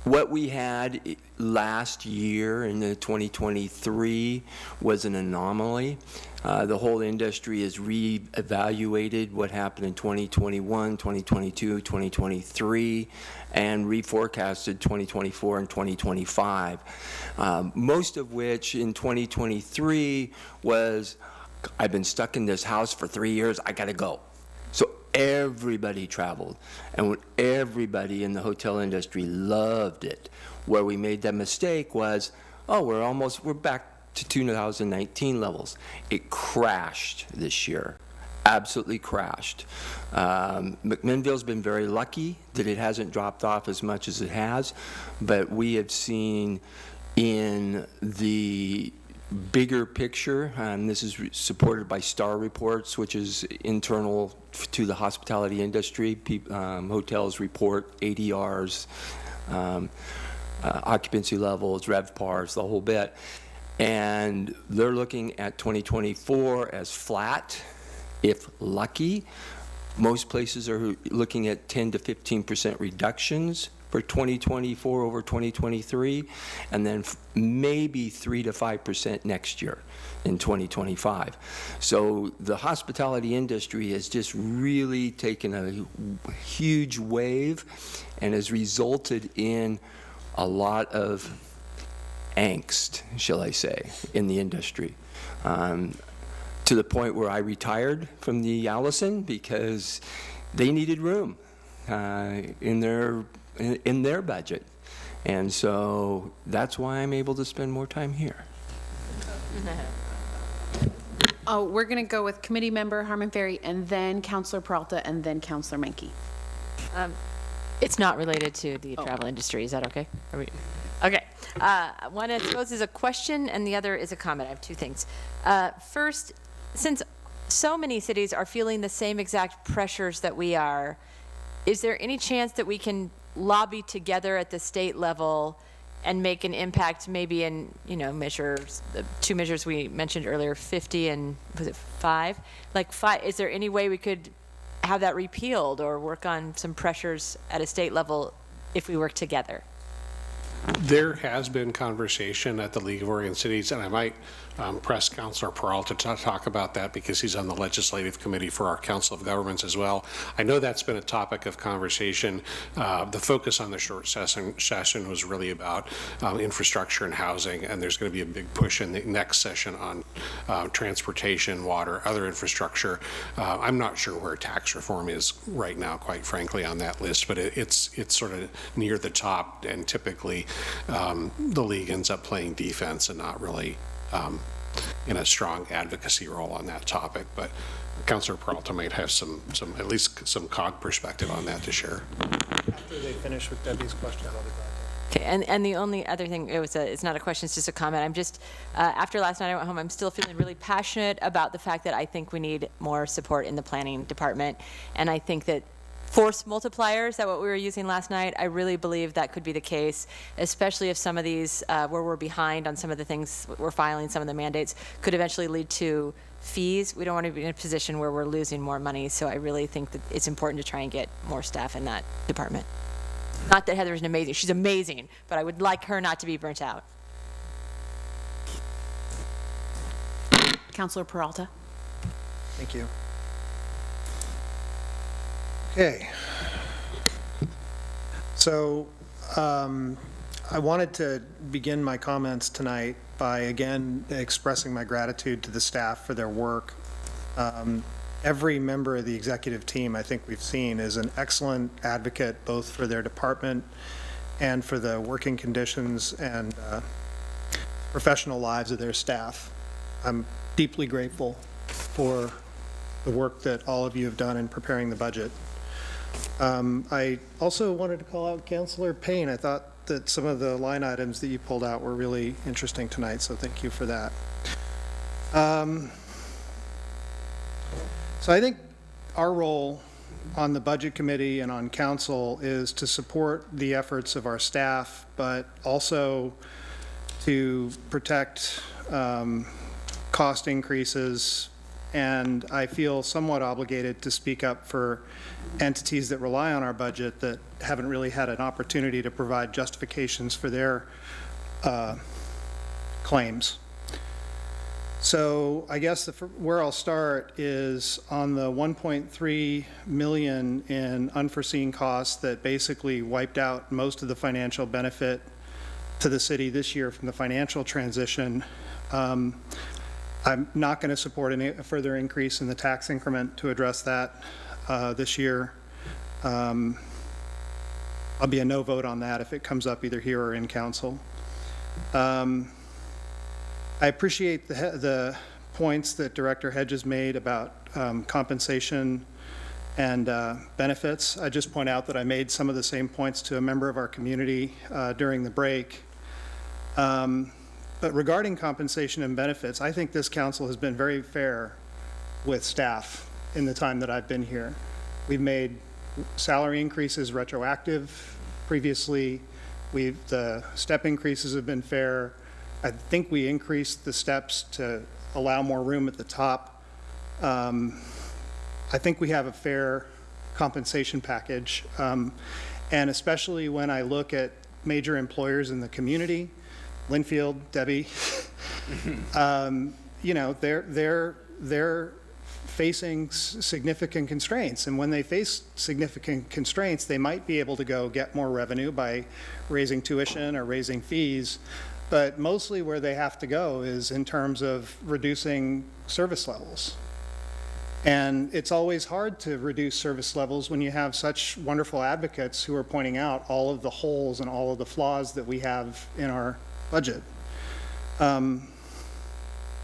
What we had last year in the 2023 was an anomaly. The whole industry has re-evaluated what happened in 2021, 2022, 2023, and reforecasted 2024 and 2025. Most of which in 2023 was, I've been stuck in this house for 3 years, I gotta go. So everybody traveled, and everybody in the hotel industry loved it. Where we made that mistake was, oh, we're back to 2019 levels. It crashed this year, absolutely crashed. McMinnville's been very lucky that it hasn't dropped off as much as it has, but we have seen in the bigger picture, and this is supported by STAR reports, which is internal to the hospitality industry. Hotels report ADRs, occupancy levels, RevPARs, the whole bit. And they're looking at 2024 as flat, if lucky. Most places are looking at 10 to 15% reductions for 2024 over 2023, and then maybe 3 to 5% next year in 2025. So the hospitality industry has just really taken a huge wave and has resulted in a lot of angst, shall I say, in the industry. To the point where I retired from the Allison because they needed room in their budget. And so that's why I'm able to spend more time here. Oh, we're going to go with committee member Harmon Ferry, and then Councilor Peralta, and then Councilor Menke. It's not related to the travel industry. Is that okay? Okay. One, I suppose, is a question, and the other is a comment. I have two things. First, since so many cities are feeling the same exact pressures that we are, is there any chance that we can lobby together at the state level and make an impact, maybe in, measures, the two measures we mentioned earlier, 50 and, was it 5? Like 5, is there any way we could have that repealed or work on some pressures at a state level if we work together? There has been conversation at the League of Oregon Cities, and I might press Councilor Peralta to talk about that because he's on the legislative committee for our Council of Governments as well. I know that's been a topic of conversation. The focus on the short session was really about infrastructure and housing, and there's going to be a big push in the next session on transportation, water, other infrastructure. I'm not sure where tax reform is right now, quite frankly, on that list, but it's sort of near the top, and typically the league ends up playing defense and not really in a strong advocacy role on that topic. But Councilor Peralta might have some at least some COG perspective on that to share. After they finish with Debbie's question, I'll be glad to. Okay, and the only other thing, it's not a question, it's just a comment. I'm just, after last night I went home, I'm still feeling really passionate about the fact that I think we need more support in the planning department. And I think that force multipliers, that what we were using last night, I really believe that could be the case, especially if some of these, where we're behind on some of the things we're filing, some of the mandates, could eventually lead to fees. We don't want to be in a position where we're losing more money, so I really think that it's important to try and get more staff in that department. Not that Heather's she's amazing, but I would like her not to be burnt out. Councilor Peralta. Thank you. Okay. So I wanted to begin my comments tonight by again expressing my gratitude to the staff for their work. Every member of the executive team I think we've seen is an excellent advocate both for their department and for the working conditions and professional lives of their staff. I'm deeply grateful for the work that all of you have done in preparing the budget. I also wanted to call out Councilor Payne. I thought that some of the line items that you pulled out were really interesting tonight, so thank you for that. So I think our role on the Budget Committee and on Council is to support the efforts of our staff, but also to protect cost increases and I feel somewhat obligated to speak up for entities that rely on our budget that haven't really had an opportunity to provide justifications for their claims. So I guess where I'll start is on the 1.3 million in unforeseen costs that basically wiped out most of the financial benefit to the city this year from the financial transition. I'm not going to support a further increase in the tax increment to address that this year. I'll be a no vote on that if it comes up either here or in council. I appreciate the points that Director Hedges made about compensation and benefits. I just point out that I made some of the same points to a member of our community during the break. But regarding compensation and benefits, I think this council has been very fair with staff in the time that I've been here. We've made salary increases retroactive previously. The step increases have been fair. I think we increased the steps to allow more room at the top. I think we have a fair compensation package. And especially when I look at major employers in the community, Linfield, Debbie, you know, they're facing significant constraints. And when they face significant constraints, they might be able to go get more revenue by raising tuition or raising fees. But mostly where they have to go is in terms of reducing service levels. And it's always hard to reduce service levels when you have such wonderful advocates who are pointing out all of the holes and all of the flaws that we have in our budget.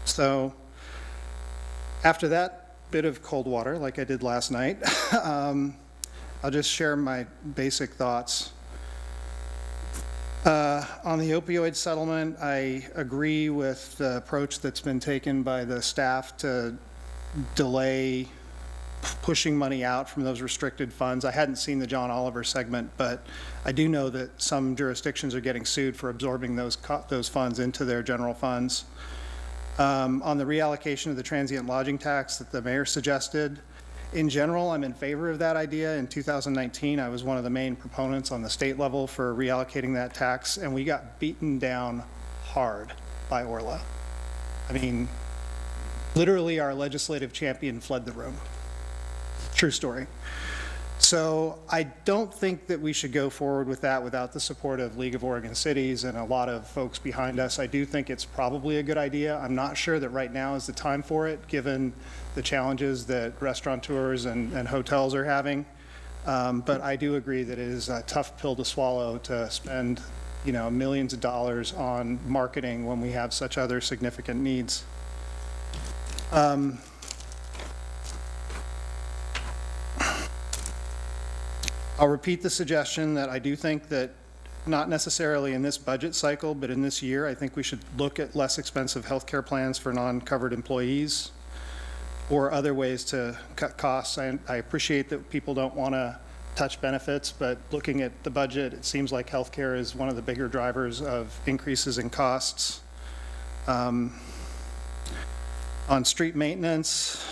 So after that bit of cold water, like I did last night, I'll just share my basic thoughts. On the opioid settlement, I agree with the approach that's been taken by the staff to delay pushing money out from those restricted funds. I hadn't seen the John Oliver segment, but I do know that some jurisdictions are getting sued for absorbing those funds into their general funds. On the reallocation of the transient lodging tax that the mayor suggested, in general, I'm in favor of that idea. In 2019, I was one of the main proponents on the state level for reallocating that tax, and we got beaten down hard by Orla. I mean, literally our legislative champion fled the room. True story. So I don't think that we should go forward with that without the support of League of Oregon Cities and a lot of folks behind us. I do think it's probably a good idea. I'm not sure that right now is the time for it, given the challenges that restaurateurs and hotels are having. But I do agree that it is a tough pill to swallow to spend, you know, millions of dollars on marketing when we have such other significant needs. I'll repeat the suggestion that I do think that not necessarily in this budget cycle, but in this year, I think we should look at less expensive healthcare plans for non-covered employees or other ways to cut costs. I appreciate that people don't want to touch benefits, but looking at the budget, it seems like healthcare is one of the bigger drivers of increases in costs. On street maintenance,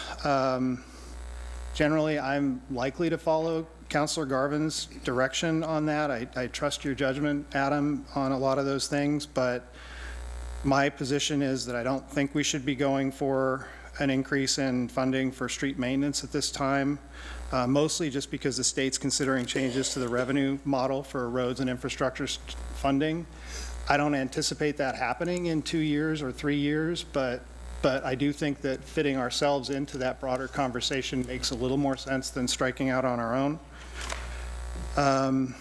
generally I'm likely to follow Councilor Garvin's direction on that. I trust your judgment, Adam, on a lot of those things, but my position is that I don't think we should be going for an increase in funding for street maintenance at this time, mostly just because the state's considering changes to the revenue model for roads and infrastructure funding. I don't anticipate that happening in 2 years or 3 years, but I do think that fitting ourselves into that broader conversation makes a little more sense than striking out on our own. I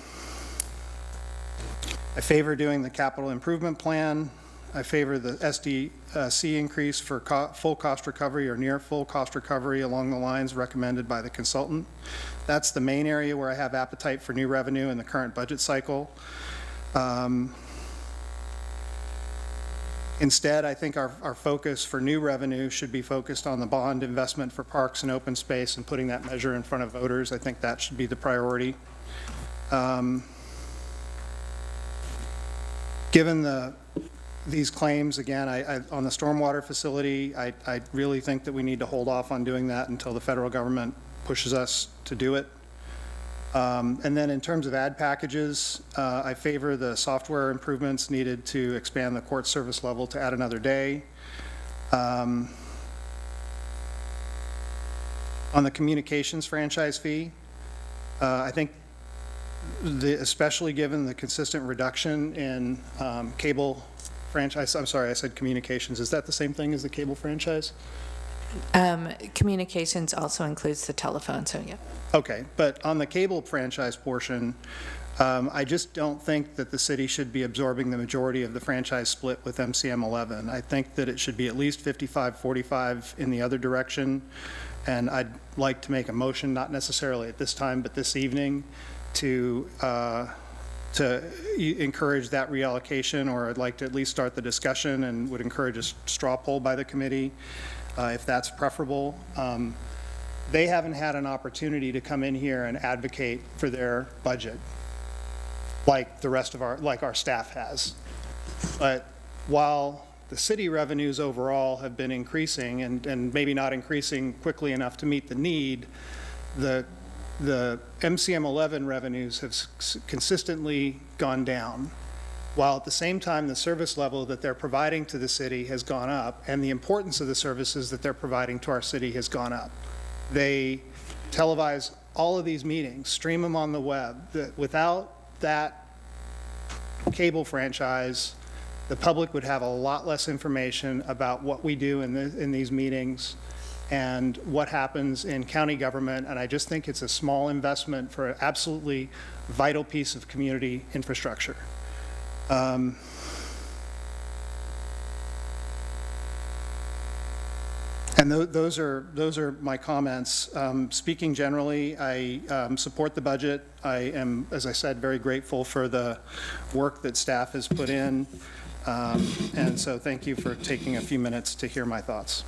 favor doing the capital improvement plan. I favor the SDC increase for full cost recovery or near full cost recovery along the lines recommended by the consultant. That's the main area where I have appetite for new revenue in the current budget cycle. Instead, I think our focus for new revenue should be focused on the bond investment for parks and open space and putting that measure in front of voters. I think that should be the priority. Given the these claims, again, on the stormwater facility, I really think that we need to hold off on doing that until the federal government pushes us to do it. And then in terms of ad packages, I favor the software improvements needed to expand the court service level to add another day. On the communications franchise fee, I think especially given the consistent reduction in cable franchise, I'm sorry, I said communications. Is that the same thing as the cable franchise? Communications also includes the telephone, so yeah. Okay, but on the cable franchise portion, I just don't think that the city should be absorbing the majority of the franchise split with MCM 11. I think that it should be at least 55-45 in the other direction, and I'd like to make a motion, not necessarily at this time, but this evening, to encourage that reallocation, or I'd like to at least start the discussion and would encourage a straw poll by the committee, if that's preferable. They haven't had an opportunity to come in here and advocate for their budget like the rest of our staff has. But while the city revenues overall have been increasing and maybe not increasing quickly enough to meet the need, the MCM 11 revenues have consistently gone down, while at the same time the service level that they're providing to the city has gone up, and the importance of the services that they're providing to our city has gone up. They televise all of these meetings, stream them on the web. Without that cable franchise, the public would have a lot less information about what we do in these meetings and what happens in county government, and I just think it's a small investment for an absolutely vital piece of community infrastructure. And those are my comments. Speaking generally, I support the budget. I am, as I said, very grateful for the work that staff has put in, and so thank you for taking a few minutes to hear my thoughts.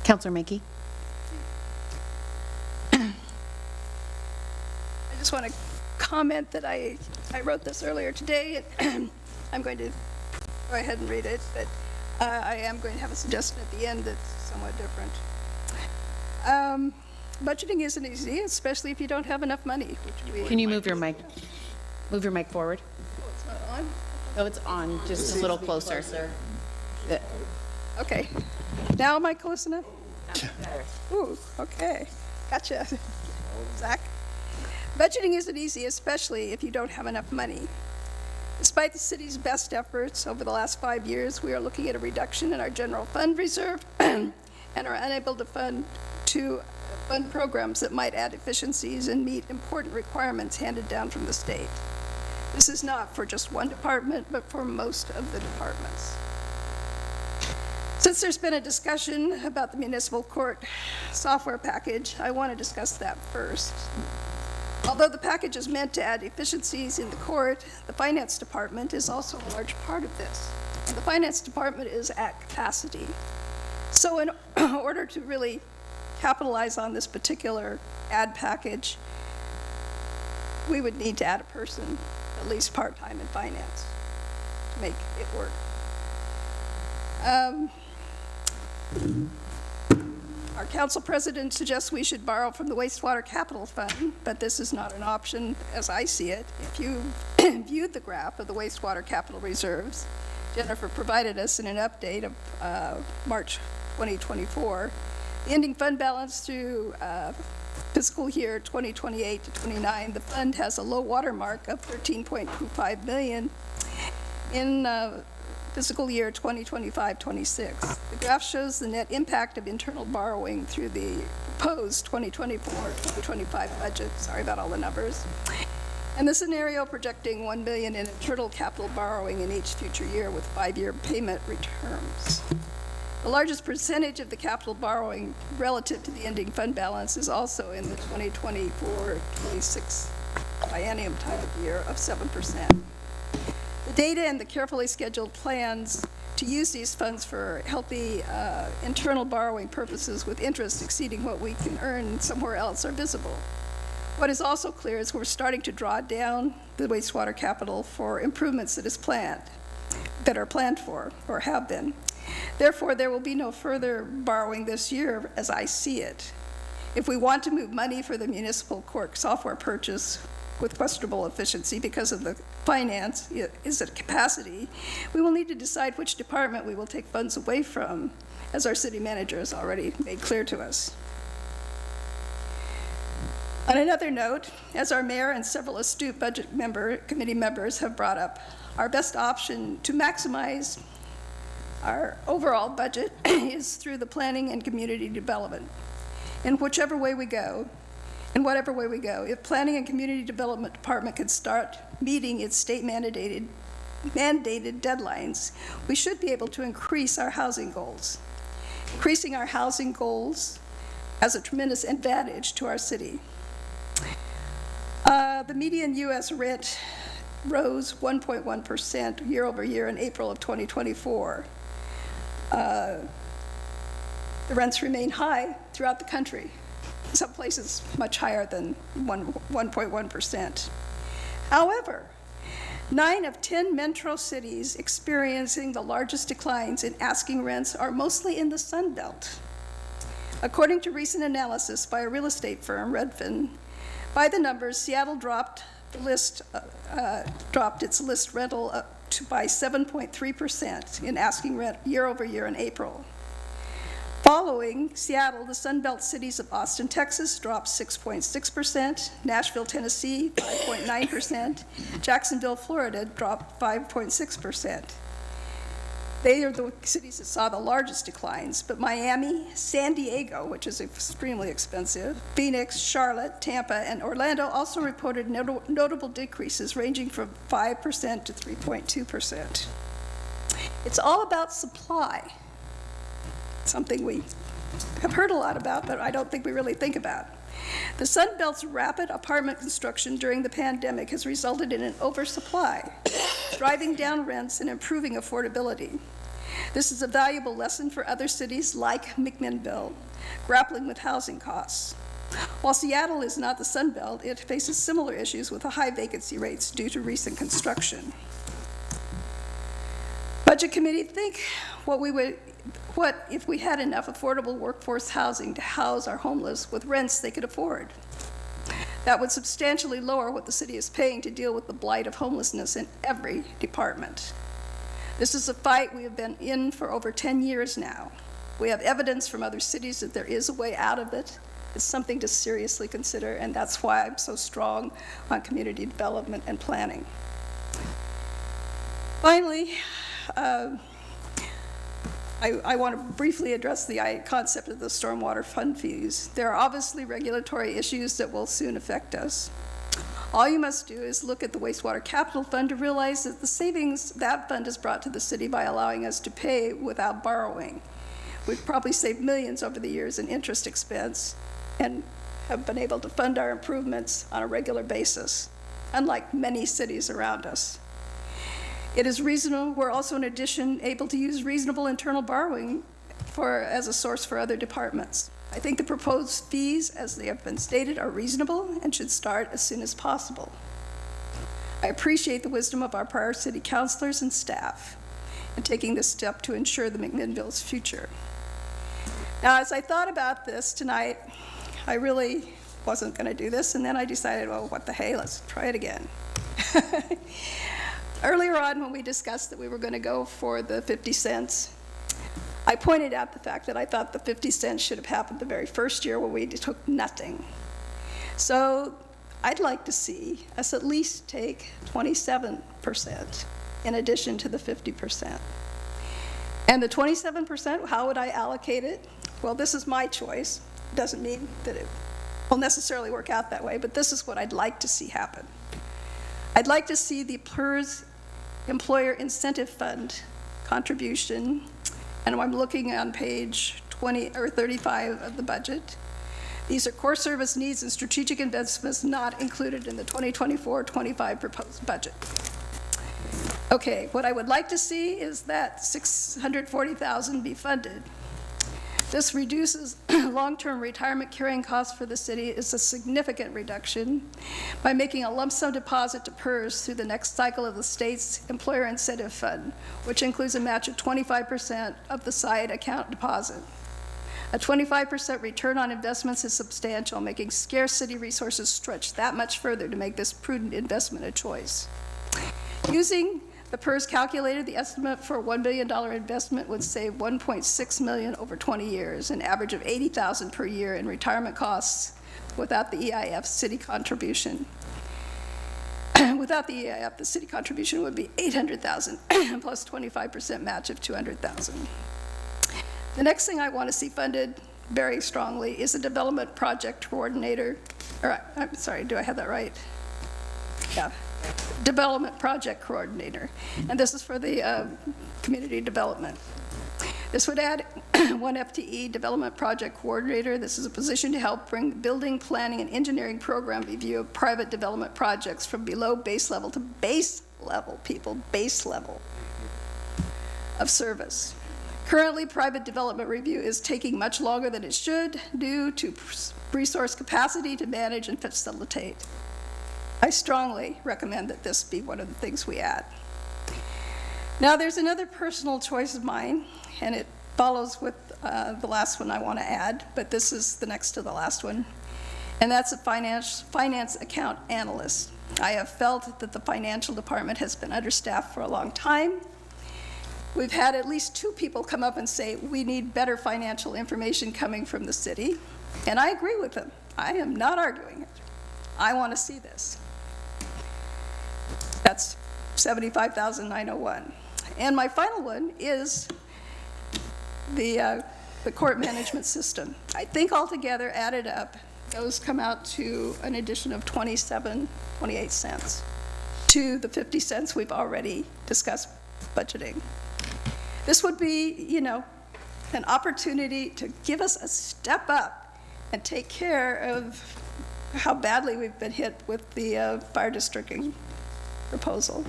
Councilor Mackey. I just want to comment that I wrote this earlier today. I'm going to go ahead and read it, but I am going to have a suggestion at the end that's somewhat different. Budgeting isn't easy, especially if you don't have enough money. Can you move your mic? Move your mic forward. Oh, it's not on? Oh, it's on, just a little closer. Okay. Now am I close enough? Ooh, okay. Gotcha. Zach? Budgeting isn't easy, especially if you don't have enough money. Despite the city's best efforts over the last 5 years, we are looking at a reduction in our general fund reserve and are unable to fund programs that might add efficiencies and meet important requirements handed down from the state. This is not for just one department, but for most of the departments. Since there's been a discussion about the municipal court software package, I want to discuss that first. Although the package is meant to add efficiencies in the court, the finance department is also a large part of this. And the finance department is at capacity. So in order to really capitalize on this particular ad package, we would need to add a person, at least part-time in finance, to make it work. Our council president suggests we should borrow from the wastewater capital fund, but this is not an option as I see it. If you viewed the graph of the wastewater capital reserves, Jennifer provided us in an update of March 2024. The ending fund balance through fiscal year 2028 to 29, the fund has a low water mark of $13.25 million in fiscal year 2025-26. The graph shows the net impact of internal borrowing through the proposed 2024-2025 budget. Sorry about all the numbers. And the scenario projecting $1 billion in internal capital borrowing in each future year with 5-year payment returns. The largest percentage of the capital borrowing relative to the ending fund balance is also in the 2024-26 biennium time of year of 7%. The data and the carefully scheduled plans to use these funds for healthy internal borrowing purposes with interest exceeding what we can earn somewhere else are visible. What is also clear is we're starting to draw down the wastewater capital for improvements that are planned for, or have been. Therefore, there will be no further borrowing this year as I see it. If we want to move money for the municipal court software purchase with questionable efficiency because of the finance is at capacity, we will need to decide which department we will take funds away from, as our city manager has already made clear to us. On another note, as our mayor and several astute budget committee members have brought up, our best option to maximize our overall budget is through the planning and community development. In whatever way we go, if Planning and Community Development Department can start meeting its state mandated deadlines, we should be able to increase our housing goals. Increasing our housing goals has a tremendous advantage to our city. The median U.S. rent rose 1.1% year over year in April of 2024. The rents remain high throughout the country. Some places much higher than 1.1%. However, 9 of 10 metro cities experiencing the largest declines in asking rents are mostly in the Sun Belt. According to recent analysis by a real estate firm, Redfin, by the numbers, Seattle dropped its list rental by 7.3% in asking rent year over year in April. Following Seattle, the Sun Belt cities of Austin, Texas dropped 6.6%, Nashville, Tennessee 5.9%, Jacksonville, Florida dropped 5.6%. They are the cities that saw the largest declines, but Miami, San Diego, which is extremely expensive, Phoenix, Charlotte, Tampa, and Orlando also reported notable decreases ranging from 5% to 3.2%. It's all about supply, something we have heard a lot about, but I don't think we really think about. The Sun Belt's rapid apartment construction during the pandemic has resulted in an oversupply, driving down rents and improving affordability. This is a valuable lesson for other cities like McMinnville, grappling with housing costs. While Seattle is not the Sun Belt, it faces similar issues with high vacancy rates due to recent construction. Budget Committee think what if we had enough affordable workforce housing to house our homeless with rents they could afford? That would substantially lower what the city is paying to deal with the blight of homelessness in every department. This is a fight we have been in for over 10 years now. We have evidence from other cities that there is a way out of it. It's something to seriously consider, and that's why I'm so strong on community development and planning. Finally, I want to briefly address the concept of the stormwater fund fees. There are obviously regulatory issues that will soon affect us. All you must do is look at the wastewater capital fund to realize that the savings that fund has brought to the city by allowing us to pay without borrowing. We've probably saved millions over the years in interest expense and have been able to fund our improvements on a regular basis, unlike many cities around us. It is reasonable. We're also, in addition, able to use reasonable internal borrowing as a source for other departments. I think the proposed fees, as they have been stated, are reasonable and should start as soon as possible. I appreciate the wisdom of our prior city councilors and staff in taking this step to ensure the McMinnville's future. Now, as I thought about this tonight, I really wasn't going to do this, and then I decided, well, what the hey, let's try it again. Earlier on, when we discussed that we were going to go for the 50 cents, I pointed out the fact that I thought the 50 cents should have happened the very first year when we took nothing. So I'd like to see us at least take 27% in addition to the 50%. And the 27%, how would I allocate it? Well, this is my choice. It doesn't mean that it will necessarily work out that way, but this is what I'd like to see happen. I'd like to see the PERS Employer Incentive Fund contribution, and I'm looking on page 20 or 35 of the budget. These are core service needs and strategic investments not included in the 2024-25 proposed budget. Okay, what I would like to see is that $640,000 be funded This reduces long-term retirement carrying costs for the city. Is a significant reduction by making a lump sum deposit to PERS through the next cycle of the state's employer incentive fund, which includes a match of 25% of the side account deposit. A 25% return on investments is substantial, making scarce city resources stretch that much further to make this prudent investment a choice. Using the PERS calculator, the estimate for a $1 billion investment would save $1.6 million over 20 years, an average of $80,000 per year in retirement costs without the EIF city contribution. Without the EIF, the city contribution would be $800,000 plus 25% match of $200,000. The next thing I want to see funded very strongly is a development project coordinator. I'm sorry, do I have that right? Yeah. Development project coordinator. And this is for the community development. This would add 1 FTE development project coordinator. This is a position to help bring building, planning, and engineering program review of private development projects from below base level to base level, people, base level of service. Currently, private development review is taking much longer than it should due to resource capacity to manage and facilitate. I strongly recommend that this be one of the things we add. Now, there's another personal choice of mine, and it follows with the last one I want to add, but this is the next to the last one, and that's a finance account analyst. I have felt that the financial department has been understaffed for a long time. We've had at least 2 people come up and say, we need better financial information coming from the city, and I agree with them. I am not arguing it. I want to see this. That's $75,901. And my final one is the court management system. I think altogether, added up, those come out to an addition of 28 cents to the 50 cents we've already discussed budgeting. This would be, you know, an opportunity to give us a step up and take care of how badly we've been hit with the fire districting proposal.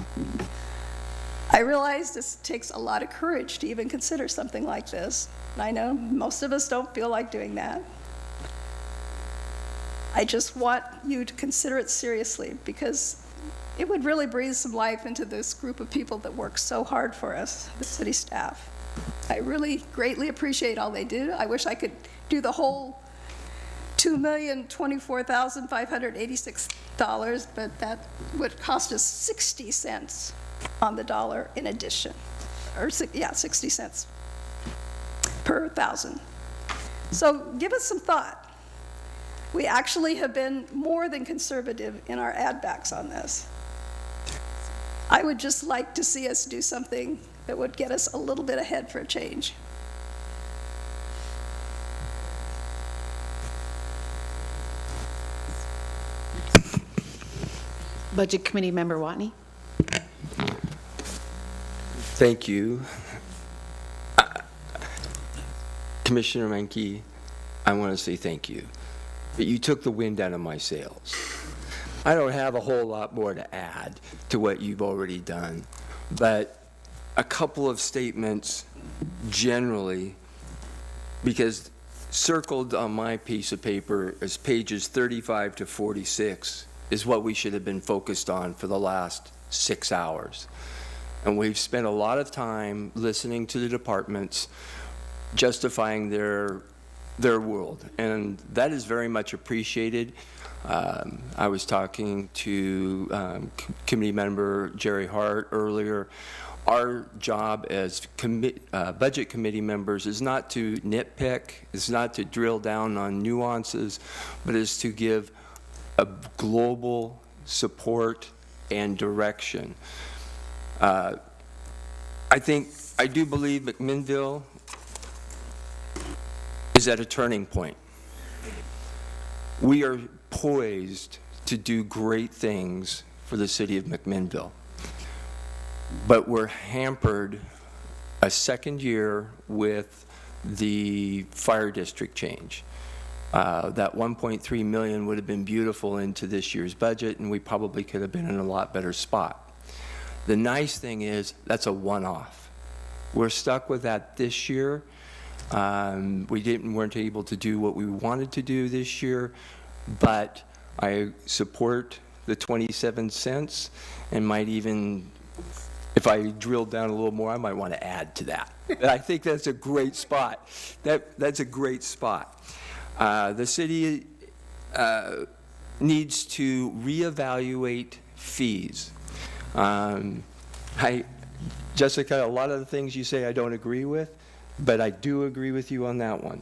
I realize this takes a lot of courage to even consider something like this. I know most of us don't feel like doing that. I just want you to consider it seriously because it would really breathe some life into this group of people that work so hard for us, the city staff. I really greatly appreciate all they do. I wish I could do the whole $2,024,586, but that would cost us 60 cents on the dollar in addition, or 60 cents per thousand. So give us some thought. We actually have been more than conservative in our add backs on this. I would just like to see us do something that would get us a little bit ahead for a change. Budget Committee Member Watney. Thank you. Commissioner Menke, I want to say thank you. But you took the wind out of my sails. I don't have a whole lot more to add to what you've already done, but a couple of statements generally, because circled on my piece of paper as pages 35 to 46 is what we should have been focused on for the last 6 hours. And we've spent a lot of time listening to the departments justifying their world, and that is very much appreciated. I was talking to committee member Jerry Hart earlier. Our job as budget committee members is not to nitpick, is not to drill down on nuances, but is to give a global support and direction. I do believe McMinnville is at a turning point. We are poised to do great things for the city of McMinnville, but we're hampered a second year with the fire district change. That $1.3 million would have been beautiful into this year's budget, and we probably could have been in a lot better spot. The nice thing is that's a one-off. We're stuck with that this year, We weren't able to do what we wanted to do this year, but I support the 27 cents and might even, if I drilled down a little more, I might want to add to that. I think that's a great spot. That's a great spot. The city needs to reevaluate fees. Jessica, a lot of the things you say I don't agree with, but I do agree with you on that one.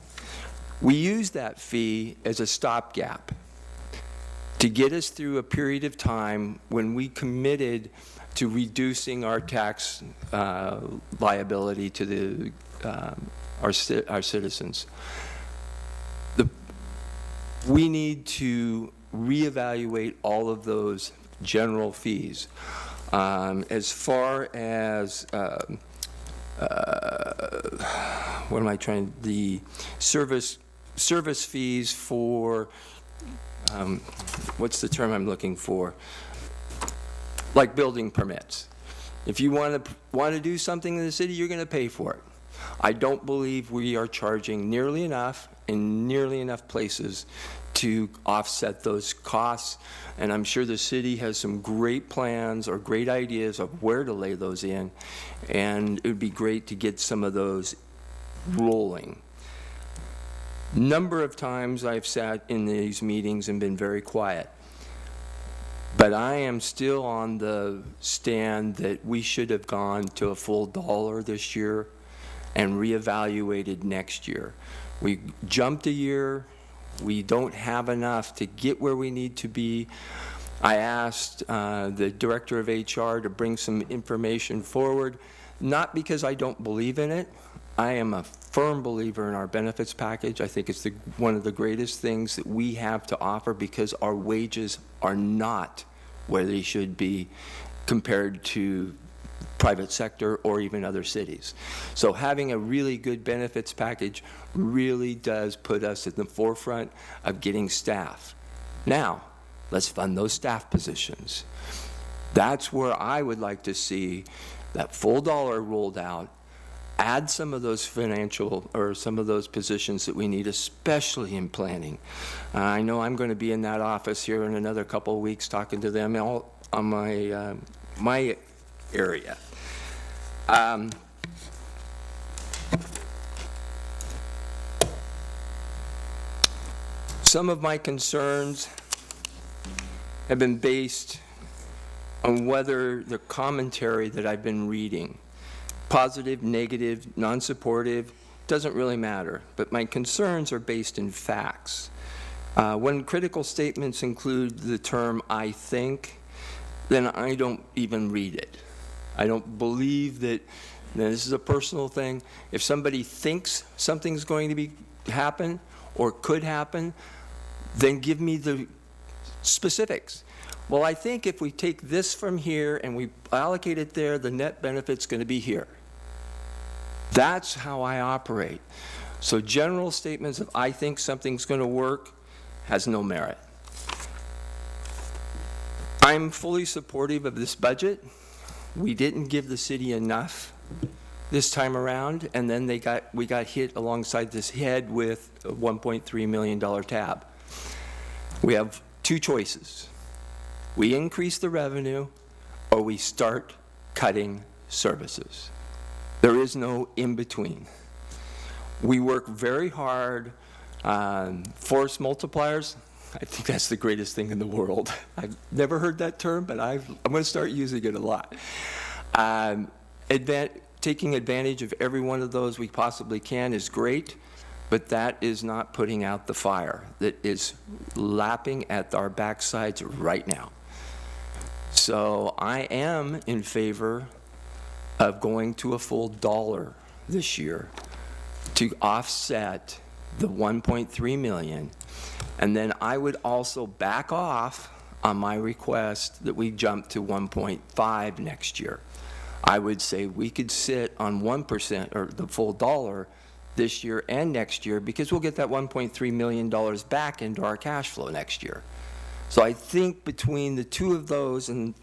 We use that fee as a stopgap to get us through a period of time when we committed to reducing our tax liability to our citizens. We need to reevaluate all of those general fees. As far as what am I trying? The service fees for what's the term I'm looking for? Like building permits. If you want to do something in the city, you're going to pay for it. I don't believe we are charging nearly enough in nearly enough places to offset those costs, and I'm sure the city has some great plans or great ideas of where to lay those in, and it would be great to get some of those rolling. Number of times I've sat in these meetings and been very quiet, but I am still on the stand that we should have gone to a full dollar this year and reevaluated next year. We jumped a year. We don't have enough to get where we need to be. I asked the director of HR to bring some information forward, not because I don't believe in it. I am a firm believer in our benefits package. I think it's one of the greatest things that we have to offer because our wages are not where they should be compared to private sector or even other cities. So having a really good benefits package really does put us at the forefront of getting staff. Now, let's fund those staff positions. That's where I would like to see that full dollar rolled out, add some of those financial or some of those positions that we need, especially in planning. I know I'm going to be in that office here in another couple of weeks talking to them all on my area. Some of my concerns have been based on whether the commentary that I've been reading, positive, negative, non-supportive, doesn't really matter, but my concerns are based in facts. When critical statements include the term "I think," then I don't even read it. I don't believe that, now this is a personal thing, if somebody thinks something's going to happen or could happen, then give me the specifics. Well, I think if we take this from here and we allocate it there, the net benefit's going to be here. That's how I operate. So general statements of "I think something's going to work" has no merit. I'm fully supportive of this budget. We didn't give the city enough this time around, and then we got hit alongside this head with a $1.3 million tab. We have two choices. We increase the revenue, or we start cutting services. There is no in-between. We work very hard. Force multipliers, I think that's the greatest thing in the world. I've never heard that term, but I'm going to start using it a lot. Taking advantage of every one of those we possibly can is great, but that is not putting out the fire that is lapping at our backsides right now. So I am in favor of going to a full dollar this year to offset the 1.3 million. And then I would also back off on my request that we jump to 1.5 next year. I would say we could sit on 1% or the full dollar this year and next year because we'll get that $1.3 million back into our cash flow next year. So I think between the two of those, and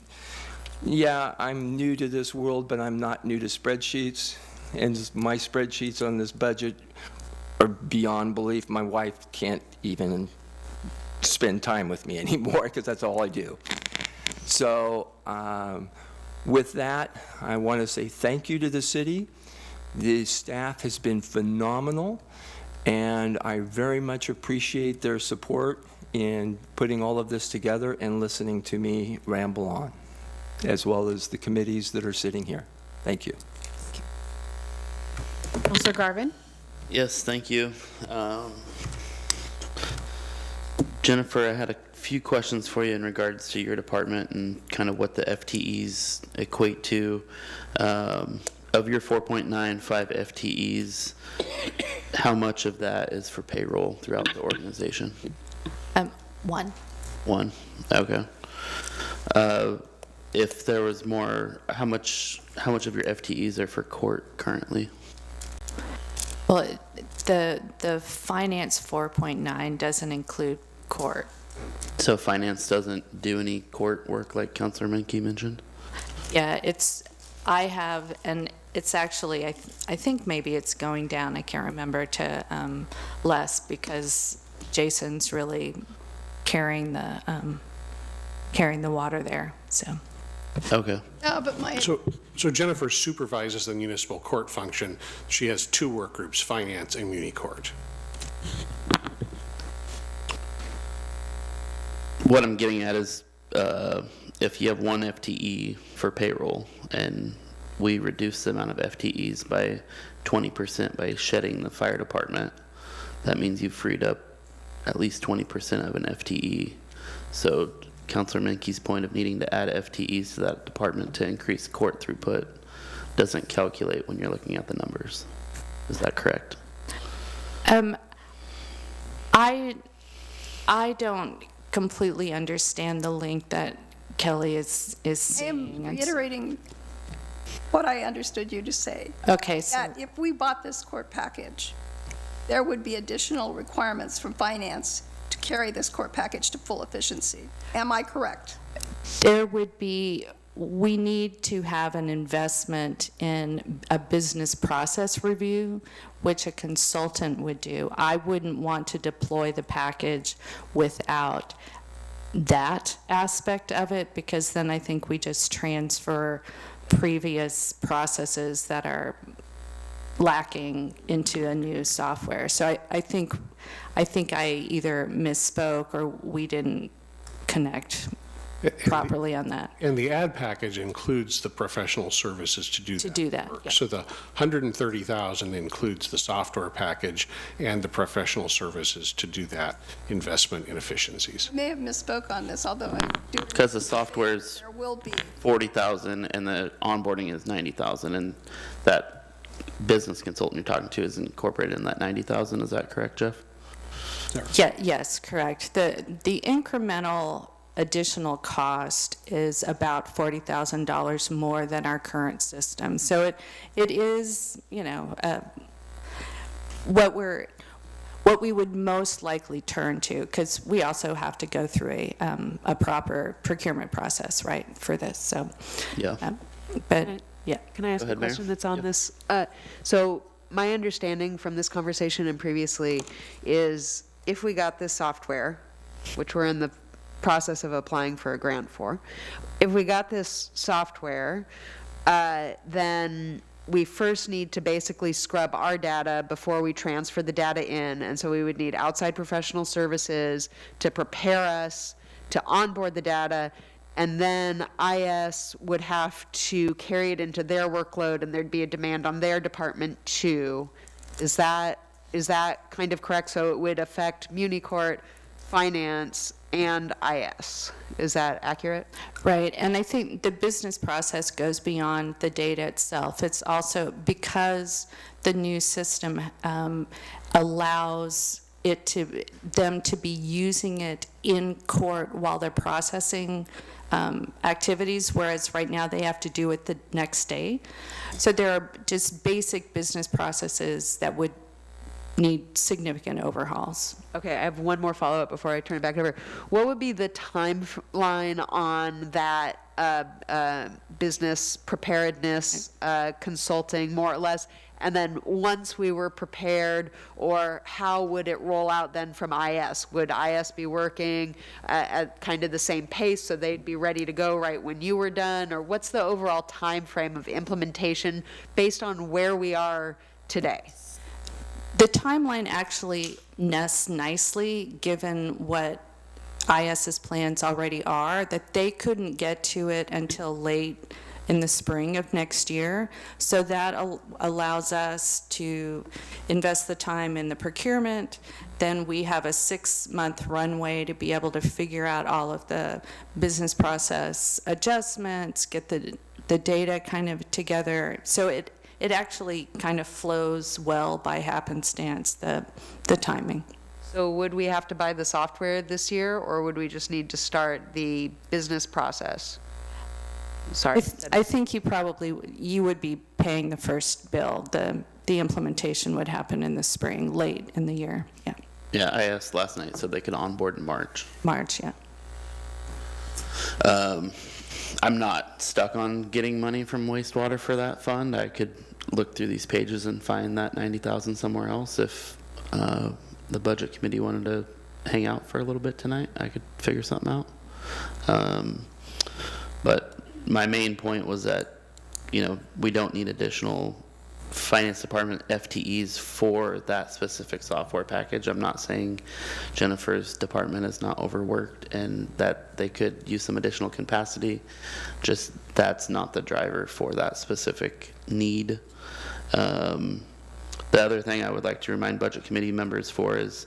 yeah, I'm new to this world, but I'm not new to spreadsheets. And my spreadsheets on this budget are beyond belief. My wife can't even spend time with me anymore because that's all I do. So with that, I want to say thank you to the city. The staff has been phenomenal, and I very much appreciate their support in putting all of this together and listening to me ramble on, as well as the committees that are sitting here. Thank you. Councilor Garvin? Yes, thank you. Jennifer, I had a few questions for you in regards to your department and kind of what the FTEs equate to. Of your 4.95 FTEs, how much of that is for payroll throughout the organization? One. One, okay. If there was more, how much of your FTEs are for court currently? Well, the finance 4.9 doesn't include court. So finance doesn't do any court work like Councilor Menke mentioned? Yeah, I have, and it's actually, I think maybe it's going down, I can't remember, to less, because Jason's really carrying the water there, so. Okay. No, but So Jennifer supervises the municipal court function. She has two work groups, finance and muni court. What I'm getting at is if you have one FTE for payroll and we reduce the amount of FTEs by 20% by shedding the fire department, that means you've freed up at least 20% of an FTE. So Councilor Menke's point of needing to add FTEs to that department to increase court throughput doesn't calculate when you're looking at the numbers. Is that correct? I don't completely understand the link that Kelly is I saying. am reiterating what I understood you to say. Okay, so. That if we bought this court package, there would be additional requirements from finance to carry this court package to full efficiency. Am I correct? There would be, we need to have an investment in a business process review, which a consultant would do. I wouldn't want to deploy the package without that aspect of it, because then I think we just transfer previous processes that are lacking into a new software. So I think I either misspoke or we didn't connect properly on that. And the ad package includes the professional services to do that. To do that, work. yeah. So the 130,000 includes the software package and the professional services to do that investment in efficiencies. I may have misspoke on this, although I do. Because the software's There will be. 40,000 and the onboarding is 90,000, and that business consultant you're talking to is incorporated in that 90,000. Is that correct, Jeff? Yeah, yes, correct. The incremental additional cost is about $40,000 more than our current system. So it is, you know, what we would most likely turn to, because we also have to go through a proper procurement process, right, for this. So, yeah. But yeah. Can I ask Go ahead, a question Mayor. that's on this? So my understanding from this conversation and previously is if we got this software, which we're in the process of applying for a grant for, if we got this software, then we first need to basically scrub our data before we transfer the data in. And so we would need outside professional services to prepare us to onboard the data. And then IS would have to carry it into their workload, and there'd be a demand on their department too. Is that kind of correct? So it would affect MuniCourt, finance, and IS. Is that accurate? Right, and I think the business process goes beyond the data itself. It's also because the new system allows them to be using it in court while they're processing activities, whereas right now they have to do it the next day. So there are just basic business processes that would need significant overhauls. Okay, I have one more follow-up before I turn it back over. What would be the timeline on that business preparedness consulting, more or less, And then once we were prepared, or how would it roll out then from IS? Would IS be working at kind of the same pace so they'd be ready to go right when you were done? Or what's the overall time frame of implementation based on where we are today? The timeline actually nests nicely, given what IS's plans already are, that they couldn't get to it until late in the spring of next year. So that allows us to invest the time in the procurement. Then we have a 6-month runway to be able to figure out all of the business process adjustments, get the data kind of together. So it actually kind of flows well by happenstance, the timing. So would we have to buy the software this year, or would we just need to start the business process? Sorry. I think you would be paying the first bill. The implementation would happen in the spring, late in the year, yeah. Yeah, I asked last night, said they could onboard in March. March, yeah. I'm not stuck on getting money from wastewater for that fund. I could look through these pages and find that 90,000 somewhere else. If the budget committee wanted to hang out for a little bit tonight, I could figure something out. But my main point was that, we don't need additional finance department FTEs for that specific software package. I'm not saying Jennifer's department is not overworked and that they could use some additional capacity. Just that's not the driver for that specific need. The other thing I would like to remind budget committee members for is,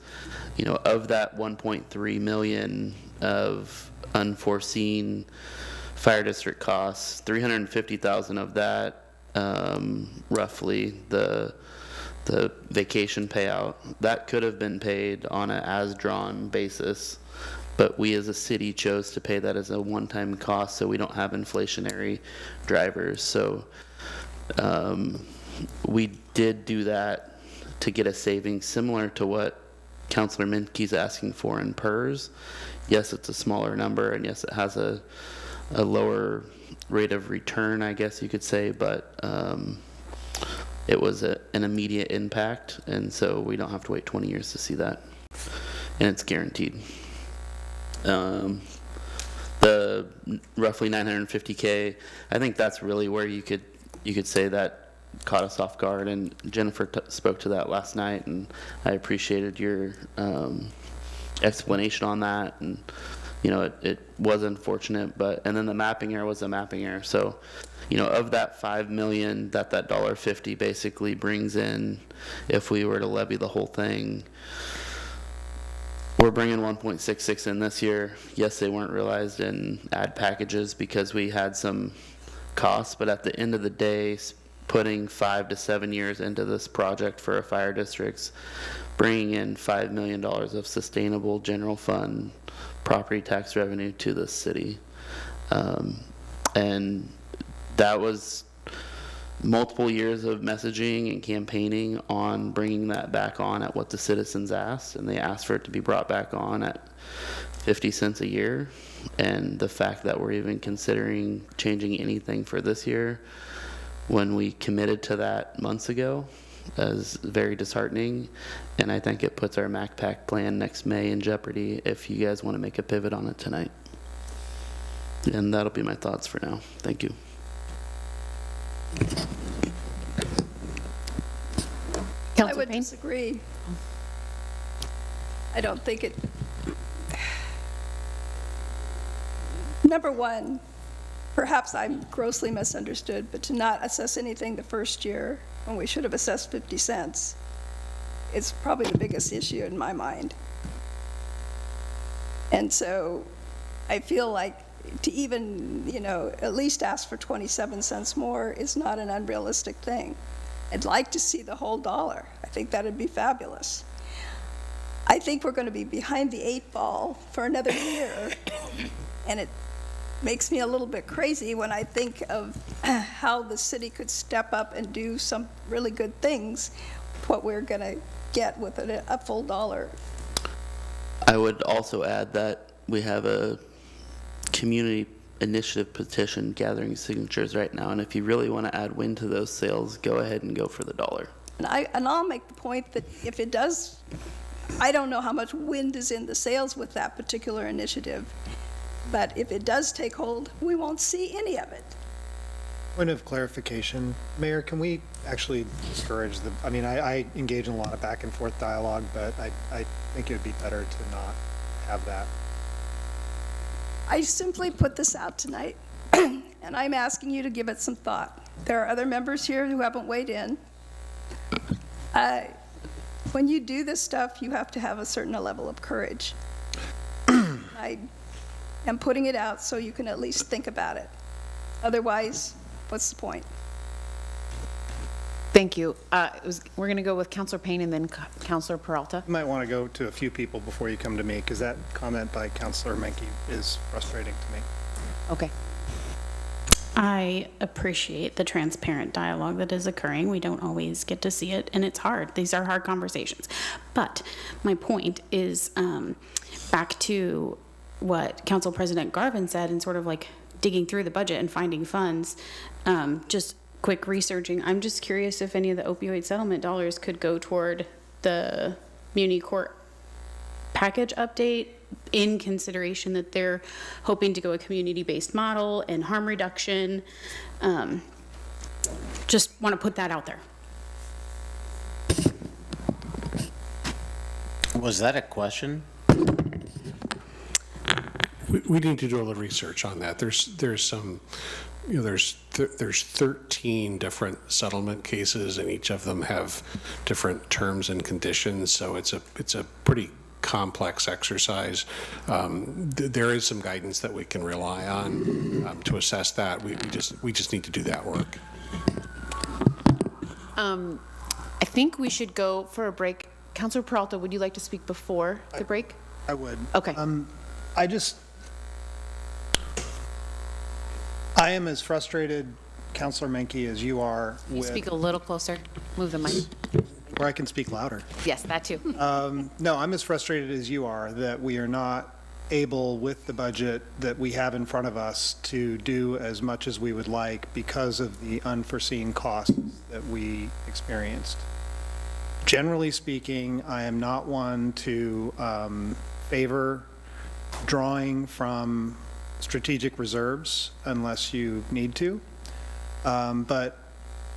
of that 1.3 million of unforeseen fire district costs, 350,000 of that, roughly the vacation payout, that could have been paid on an as-drawn basis, but we as a city chose to pay that as a one-time cost so we don't have inflationary drivers. So we did do that to get a savings similar to what Councilor Minkey's asking for in PERS. Yes, it's a smaller number, and yes, it has a lower rate of return, I guess you could say, but it was an immediate impact, and so we don't have to wait 20 years to see that, and it's guaranteed. The roughly 950K, I think that's really where you could say that caught us off guard, and Jennifer spoke to that last night, and I appreciated your explanation on that. And it was unfortunate, and then the mapping error was a mapping error. So, of that $5 million that $1.50 basically brings in, if we were to levy the whole thing, we're bringing 1.66 in this year. Yes, they weren't realized in ad packages because we had some costs, but at the end of the day, putting 5 to 7 years into this project for a fire district's bringing in $5 million of sustainable general fund property tax revenue to the city. And that was multiple years of messaging and campaigning on bringing that back on at what the citizens asked, and they asked for it to be brought back on at 50 cents a year. And the fact that we're even considering changing anything for this year when we committed to that months ago is very disheartening, and I think it puts our MacPac plan next May in jeopardy if you guys want to make a pivot on it tonight. And that'll be my thoughts for now. Thank you. I would disagree. I don't think it. Number one, perhaps I'm grossly misunderstood, but to not assess anything the first year when we should have assessed 50 cents is probably the biggest issue in my mind. And so I feel like to even, at least ask for 27 cents more is not an unrealistic thing. I'd like to see the whole dollar. I think that'd be fabulous. I think we're going to be behind the 8 ball for another year, and it makes me a little bit crazy when I think of how the city could step up and do some really good things, what we're going to get with a full dollar. I would also add that we have a community initiative petition gathering signatures right now, and if you really want to add wind to those sails, go ahead and go for the $1. And I'll make the point that if it does, I don't know how much wind is in the sails with that particular initiative, but if it does take hold, we won't see any of it. Point of clarification, Mayor, can we actually discourage the, I mean, I engage in a lot of back and forth dialogue, but I think it would be better to not have that. I simply put this out tonight, and I'm asking you to give it some thought. There are other members here who haven't weighed in. When you do this stuff, you have to have a certain level of courage. I am putting it out so you can at least think about it. Otherwise, what's the point? Thank you. We're going to go with Councilor Payne and then Councilor Peralta. You might want to go to a few people before you come to me, because that comment by Councilor Menke is frustrating to me. Okay. I appreciate the transparent dialogue that is occurring. We don't always get to see it, and it's hard. These are hard conversations. But my point is back to what Council President Garvin said, and sort of like digging through the budget and finding funds. Just quick researching. I'm just curious if any of the opioid settlement dollars could go toward the Muni Court package update, in consideration that they're hoping to go a community-based model and harm reduction. Just want to put that out there. Was that a question? We need to do a little research on that. There's some, you know, there's 13 different settlement cases, and each of them have different terms and conditions. So it's a pretty complex exercise. There is some guidance that we can rely on to assess that. We just need to do that work. I think we should go for a break. Councilor Peralta, would you like to speak before the break? I would. Okay. I am as frustrated, Councilor Menke, as you are Can you with, speak a little closer? Move the mic. or I can speak louder. Yes, that too. No, I'm as frustrated as you are that we are not able, with the budget that we have in front of us, to do as much as we would like because of the unforeseen costs that we experienced. Generally speaking, I am not one to favor drawing from strategic reserves unless you need to. But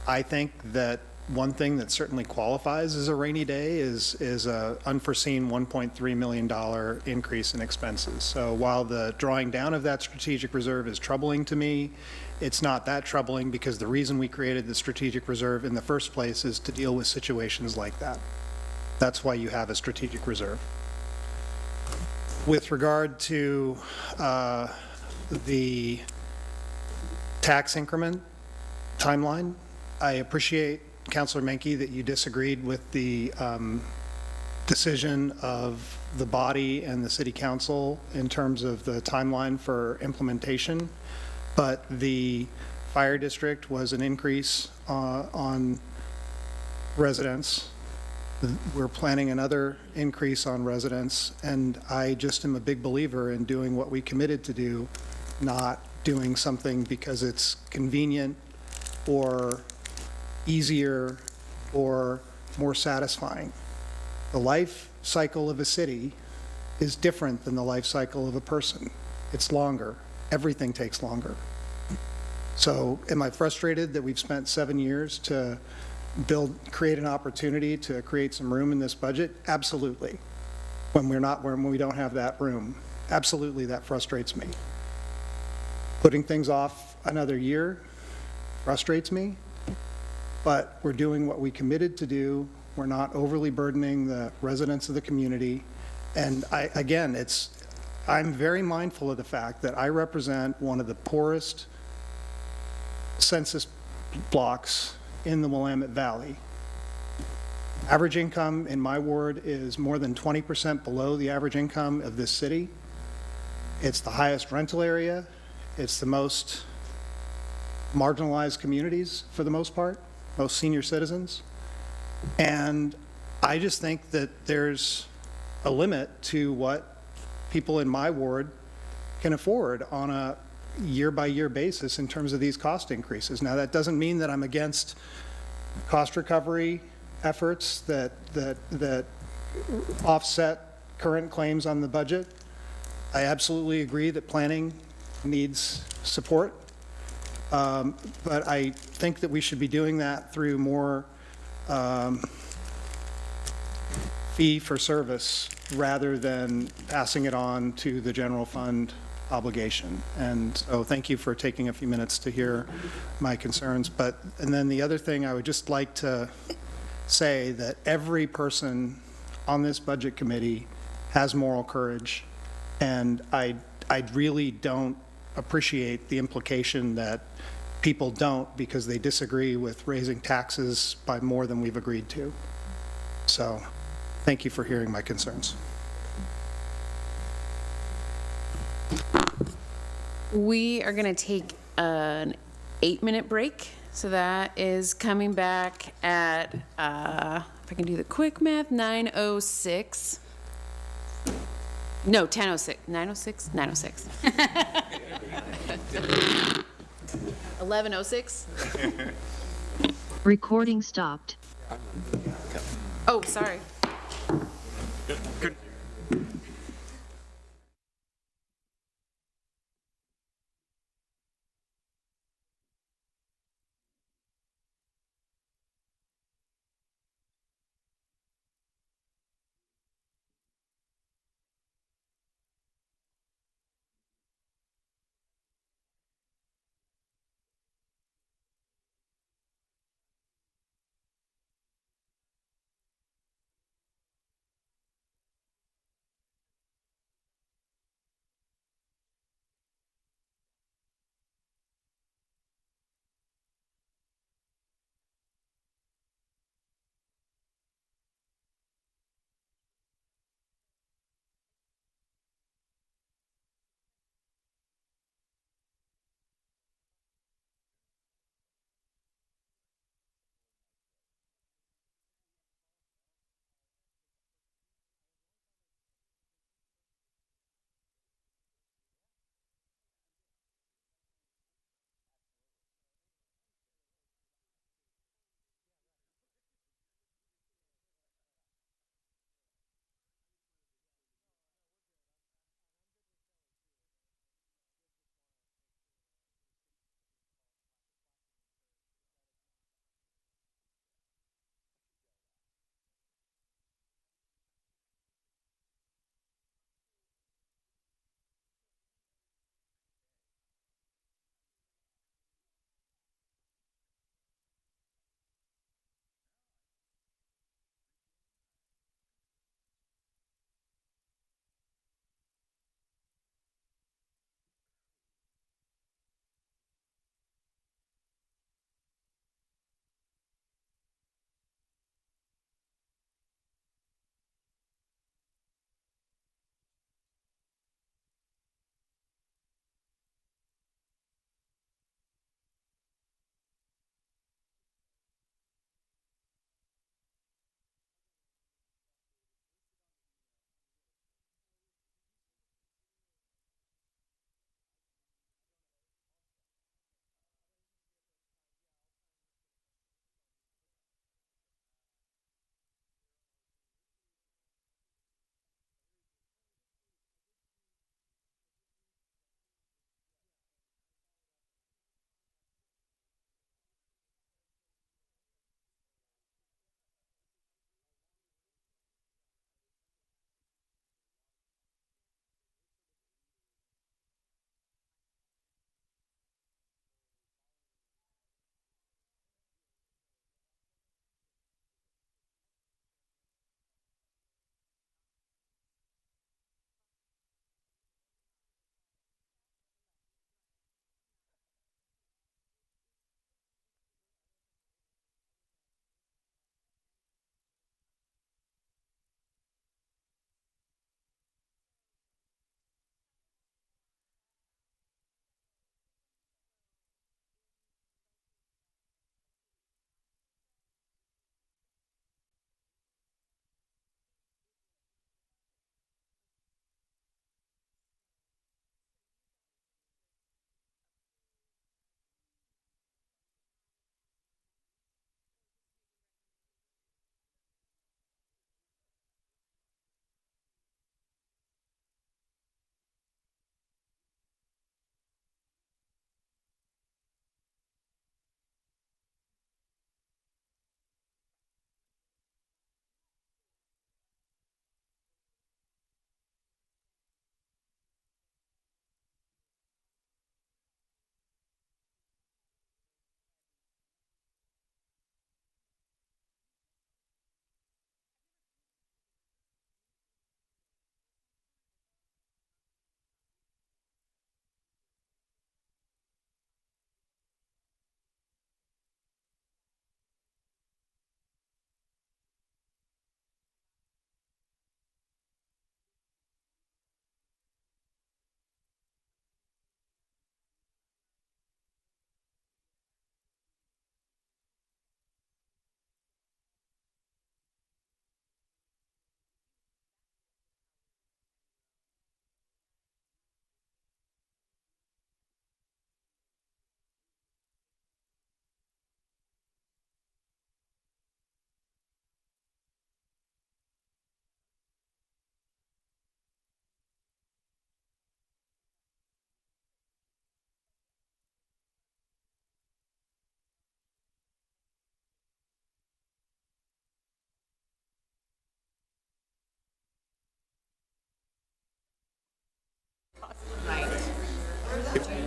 I think that one thing that certainly qualifies as a rainy day is a unforeseen $1.3 million increase in expenses. So while the drawing down of that strategic reserve is troubling to me, it's not that troubling because the reason we created the strategic reserve in the first place is to deal with situations like that. That's why you have a strategic reserve. With regard to the tax increment timeline, I appreciate, Councilor Menke, that you disagreed with the decision of the body and the city council in terms of the timeline for implementation, but the fire district was an increase on residents. We're planning another increase on residents, and I just am a big believer in doing what we committed to do, not doing something because it's convenient or easier or more satisfying. The life cycle of a city is different than the life cycle of a person. It's longer. Everything takes longer. So am I frustrated that we've spent 7 years to create an opportunity to create some room in this budget? Absolutely. When we don't have that room, absolutely that frustrates me. Putting things off another year frustrates me, but we're doing what we committed to do. We're not overly burdening the residents of the community. And I'm very mindful of the fact that I represent one of the poorest census blocks in the Willamette Valley. Average income in my ward is more than 20% below the average income of this city. It's the highest rental area. It's the most marginalized communities for the most part, most senior citizens. And I just think that there's a limit to what people in my ward can afford on a year-by-year basis in terms of these cost increases. Now, that doesn't mean that I'm against cost recovery efforts that offset current claims on the budget. I absolutely agree that planning needs support, but I think that we should be doing that through more fee for service rather than passing it on to the general fund obligation. And so thank you for taking a few minutes to hear my concerns. And then the other thing I would just like to say that every person on this budget committee has moral courage, and I really don't appreciate the implication that people don't because they disagree with raising taxes by more than we've agreed to. So thank you for hearing my concerns. We are going to take an 8-minute break. So that is coming back at, if I can do the quick math, 9:06. No, 10:06. 9:06? 9:06. 11:06? Recording stopped. Oh, sorry.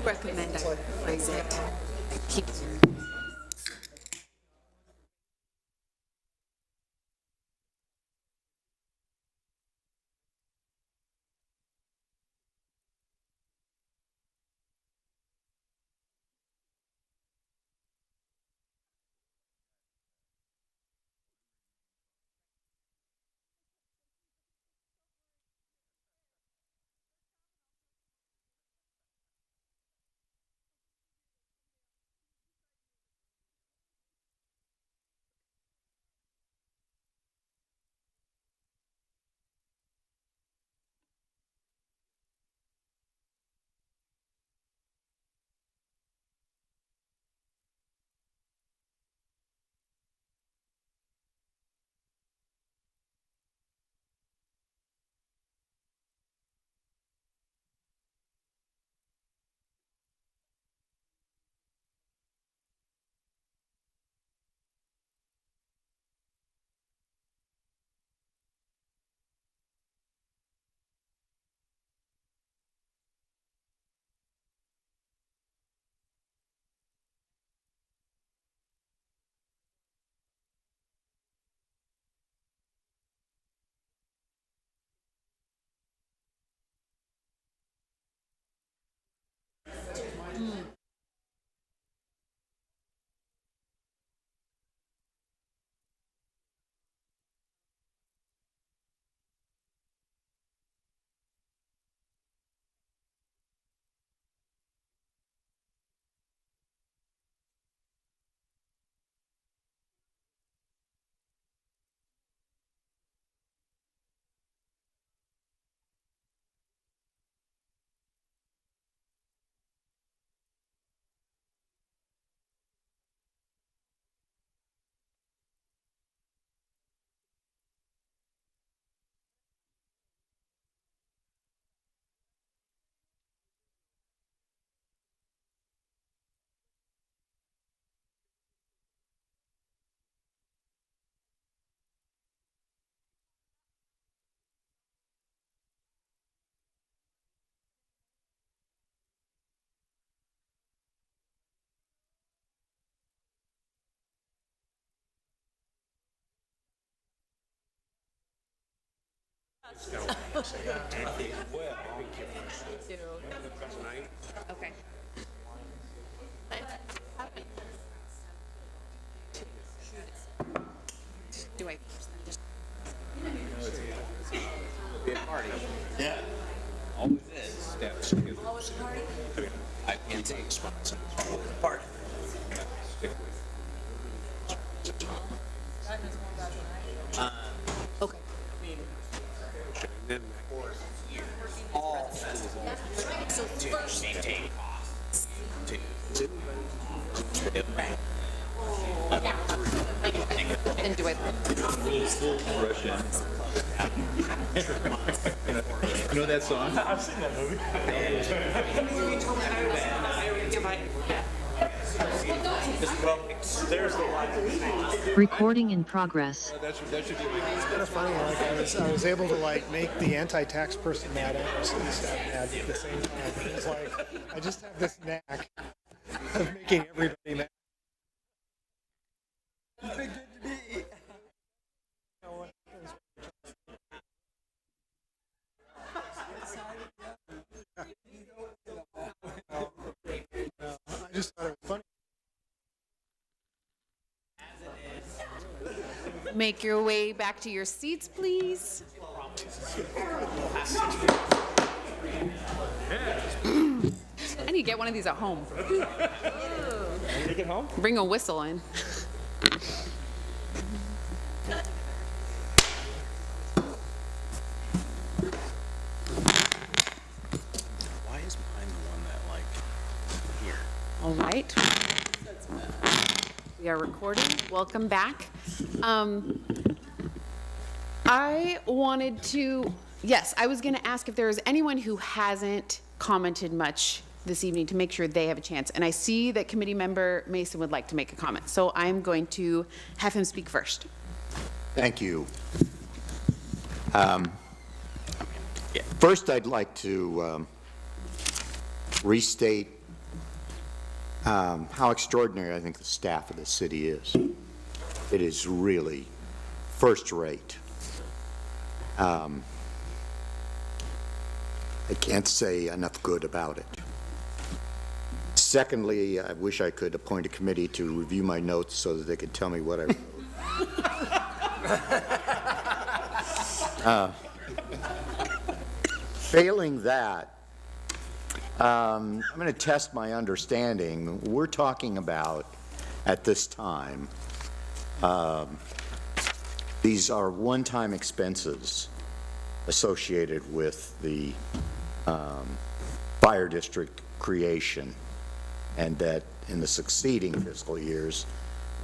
recommend I raise it. Keep Okay. Do I? Party. Yeah. Always is. I can't take spots. Party. Okay. All to maintain costs. And do I? You know that song? I've seen that movie. Recording in progress. It's kind of funny, like I was able to like make the anti-tax person mad and the city staff mad at the same time. It's like, I just have this knack of making everybody mad. I just thought it was funny. Make your way back to your seats, please. I need to get one of these at home. Take it home? Bring a whistle in. Why is mine the one that like here? All right. We are recording. Welcome back. I wanted to, yes, I was going to ask if there is anyone who hasn't commented much this evening to make sure they have a chance. And I see that committee member Mason would like to make a comment. So I'm going to have him speak first. Thank you. First, I'd like to restate how extraordinary I think the staff of the city is. It is really first rate. I can't say enough good about it. Secondly, I wish I could appoint a committee to review my notes so that they could tell me what I wrote. Failing that, I'm going to test my understanding. We're talking about, at this time, these are one-time expenses associated with the fire district creation, and that in the succeeding fiscal years,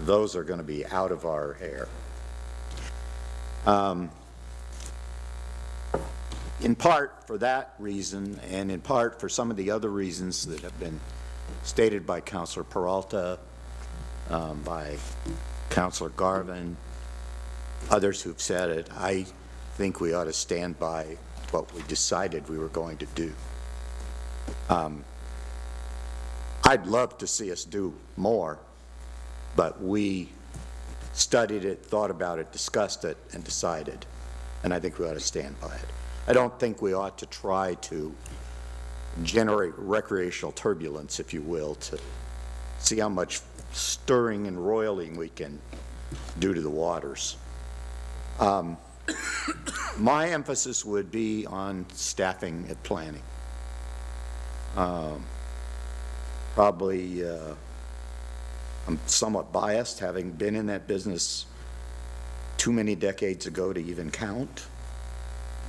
those are going to be out of our hair. In part for that reason, and in part for some of the other reasons that have been stated by Councilor Peralta, by Councilor Garvin, others who've said it, I think we ought to stand by what we decided we were going to do. I'd love to see us do more, but we studied it, thought about it, discussed it, and decided, and I think we ought to stand by it. I don't think we ought to try to generate recreational turbulence, if you will, to see how much stirring and roiling we can do to the waters. My emphasis would be on staffing at planning. Probably, I'm somewhat biased, having been in that business too many decades ago to even count,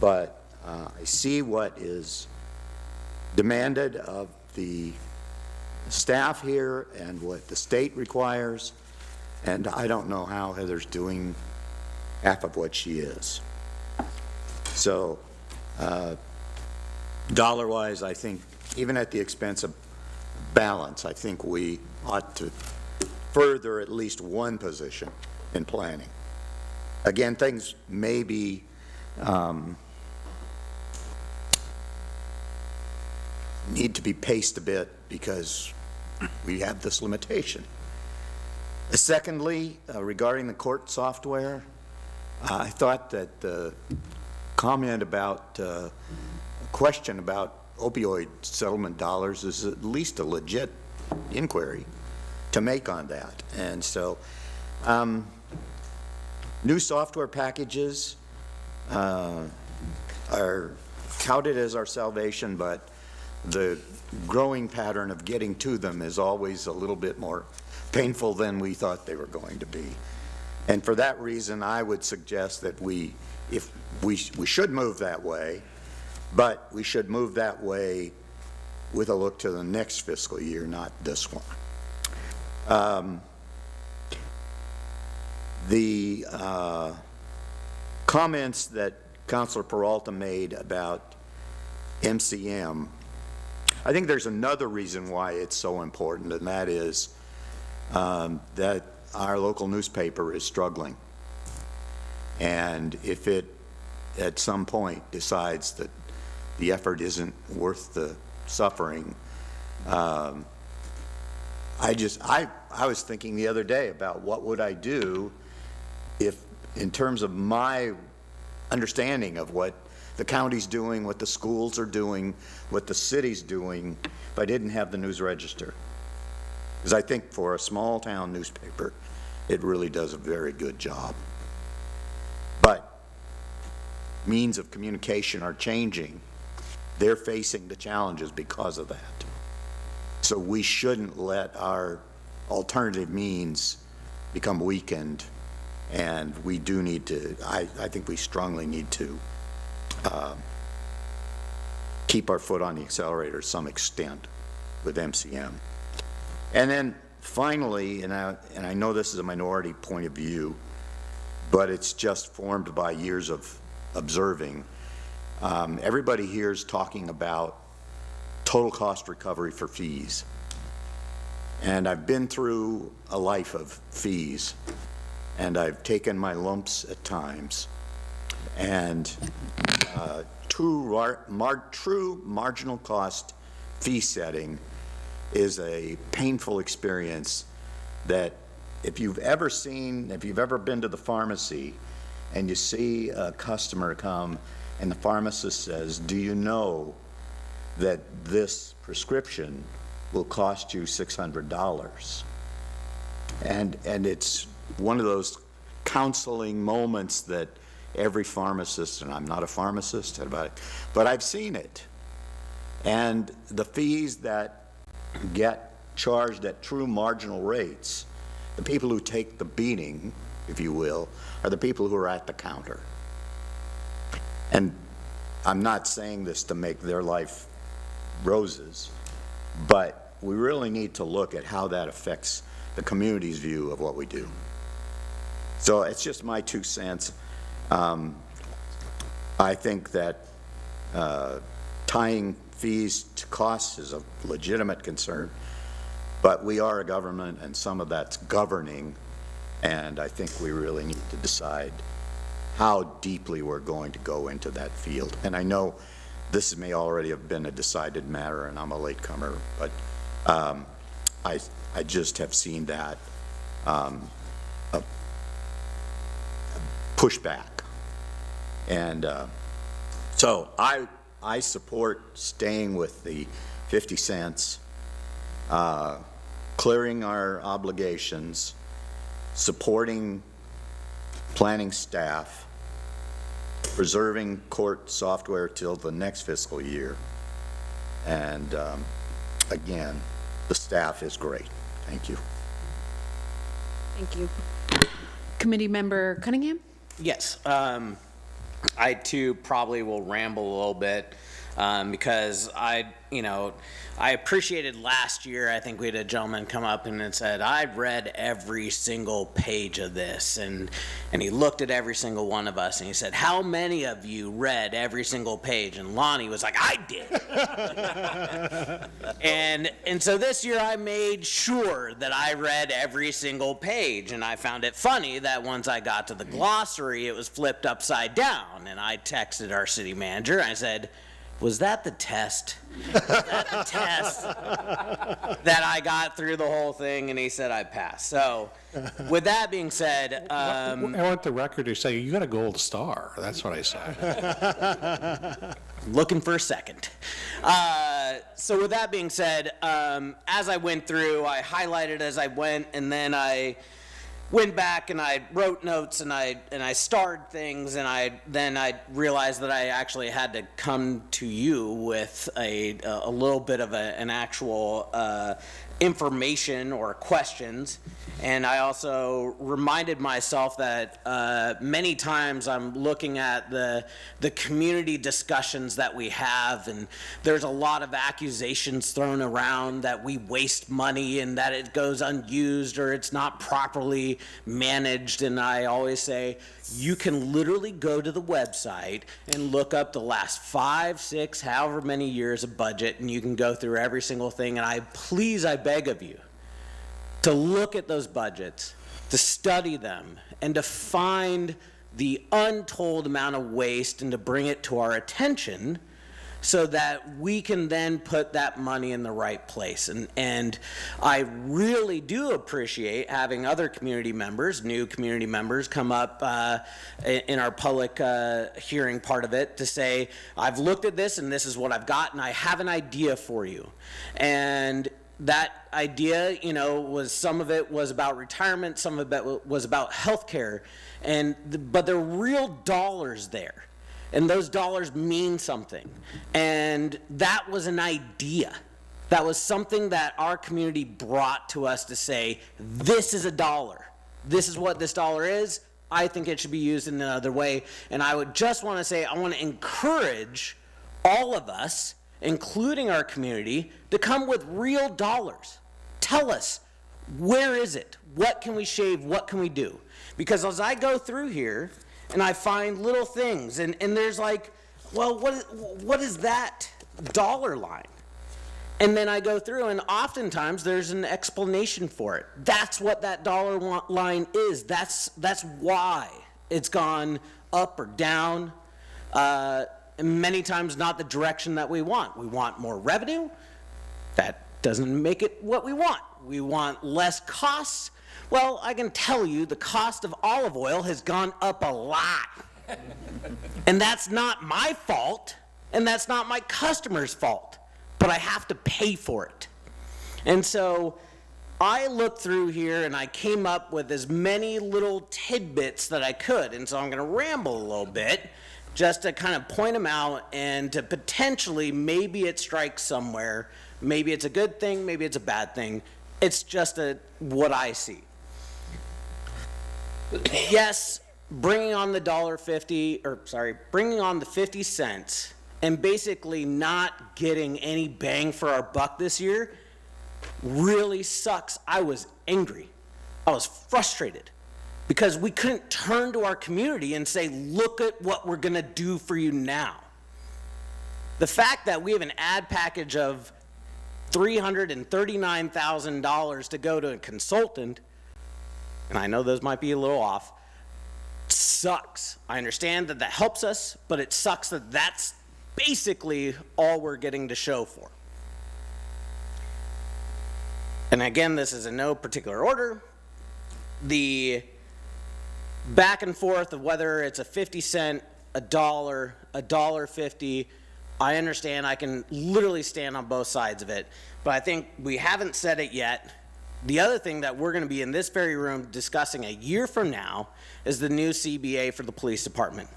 but I see what is demanded of the staff here and what the state requires, and I don't know how Heather's doing half of what she is. So, dollar-wise, I think, even at the expense of balance, I think we ought to further at least one position in planning. Again, things may be need to be paced a bit because we have this limitation. Secondly, regarding the court software, I thought that the comment about question about opioid settlement dollars is at least a legit inquiry to make on that. And so new software packages are touted as our salvation, but the growing pattern of getting to them is always a little bit more painful than we thought they were going to be. And for that reason, I would suggest that we should move that way, but we should move that way with a look to the next fiscal year, not this one. The comments that Councilor Peralta made about MCM, I think there's another reason why it's so important, and that is that our local newspaper is struggling. And if it, at some point, decides that the effort isn't worth the suffering, I was thinking the other day about what would I do if, in terms of my understanding of what the county's doing, what the schools are doing, what the city's doing, if I didn't have the News Register. Because I think for a small town newspaper, it really does a very good job. But means of communication are changing. They're facing the challenges because of that. So we shouldn't let our alternative means become weakened, and we do need to, I think we strongly need to keep our foot on the accelerator to some extent with MCM. And then finally, and I know this is a minority point of view, but it's just formed by years of observing. Everybody here is talking about total cost recovery for fees. And I've been through a life of fees, and I've taken my lumps at times. And true marginal cost fee setting is a painful experience that if you've ever been to the pharmacy and you see a customer come and the pharmacist says, do you know that this prescription will cost you $600? And it's one of those counseling moments that every pharmacist, and I'm not a pharmacist, but I've seen it. And the fees that get charged at true marginal rates, the people who take the beating, if you will, are the people who are at the counter. And I'm not saying this to make their life roses, but we really need to look at how that affects the community's view of what we do. So it's just my 2 cents. I think that tying fees to costs is a legitimate concern, but we are a government and some of that's governing, and I think we really need to decide how deeply we're going to go into that field. And I know this may already have been a decided matter and I'm a latecomer, but I just have seen that pushback. And so I support staying with the 50 cents, clearing our obligations, supporting planning staff, preserving court software till the next fiscal year. And again, the staff is great. Thank you. Thank you. Committee Member Cunningham? Yes. I too probably will ramble a little bit because I appreciated last year, I think we had a gentleman come up and said, I read every single page of this. And he looked at every single one of us and he said, how many of you read every single page? And Lonnie was like, I did. and so this year I made sure that I read every single page. And I found it funny that once I got to the glossary, it was flipped upside down. And I texted our city manager. I said, was that the test? Was that the test that I got through the whole thing? And he said I passed. So with that being said, I want the record to say you got a gold star. That's what I said. Looking for a second. So with that being said, as I went through, I highlighted as I went, and then I went back and I wrote notes and I starred things, and then I realized that I actually had to come to you with a little bit of an actual information or questions. And I also reminded myself that many times I'm looking at the community discussions that we have, and there's a lot of accusations thrown around that we waste money and that it goes unused or it's not properly managed. And I always say, you can literally go to the website and look up the last 5, 6, however many years of budget, and you can go through every single thing. And I beg of you to look at those budgets, to study them, and to find the untold amount of waste and to bring it to our attention so that we can then put that money in the right place. And I really do appreciate having other community members, new community members, come up in our public hearing part of it to say, I've looked at this and this is what I've got and I have an idea for you. And that idea, was some of it was about retirement, some of it was about healthcare, but there are real dollars there. And those dollars mean something. And that was an idea. That was something that our community brought to us to say, this is a dollar. This is what this dollar is. I think it should be used in another way. And I would just want to say, I want to encourage all of us, including our community, to come with real dollars. Tell us, where is it? What can we shave? What can we do? Because as I go through here, and I find little things, and there's like, well, what is that dollar line? And then I go through, and oftentimes there's an explanation for it. That's what that dollar line is. That's why it's gone up or down, and many times not the direction that we want. We want more revenue. doesn't make it what we want. We want less costs. Well, I can tell you the cost of olive oil has gone up a lot. And that's not my fault, and that's not my customer's fault, but I have to pay for it. And so I looked through here and I came up with as many little tidbits that I could. And so I'm going to ramble a little bit just to kind of point them out and to potentially maybe it strikes somewhere. Maybe it's a good thing, maybe it's a bad thing. It's just what I see. Yes, bringing on the bringing on the 50 cents and basically not getting any bang for our buck this year really sucks. I was angry. I was frustrated because we couldn't turn to our community and say, look at what we're going to do for you now. The fact that we have an ad package of $339,000 to go to a consultant, and I know those might be a little off, sucks. I understand that that helps us, but it sucks that that's basically all we're getting to show for. And again, this is in no particular order. The back and forth of whether it's a 50 cent, a dollar, $1.50, I understand. I can literally stand on both sides of it, but I think we haven't said it yet. The other thing that we're going to be in this very room discussing a year from now is the new CBA for the police department.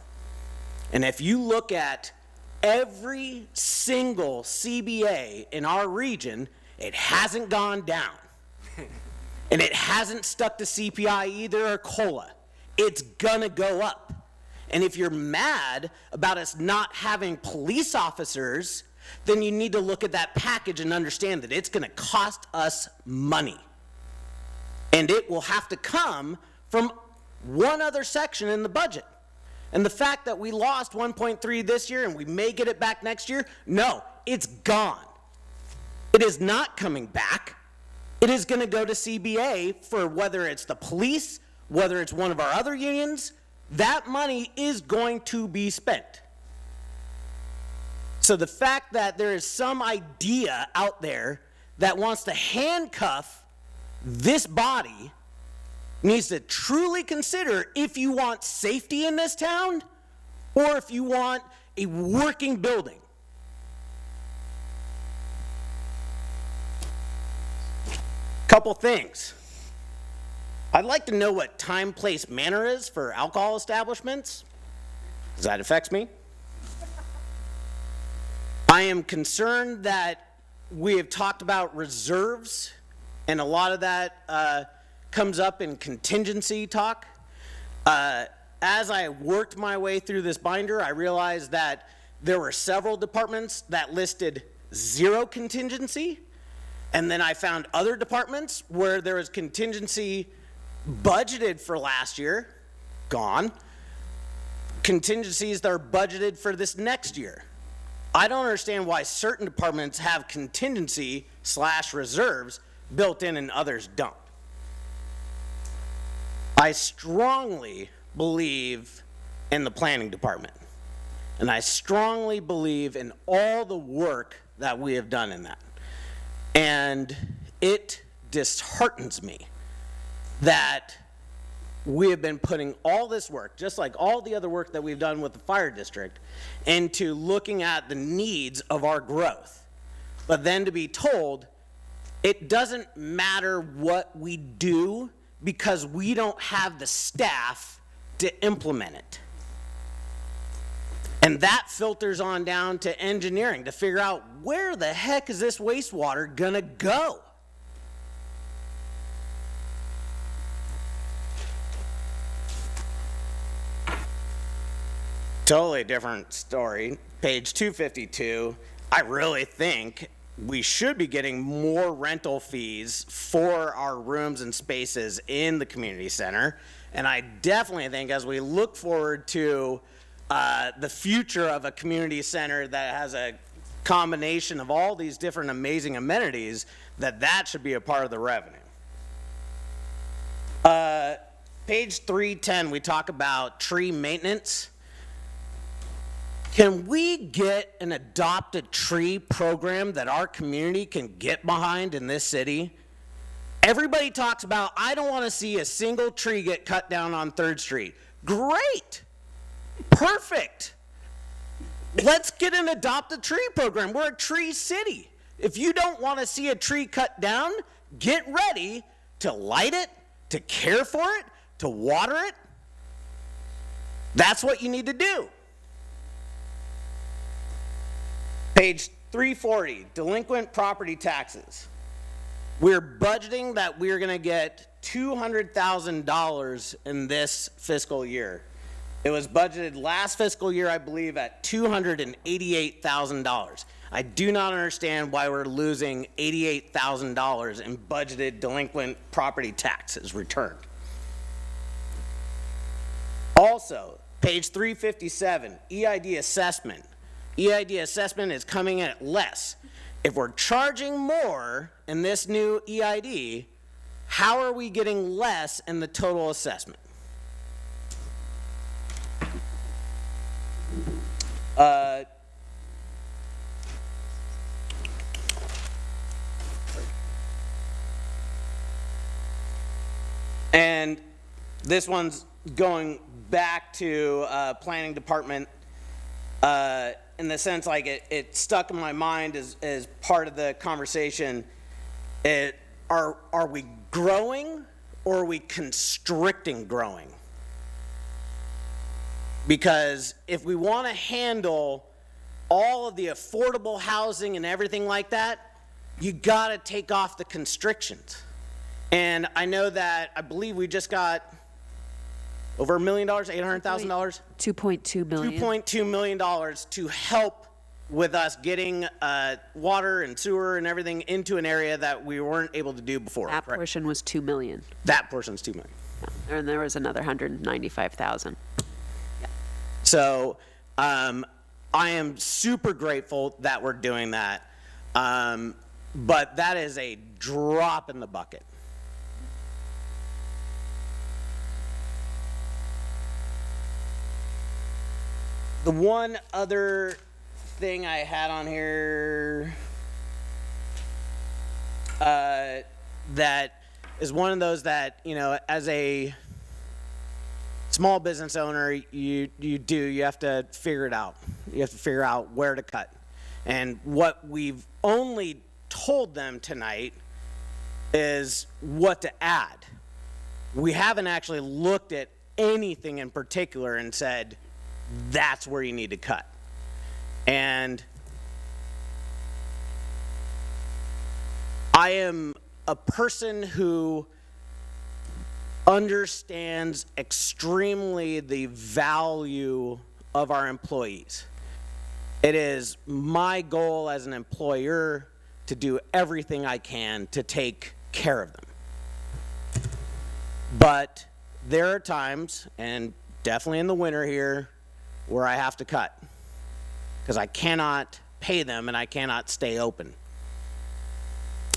And if you look at every single CBA in our region, it hasn't gone down. And it hasn't stuck to CPI either or COLA. It's gonna go up. And if you're mad about us not having police officers, then you need to look at that package and understand that it's gonna cost us money. And it will have to come from one other section in the budget. And the fact that we lost 1.3 this year and we may get it back next year, no, it's gone. It is not coming back. It is going to go to CBA for whether it's the police, whether it's one of our other unions. That money is going to be spent. So the fact that there is some idea out there that wants to handcuff this body needs to truly consider if you want safety in this town or if you want a working building. Couple things. I'd like to know what time, place, manner is for alcohol establishments, because that affects me. I am concerned that we have talked about reserves, and a lot of that comes up in contingency talk. As I worked my way through this binder, I realized that there were several departments that listed 0 contingency. And then I found other departments where there was contingency budgeted for last year, gone. Contingencies that are budgeted for this next year. I don't understand why certain departments have contingency/reserves built in and others don't. I strongly believe in the planning department. And I strongly believe in all the work that we have done in that. And it disheartens me that we have been putting all this work, just like all the other work that we've done with the fire district, into looking at the needs of our growth. But then to be told, it doesn't matter what we do because we don't have the staff to implement it. And that filters on down to engineering to figure out where the heck is this wastewater gonna go? Totally different story. Page 252, I really think we should be getting more rental fees for our rooms and spaces in the community center. And I definitely think as we look forward to the future of a community center that has a combination of all these different amazing amenities, that should be a part of the revenue. Page 310, we talk about tree maintenance. Can we get an adopt a tree program that our community can get behind in this city? Everybody talks about, I don't want to see a single tree get cut down on 3rd Street. Great. Perfect. Let's get an adopt a tree program. We're a tree city. If you don't want to see a tree cut down, get ready to light it, to care for it, to water it. That's what you need to do. Page 340, delinquent property taxes. We're budgeting that we're going to get $200,000 in this fiscal year. It was budgeted last fiscal year, I believe, at $288,000. I do not understand why we're losing $88,000 in budgeted delinquent property taxes returned. Also, page 357, EID assessment. EID assessment is coming in at less. If we're charging more in this new EID, how are we getting less in the total assessment? And this one's going back to planning department in the sense like it stuck in my mind as part of the conversation. Are we growing or are we constricting growing? Because if we want to handle all of the affordable housing and everything like that, you got to take off the constrictions. And I know that I believe we just got over $1 million, $800,000? $2.2 million. $2.2 million to help with us getting water and sewer and everything into an area that we weren't able to do before. That portion was $2 million. That portion's $2 million. And there was another $195,000. So I am super grateful that we're doing that. But that is a drop in the bucket. The one other thing I had on here that is one of those that, you know, as a small business owner, you have to figure it out. You have to figure out where to cut. And what we've only told them tonight is what to add. We haven't actually looked at anything in particular and said, that's where you need to cut. And I am a person who understands extremely the value of our employees. It is my goal as an employer to do everything I can to take care of them. But there are times, and definitely in the winter here, where I have to cut because I cannot pay them and I cannot stay open.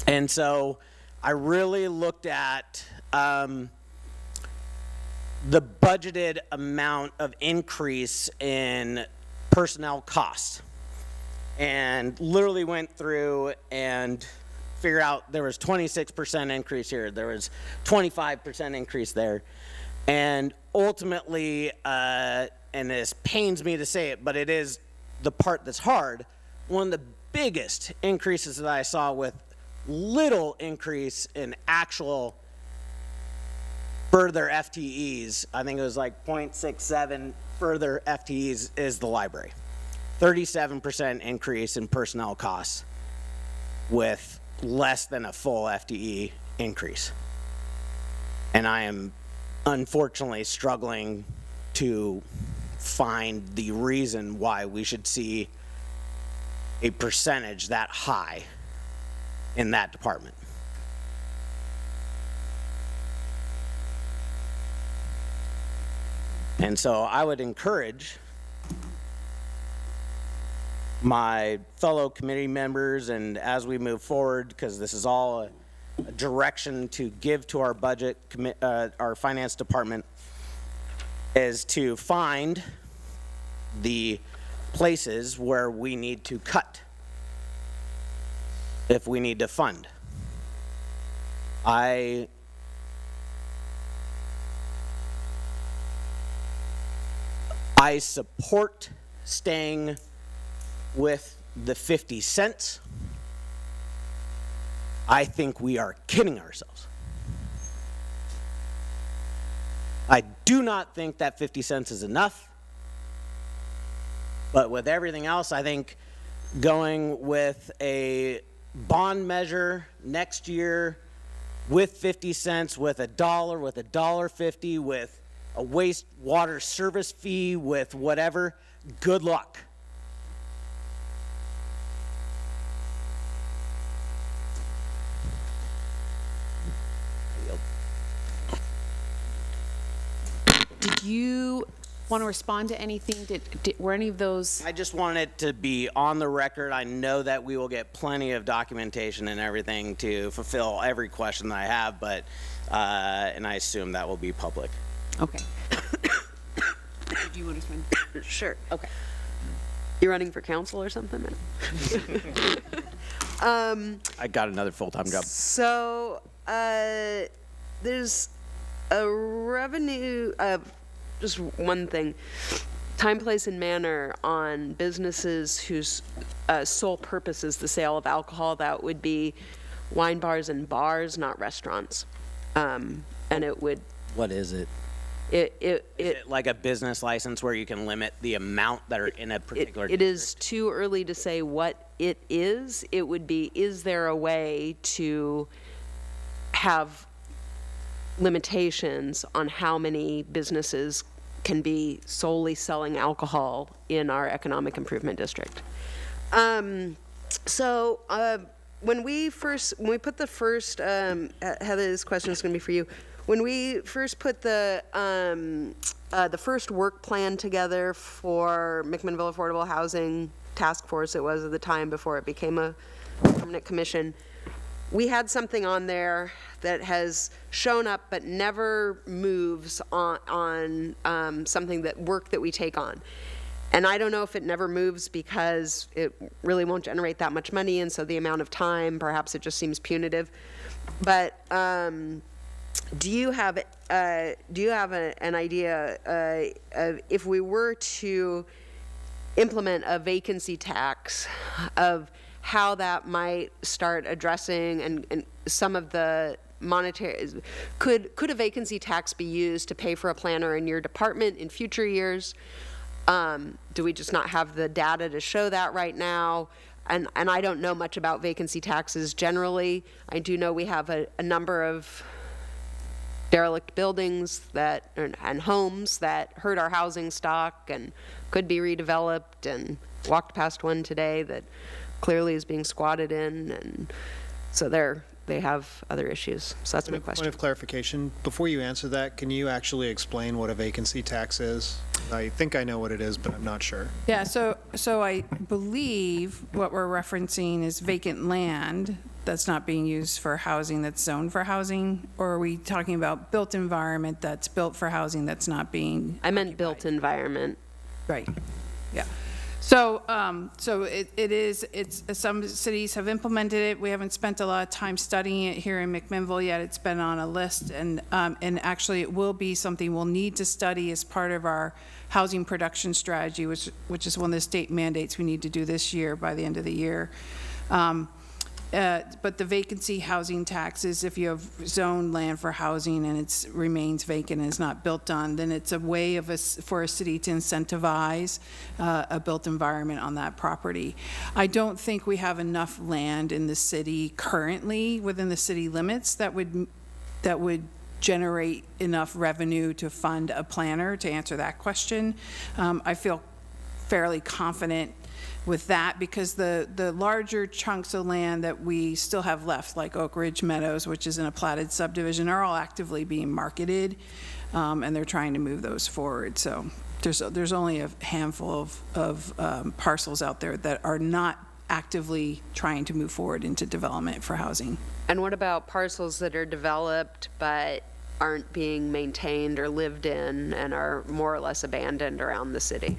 And so I really looked at the budgeted amount of increase in personnel costs and literally went through and figured out there was 26% increase here, there was 25% increase there. And ultimately, and this pains me to say it, but it is the part that's hard, one of the biggest increases that I saw with little increase in actual further FTEs, I think it was like 0.67 further FTEs, is the library. 37% increase in personnel costs with less than a full FTE increase. And I am unfortunately struggling to find the reason why we should see a percentage that high in that department. And so I would encourage my fellow committee members, and as we move forward, because this is all a direction to give to our budget, our finance department, is to find the places where we need to cut if we need to fund. I support staying with the 50 cents. I think we are kidding ourselves. I do not think that 50 cents is enough. But with everything else, I think going with a bond measure next year with 50 cents, with $1, with $1.50, with a wastewater service fee, with whatever, good luck. Did you want to respond to anything? Were any of those? I just want it to be on the record. I know that we will get plenty of documentation and everything to fulfill every question that I have, but, and I assume that will be public. Okay. Do you want to respond? Sure. Okay. You running for council or something? I got another full-time job. So, there's a revenue, just one thing, time, place, and manner on businesses whose sole purpose is the sale of alcohol. That would be wine bars and bars, not restaurants. And it would... What is it? Is it like a business license where you can limit the amount that are in a particular It is too early to say what it is. It would be, is there a way to have limitations on how many businesses can be solely selling alcohol in our economic improvement district? When we put the first, Heather, this question is going to be for you. When we first put the first work plan together for McMinnville Affordable Housing Task Force, it was at the time before it became a permanent commission, we had something on there that has shown up but never moves on something work that we take on. And I don't know if it never moves because it really won't generate that much money, and so the amount of time, perhaps it just seems punitive. But do you have an idea of if we were to implement a vacancy tax, of how that might start addressing and some of the monetary, could a vacancy tax be used to pay for a planner in your department in future years? Do we just not have the data to show that right now? And I don't know much about vacancy taxes generally. I do know we have a number of derelict buildings and homes that hurt our housing stock and could be redeveloped, and walked past one today that clearly is being squatted in, and so they have other issues. So that's my question. Point of clarification, before you answer that, can you actually explain what a vacancy tax is? I think I know what it is, but I'm not sure. Yeah, so I believe what we're referencing is vacant land that's not being used for housing, that's zoned for housing, or are we talking about built environment that's built for housing that's not being? I meant built environment. Right, yeah. So, it's some cities have implemented it. We haven't spent a lot of time studying it here in McMinnville yet. It's been on a list, and actually it will be something we'll need to study as part of our housing production strategy, which is one of the state mandates we need to do this year by the end of the year. But the vacancy housing tax is if you have zoned land for housing and it remains vacant and is not built on, then it's a way for a city to incentivize a built environment on that property. I don't think we have enough land in the city currently within the city limits that would generate enough revenue to fund a planner to answer that question. I feel fairly confident with that, because the larger chunks of land that we still have left, like Oak Ridge Meadows, which is in a platted subdivision, are all actively being marketed, and they're trying to move those forward. So there's only a handful of parcels out there that are not actively trying to move forward into development for housing. And what about parcels that are developed but aren't being maintained or lived in and are more or less abandoned around the city?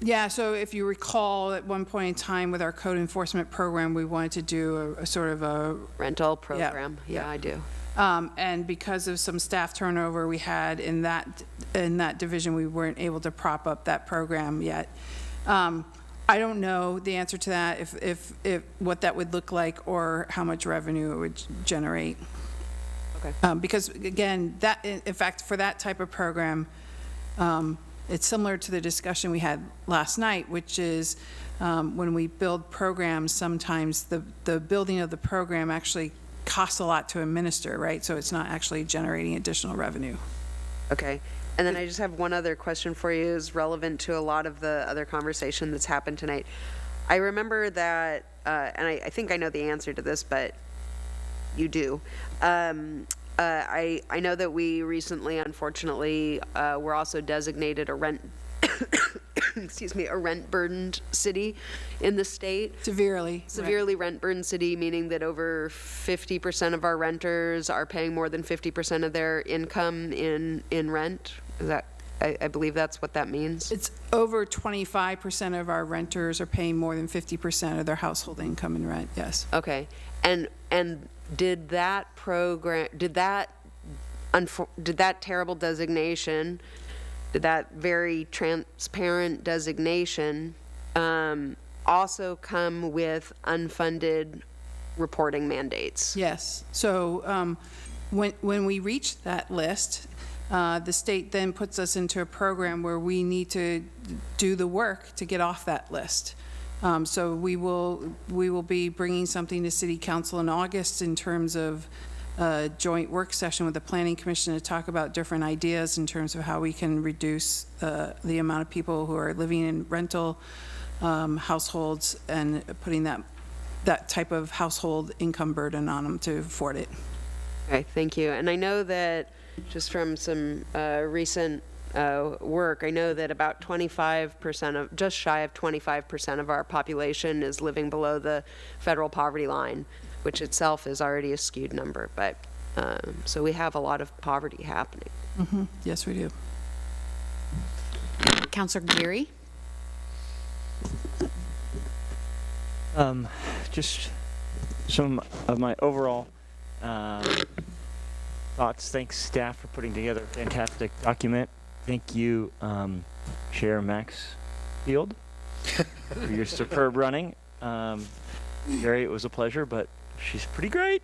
Yeah, so if you recall, at one point in time with our code enforcement program, we wanted to do a sort of a Rental program, yeah, I do. And because of some staff turnover we had in that division, we weren't able to prop up that program yet. I don't know the answer to that, if what that would look like or how much revenue it would generate. Okay. Because again, in fact, for that type of program, it's similar to the discussion we had last night, which is when we build programs, sometimes the building of the program actually costs a lot to administer, right? So it's not actually generating additional revenue. Okay. And then I just have one other question for you, is relevant to a lot of the other conversation that's happened tonight. I remember that, and I think I know the answer to this, but you do. I know that we recently, unfortunately, were also designated a rent, excuse me, a rent-burdened city in the state. Severely. Severely rent-burdened city, meaning that over 50% of our renters are paying more than 50% of their income in rent. Is that, I believe that's what that means? It's over 25% of our renters are paying more than 50% of their household income in rent, yes. Okay. And did that program, did that terrible designation, did that very transparent designation also come with unfunded reporting mandates? Yes. So when we reach that list, the state then puts us into a program where we need to do the work to get off that list. So we will be bringing something to City Council in August in terms of a joint work session with the Planning Commission to talk about different ideas in terms of how we can reduce the amount of people who are living in rental households and putting that type of household income burden on them to afford it. Okay, thank you. And I know that just from some recent work, I know that about 25% of, just shy of 25% of our population is living below the federal poverty line, which itself is already a skewed number. But so we have a lot of poverty happening. Mm-hmm. Yes, we do. Councilor Geary? Just some of my overall thoughts. Thanks, staff, for putting together a fantastic document. Thank you, Chair Maxfield, for your superb running. Gary, it was a pleasure, but she's pretty great.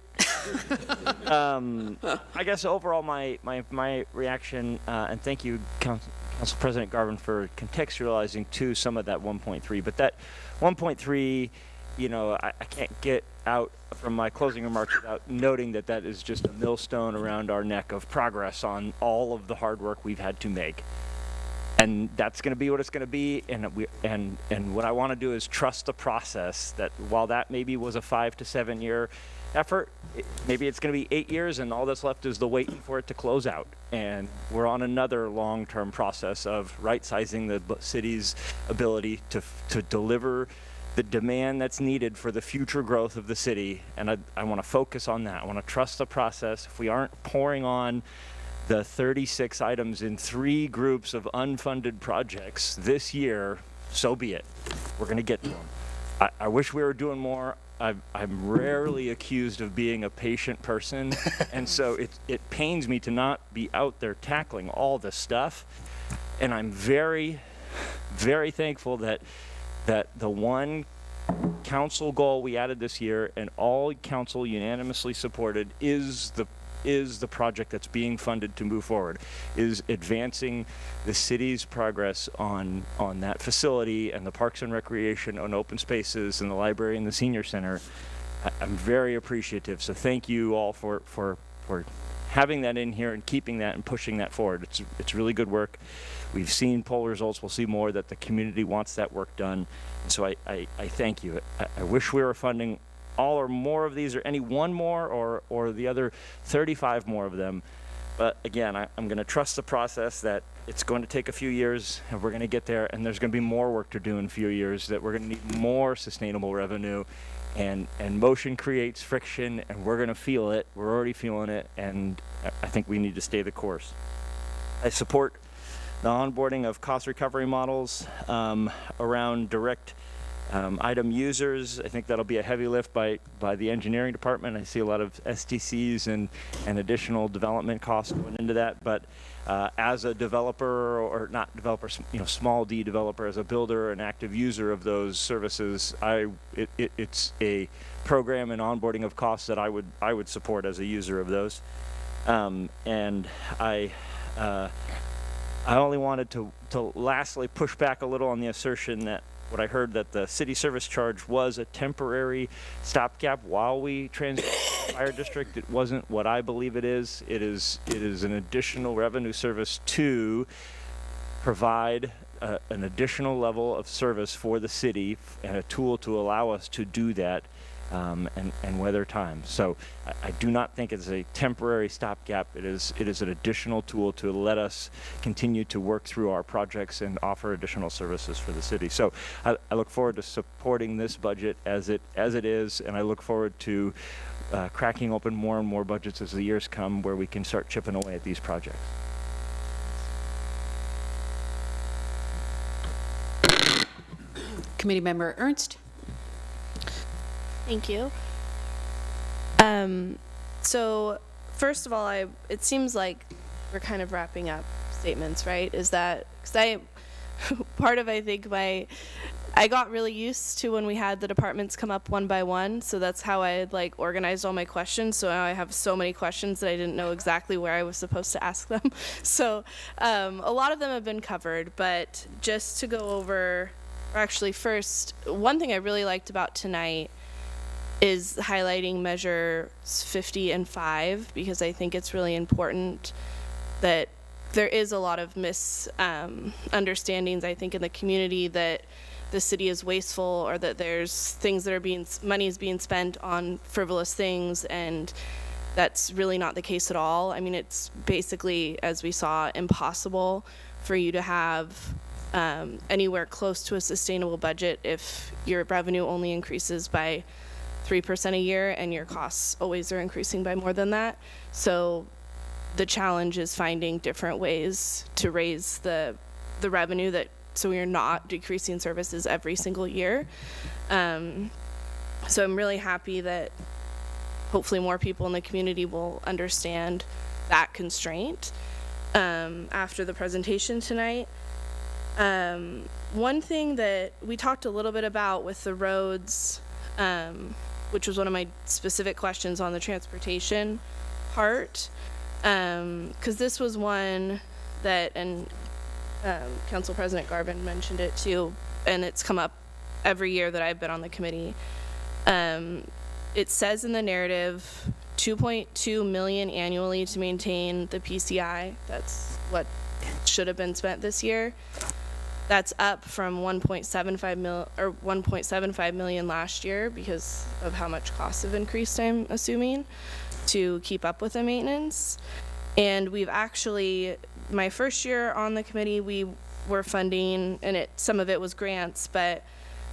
I guess overall, my reaction, and thank you, Council President Garvin, for contextualizing to some of that 1.3. But that 1.3, you know, I can't get out from my closing remarks without noting that that is just a millstone around our neck of progress on all of the hard work we've had to make. And that's going to be what it's going to be. And what I want to do is trust the process, that while that maybe was a 5 to 7 year effort, maybe it's going to be 8 years, and all that's left is the waiting for it to close out. And we're on another long-term process of right-sizing the city's ability to deliver the demand that's needed for the future growth of the city. And I want to focus on that. I want to trust the process. If we aren't pouring on the 36 items in 3 groups of unfunded projects this year, so be it. We're going to get to them. I wish we were doing more. I'm rarely accused of being a patient person, and so it pains me to not be out there tackling all this stuff. And I'm very, very thankful that the one council goal we added this year, and all council unanimously supported, is the project that's being funded to move forward, is advancing the city's progress on that facility and the parks and recreation and open spaces and the library and the senior center. I'm very appreciative. So thank you all for having that in here and keeping that and pushing that forward. It's really good work. We've seen poll results. We'll see more that the community wants that work done. And so I thank you. I wish we were funding all or more of these, or any one more, or the other 35 more of them. But again, I'm going to trust the process, that it's going to take a few years and we're going to get there, and there's going to be more work to do in a few years, that we're going to need more sustainable revenue, and motion creates friction, and we're going to feel it. We're already feeling it, and I think we need to stay the course. I support the onboarding of cost recovery models around direct item users. I think that'll be a heavy lift by the engineering department. I see a lot of STCs and additional development costs going into that. But as a developer, or not developer, small d developer, as a builder, an active user of those services, it's a program and onboarding of costs that I would support as a user of those. And I only wanted to lastly push back a little on the assertion that what I heard that the city service charge was a temporary stopgap while we transition the fire district. It wasn't what I believe it is. It is an additional revenue service to provide an additional level of service for the city and a tool to allow us to do that and weather times. So I do not think it's a temporary stopgap. It is an additional tool to let us continue to work through our projects and offer additional services for the city. So I look forward to supporting this budget as it is, and I look forward to cracking open more and more budgets as the years come, where we can start chipping away at these projects. Committee Member Ernst. Thank you. So first of all, it seems like we're kind of wrapping up statements, right? Is that, because I think I got really used to when we had the departments come up one by one, so that's how I had organized all my questions. So now I have so many questions that I didn't know exactly where I was supposed to ask them. So a lot of them have been covered, but just to go over, actually first, one thing I really liked about tonight is highlighting measures 50 and 5, because I think it's really important that there is a lot of misunderstandings, I think, in the community, that the city is wasteful, or that there's things that are money is being spent on frivolous things, and that's really not the case at all. I mean, it's basically, as we saw, impossible for you to have anywhere close to a sustainable budget if your revenue only increases by 3% a year and your costs always are increasing by more than that. So the challenge is finding different ways to raise the revenue, so we are not decreasing services every single year. So I'm really happy that hopefully more people in the community will understand that constraint after the presentation tonight. One thing that we talked a little bit about with the roads, which was one of my specific questions on the transportation part, because this was one that, and Council President Garvin mentioned it too, and it's come up every year that I've been on the committee. It says in the narrative, $2.2 million annually to maintain the PCI. That's what should have been spent this year. That's up from 1.75 million last year because of how much costs have increased, I'm assuming, to keep up with the maintenance. And we've actually, my first year on the committee, we were funding, and some of it was grants, but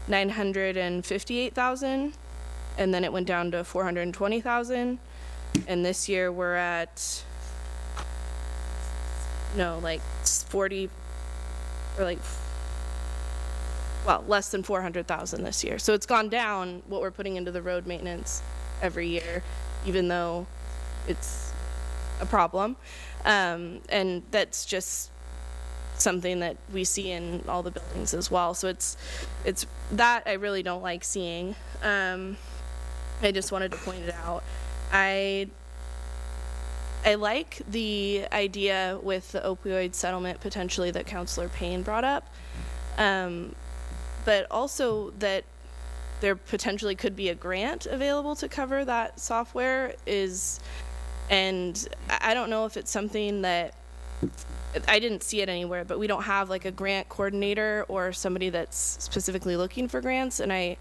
958,000, and then it went down to 420,000. And this year we're at, like 40, or like, well, less than 400,000 this year. So it's gone down what we're putting into the road maintenance every year, even though it's a problem. And that's just something that we see in all the buildings as well. So it's that I really don't like seeing. I just wanted to point it out. I like the idea with the opioid settlement potentially that Councilor Payne brought up, but also that there potentially could be a grant available to cover that software and I don't know if it's something that, I didn't see it anywhere, but we don't have like a grant coordinator or somebody that's specifically looking for grants, and I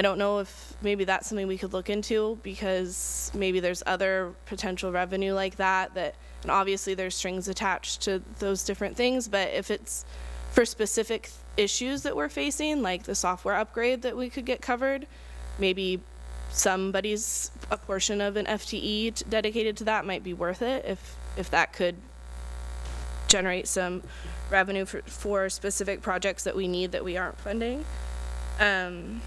don't know if maybe that's something we could look into, because maybe there's other potential revenue like that, and obviously there's strings attached to those different things, but if it's for specific issues that we're facing, like the software upgrade that we could get covered, maybe a portion of an FTE dedicated to that might be worth it if that could generate some revenue for specific projects that we need that we aren't funding. And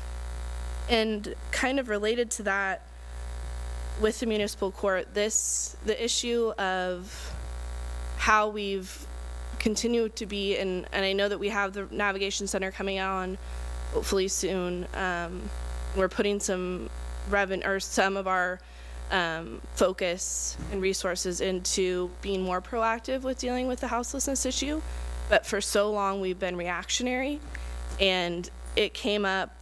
kind of related to that, with the municipal court, the issue of how we've continued to be, and I know that we have the navigation center coming on hopefully soon. We're putting some some of our focus and resources into being more proactive with dealing with the houselessness issue. But for so long, we've been reactionary, and it came up,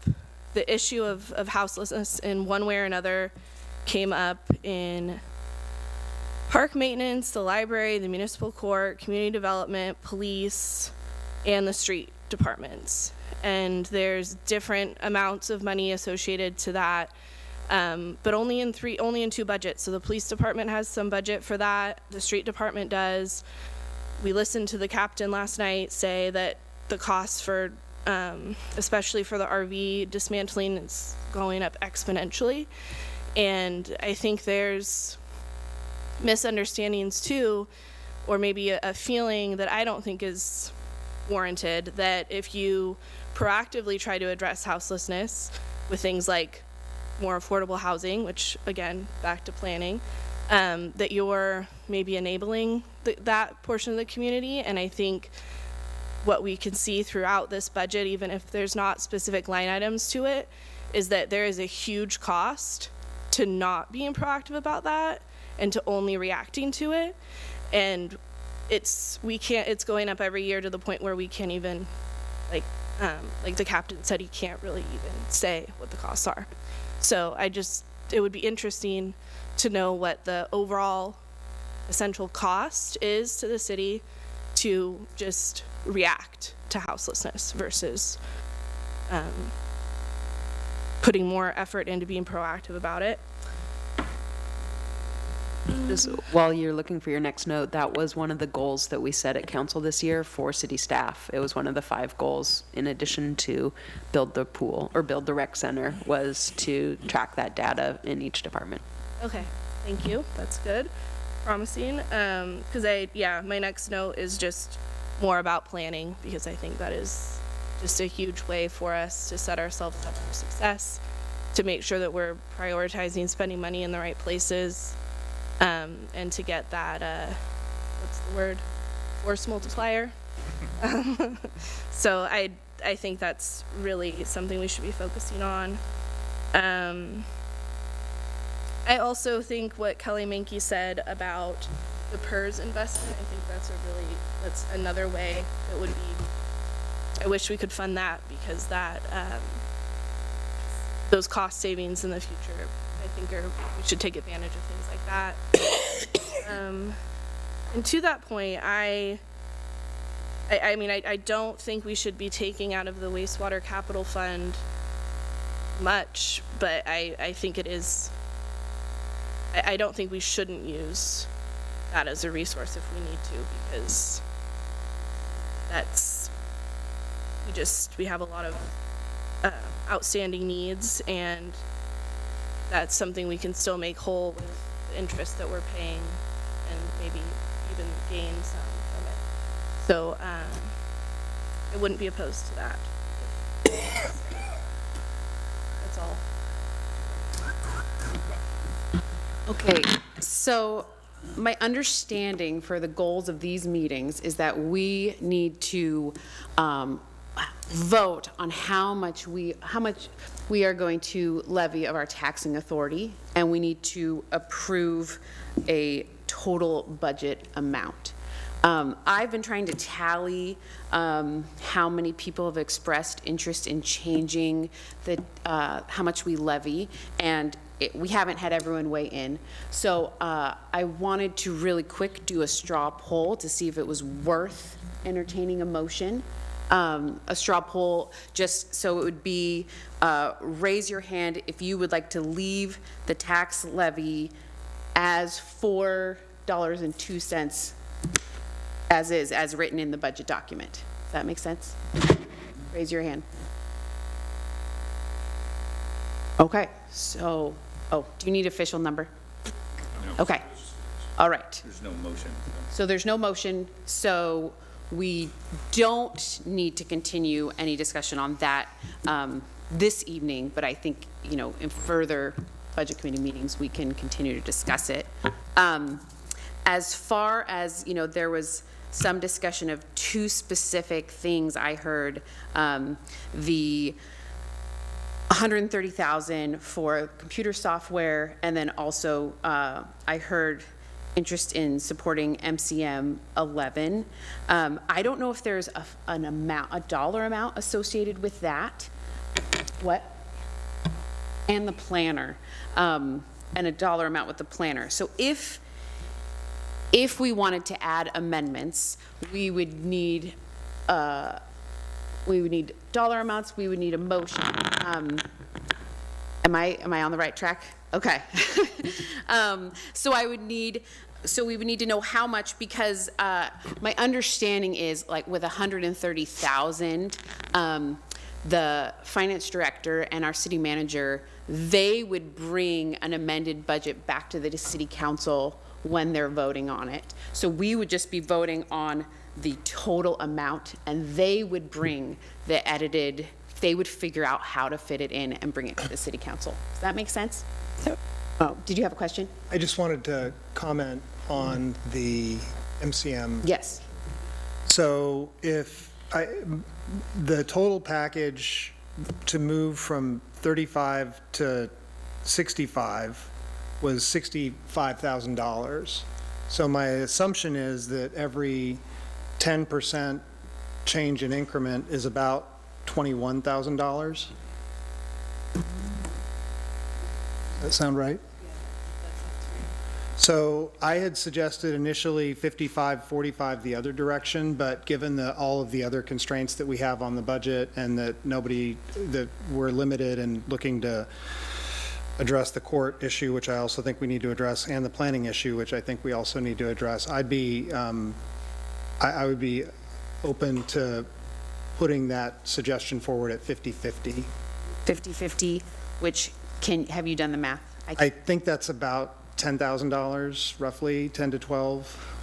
the issue of houselessness in one way or another came up in park maintenance, the library, the municipal court, community development, police, and the street departments. And there's different amounts of money associated to that, but only in two budgets. So the police department has some budget for that, the street department does. We listened to the captain last night say that the cost for, especially for the RV dismantling, is going up exponentially. And I think there's misunderstandings too, or maybe a feeling that I don't think is warranted, that if you proactively try to address houselessness with things like more affordable housing, which again, back to planning, that you're maybe enabling that portion of the community. And I think what we can see throughout this budget, even if there's not specific line items to it, is that there is a huge cost to not being proactive about that and to only reacting to it. And it's going up every year to the point where we can't even, like the captain said, he can't really even say what the costs are. So it would be interesting to know what the overall essential cost is to the city to just react to houselessness versus putting more effort into being proactive about it. Just while you're looking for your next note, that was one of the goals that we set at council this year for city staff. It was one of the 5 goals, in addition to build the pool or build the rec center, was to track that data in each department. Okay, thank you. That's good. Promising. Because my next note is just more about planning, because I think that is just a huge way for us to set ourselves up for success, to make sure that we're prioritizing spending money in the right places, and to get that, what's the word? Force multiplier. So I think that's really something we should be focusing on. I also think what Kelly Mankey said about the PERS investment, I think that's another way that would be, I wish we could fund that, because that, those cost savings in the future, I think we should take advantage of things like that. And to that point, I don't think we should be taking out of the wastewater capital fund much, but I think it is, I don't think we shouldn't use that as a resource if we need to, because we have a lot of outstanding needs, and that's something we can still make whole with the interest that we're paying, and maybe even gain some from it. So I wouldn't be opposed to that. That's all. Okay, so my understanding for the goals of these meetings is that we need to vote on how much we are going to levy of our taxing authority, and we need to approve a total budget amount. I've been trying to tally how many people have expressed interest in changing how much we levy, and we haven't had everyone weigh in. So I wanted to really quick do a straw poll to see if it was worth entertaining a motion. A straw poll, just so it would be, raise your hand if you would like to leave the tax levy as $4.02 as is, as written in the budget document. Does that make sense? Raise your hand. Okay, so, do you need official number? Okay. All right. There's no motion. So there's no motion, so we don't need to continue any discussion on that this evening, but I think, in further Budget Committee meetings, we can continue to discuss it. As far as, there was some discussion of two specific things I heard, the $130,000 for computer software, and then also I heard interest in supporting MCM 11. I don't know if there's a dollar amount associated with that. What? And the planner, and a dollar amount with the planner. So if we wanted to add amendments, we would need dollar amounts, we would need a motion. Am I on the right track? Okay. So we would need to know how much, because my understanding is, like, with 130,000, the finance director and our city manager, they would bring an amended budget back to the city council when they're voting on it. So we would just be voting on the total amount, and they would bring the edited, they would figure out how to fit it in and bring it to the city council. Does that make sense? Oh, did you have a question? I just wanted to comment on the MCM. Yes. So if the total package to move from 35 to 65 was $65,000. So my assumption is that every 10% change in increment is about $21,000. Does that sound right? So I had suggested initially 55, 45 the other direction, but given all of the other constraints that we have on the budget, and that we're limited and looking to address the court issue, which I also think we need to address, and the planning issue, which I think we also need to address, I would be open to putting that suggestion forward at 50-50. 50-50, which have you done the math? I think that's about $10,000, roughly 10 to 12.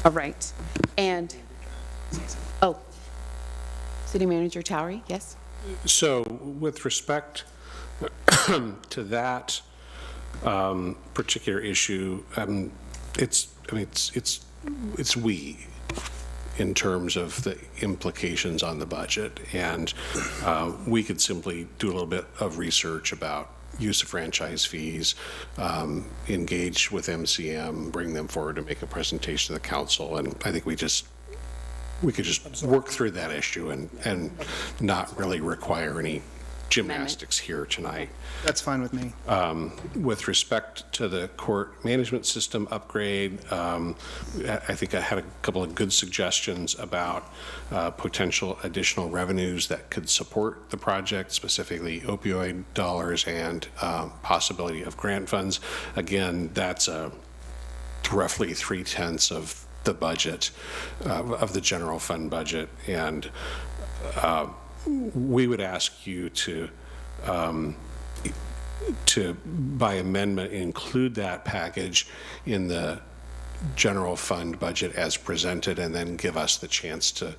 All right. And, City Manager Towery, yes? So with respect to that particular issue, it's we in terms of the implications on the budget, and we could simply do a little bit of research about use of franchise fees, engage with MCM, bring them forward to make a presentation to the council, and I think we could just work through that issue and not really require any gymnastics here tonight. That's fine with me. With respect to the court management system upgrade, I think I had a couple of good suggestions about potential additional revenues that could support the project, specifically opioid dollars and possibility of grant funds. Again, that's roughly 3/10 of the budget, of the general fund budget, and we would ask you to by amendment, include that package in the general fund budget as presented, and then give us the chance to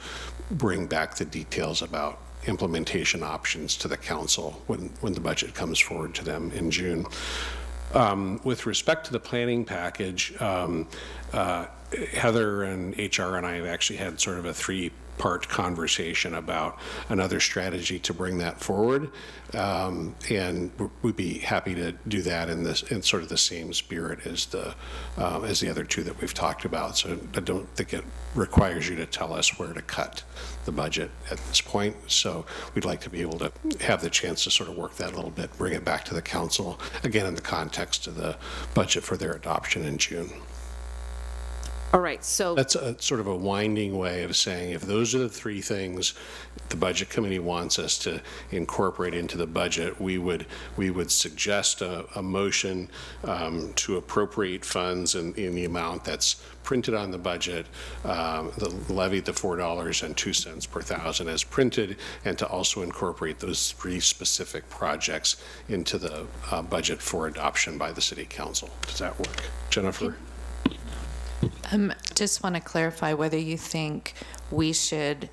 bring back the details about implementation options to the council when the budget comes forward to them in June. With respect to the planning package, Heather and HR and I have actually had sort of a three-part conversation about another strategy to bring that forward, and we'd be happy to do that in sort of the same spirit as the other two that we've talked about. So I don't think it requires you to tell us where to cut the budget at this point. So we'd like to be able to have the chance to sort of work that a little bit, bring it back to the council, again in the context of the budget for their adoption in June. All right, so That's a sort of a winding way of saying, if those are the three things the Budget Committee wants us to incorporate into the budget, we would suggest a motion to appropriate funds in the amount that's printed on the budget, levy the $4.02 per thousand as printed, and to also incorporate those three specific projects into the budget for adoption by the City Council. Does that work? Jennifer? Just want to clarify whether you think we should,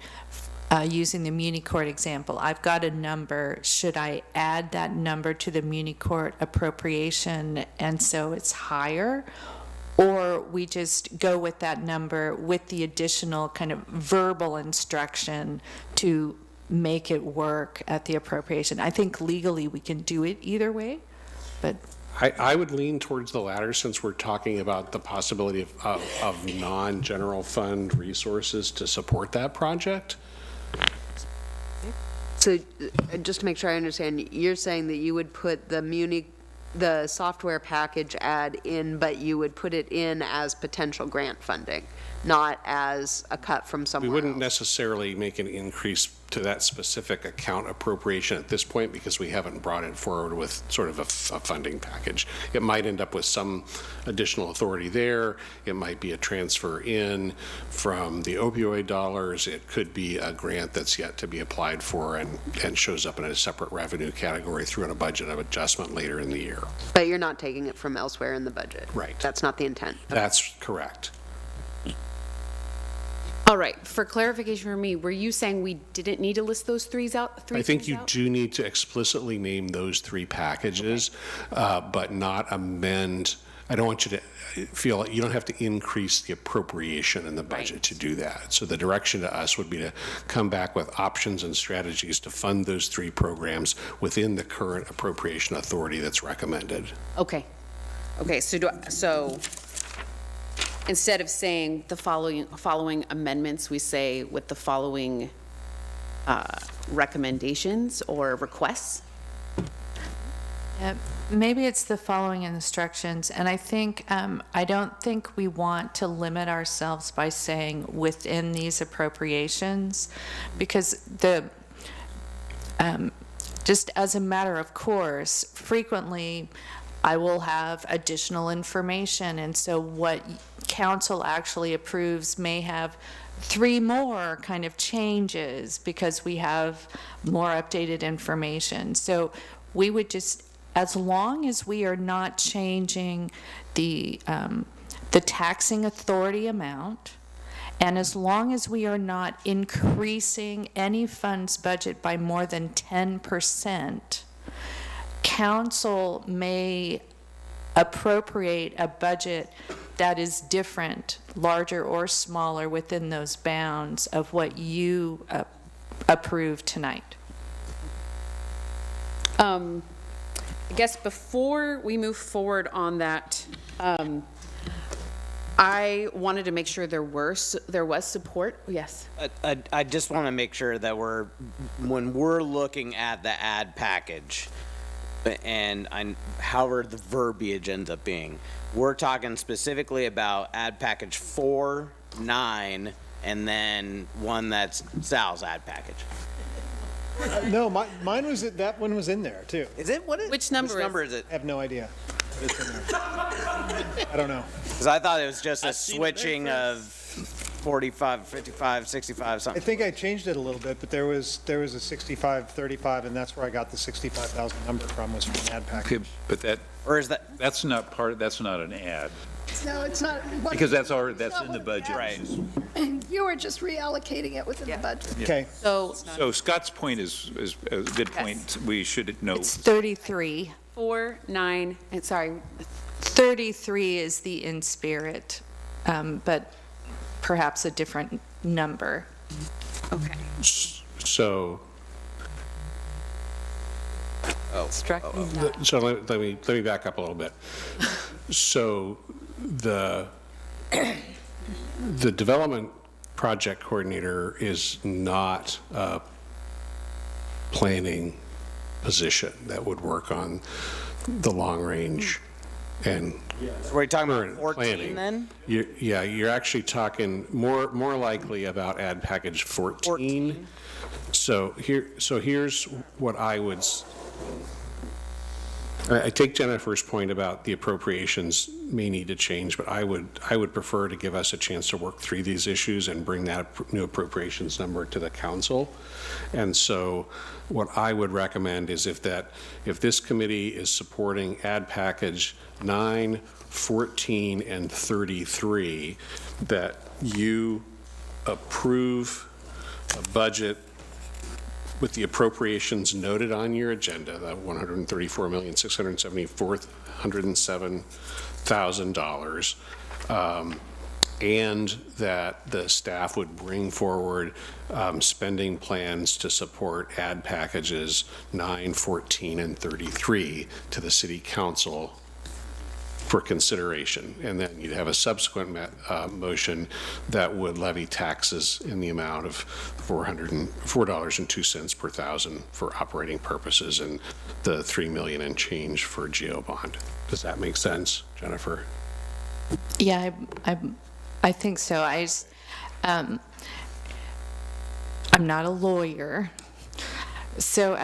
using the Muni Court example, I've got a number, should I add that number to the Muni Court appropriation and so it's higher? Or we just go with that number with the additional kind of verbal instruction to make it work at the appropriation? I think legally we can do it either way, but... I would lean towards the latter, since we're talking about the possibility of non-general fund resources to support that project. So just to make sure I understand, you're saying that you would put the software package ad in, but you would put it in as potential grant funding, not as a cut from somewhere We wouldn't else. necessarily make an increase to that specific account appropriation at this point, because we haven't brought it forward with sort of a funding package. It might end up with some additional authority there. It might be a transfer in from the opioid dollars. It could be a grant that's yet to be applied for and shows up in a separate revenue category through a budget of adjustment later in the year. But you're not taking it from elsewhere in the budget? Right. That's not the intent? That's correct. all right, for clarification for me, were you saying we didn't need to list those three I think you do need to explicitly name those three packages, but not amend. I don't want you to feel like you don't have to increase the appropriation in the budget to do that. So the direction to us would be to come back with options and strategies to fund those three programs within the current appropriation authority that's recommended. Okay. Okay, so instead of saying the following amendments, we say with the following recommendations or requests? Maybe it's the following instructions, and I think, I don't think we want to limit ourselves by saying within these appropriations, because just as a matter of course, frequently I will have additional information, and so what council actually approves may have 3 more kind of changes because we have more updated information. So we would just, as long as we are not changing the taxing authority amount, and as long as we are not increasing any fund's budget by more than 10%, council may appropriate a budget that is different, larger or smaller, within those bounds of what you approved tonight. I guess before we move forward on that, I wanted to make sure there was support. Yes. I just want to make sure that when we're looking at the ad package, and however the verbiage ends up being, we're talking specifically about ad package 4, 9, and then one that's Sal's ad package. No, mine was, that one was in there too. Is it? Which number is it? I have no idea. But it's in there. I don't know. Because I thought it was just a switching of 45, 55, 65, something. I think I changed it a little bit, but there was a 65, 35, and that's where I got the 65,000 number from, was from an ad package. Okay, but that's not an ad, No, it's not. because that's in the budget. Right. You were just reallocating it within the budget. Okay. So So Scott's point is a good point. We should know. It's 33. 4, 9, and sorry, 33 is the in spirit, but perhaps a different number. okay. So Struck me So let me back up a little bit. So the development project coordinator is not a planning position that would work on the long range and So we're talking about current 14 planning. then? You're actually talking more likely about ad package 14. So here's what I take Jennifer's point about the appropriations may need to change, but I would prefer to give us a chance to work through these issues and bring that new appropriations number to the council. And so what I would recommend is if this committee is supporting ad package 9, 14, and 33, that you approve a budget with the appropriations noted on your agenda, that $134,674,107,000, and that the staff would bring forward spending plans to support ad packages 9, 14, and 33 to the City Council for consideration. And then you'd have a subsequent motion that would levy taxes in the amount of $4.02 per thousand for operating purposes and the $3 million and change for GO bond. Does that make sense, Jennifer? Yeah, I think so. I'm not a lawyer, so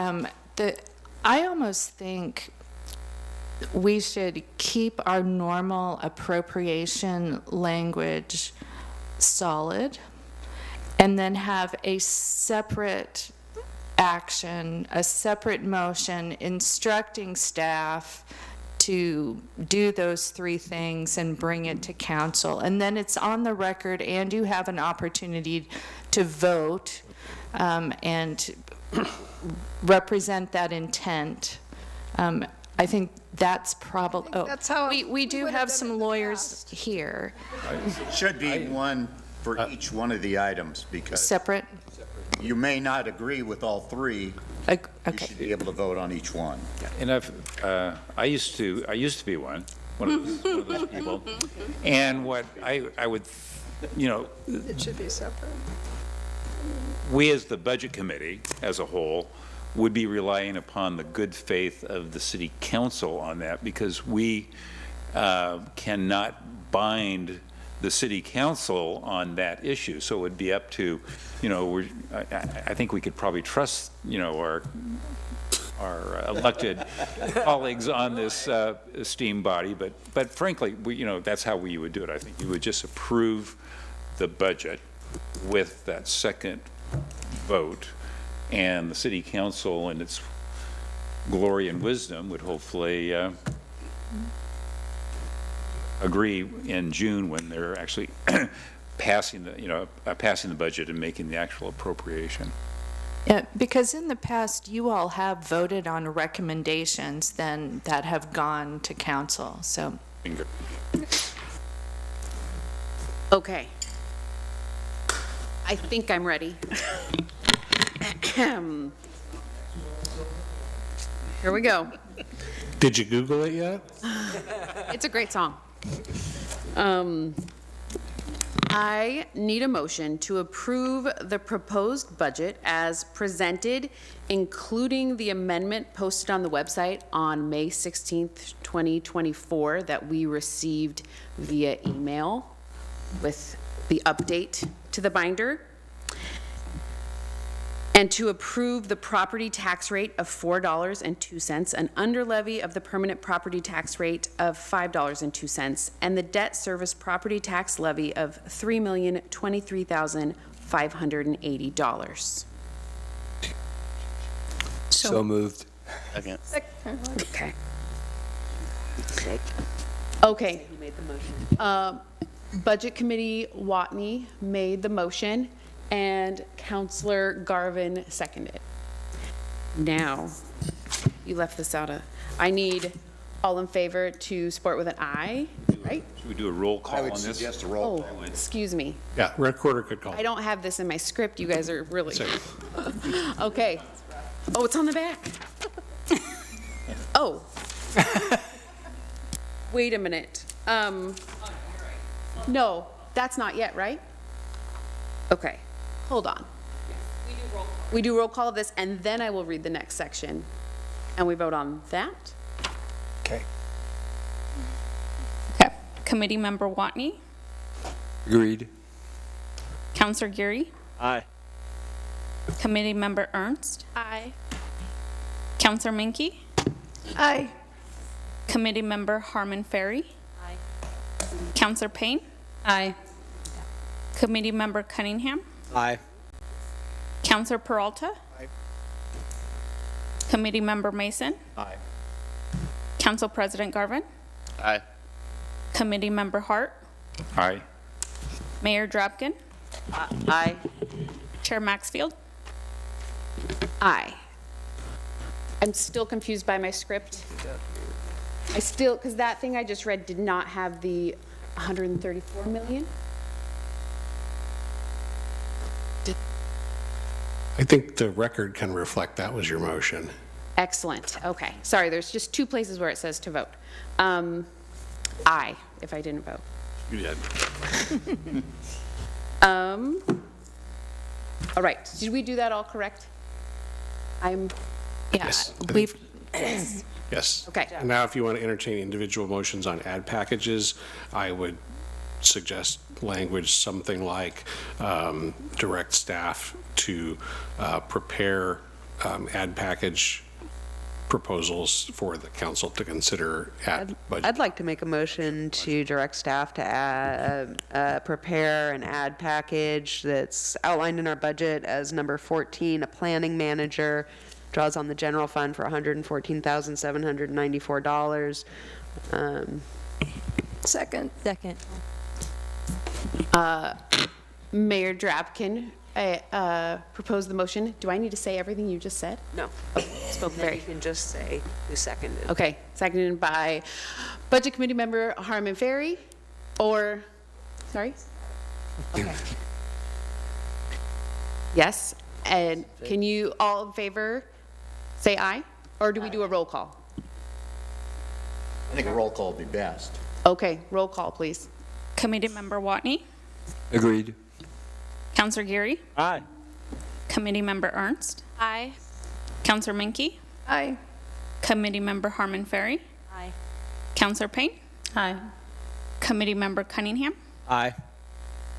I almost think we should keep our normal appropriation language solid and then have a separate action, a separate motion instructing staff to do those 3 things and bring it to council. And then it's on the record and you have an opportunity to vote and represent that intent. I think that's probably, we do have some lawyers here. It should be one for each one of the items, because Separate? you may not agree with all 3. You should be able to vote on each one. And I used to be one of those people. And what I would, It should be separate. we as the Budget Committee as a whole would be relying upon the good faith of the City Council on that, because we cannot bind the City Council on that issue. So it would be up to, I think we could probably trust, our elected colleagues on this esteemed body, but frankly, that's how we would do it. I think you would just approve the budget with that second vote, and the City Council in its glory and wisdom would hopefully agree in June when they're actually passing the budget and making the actual appropriation. Yeah, because in the past, you all have voted on recommendations then that have gone to council, so. Okay. I think I'm ready. Here we go. Did you Google it yet? It's a great song. I need a motion to approve the proposed budget as presented, including the amendment posted on the website on May 16th, 2024 that we received via email with the update to the binder, and to approve the property tax rate of $4.02, an underlevy of the permanent property tax rate of $5.02, and the debt service property tax levy of $3,023,580. So moved. Second. Okay. Okay. Budget Committee Watney made the motion, and Counselor Garvin seconded. Now, you left this out. I need all in favor to support with an aye, right? Should we do a roll call on this? I would suggest a roll call. Oh, excuse me. Yeah, recorder could call. I don't have this in my script. You guys are really. Sorry. Okay. Oh, it's on the back. Oh. Wait a minute. No, that's not yet, right? Okay, hold on. We do roll call of this, and then I will read the next section. And we vote on that? Okay. Committee Member Watney, Agreed. Counselor Geary, Aye. Committee Member Ernst, Aye. Counselor Minke, Aye. Committee Member Harmon Ferry, Counselor Payne, Aye. Committee Member Cunningham, Aye. Counselor Peralta, Committee Member Mason, Aye. Council President Garvin, Aye. Committee Member Hart, Aye. Mayor Drapkin, Aye. Chair Maxfield. Aye. I'm still confused by my script. I still, because that thing I just read did not have the 134 million. I think the record can reflect that was your motion. Excellent, okay. Sorry, there's just two places where it says to vote. Aye, if I didn't vote. You did. All right, did we do that all correct? Yeah, Yes, I we've, Yes. Okay. And now if you want to entertain individual motions on ad packages, I would suggest language something like direct staff to prepare ad package proposals for the council to consider at budget. I'd like to make a motion to direct staff to prepare an ad package that's outlined in our budget as number 14, a planning manager, draws on the general fund for $114,794. Second. Second. Mayor Drapkin proposed the motion. Do I need to say everything you just said? No. Spoke Then very. you can just say who seconded. Okay, seconded by Budget Committee Member Harmon Ferry, or, sorry? Okay. Yes, and can you all in favor say aye? Or do we do a roll call? I think a roll call would be best. Okay, roll call, please. Committee Member Watney, Agreed. Counselor Geary, Aye. Committee Member Ernst, Aye. Counselor Minke, Aye. Committee Member Harmon Ferry, Aye. Counselor Payne, Aye. Committee Member Cunningham, Aye.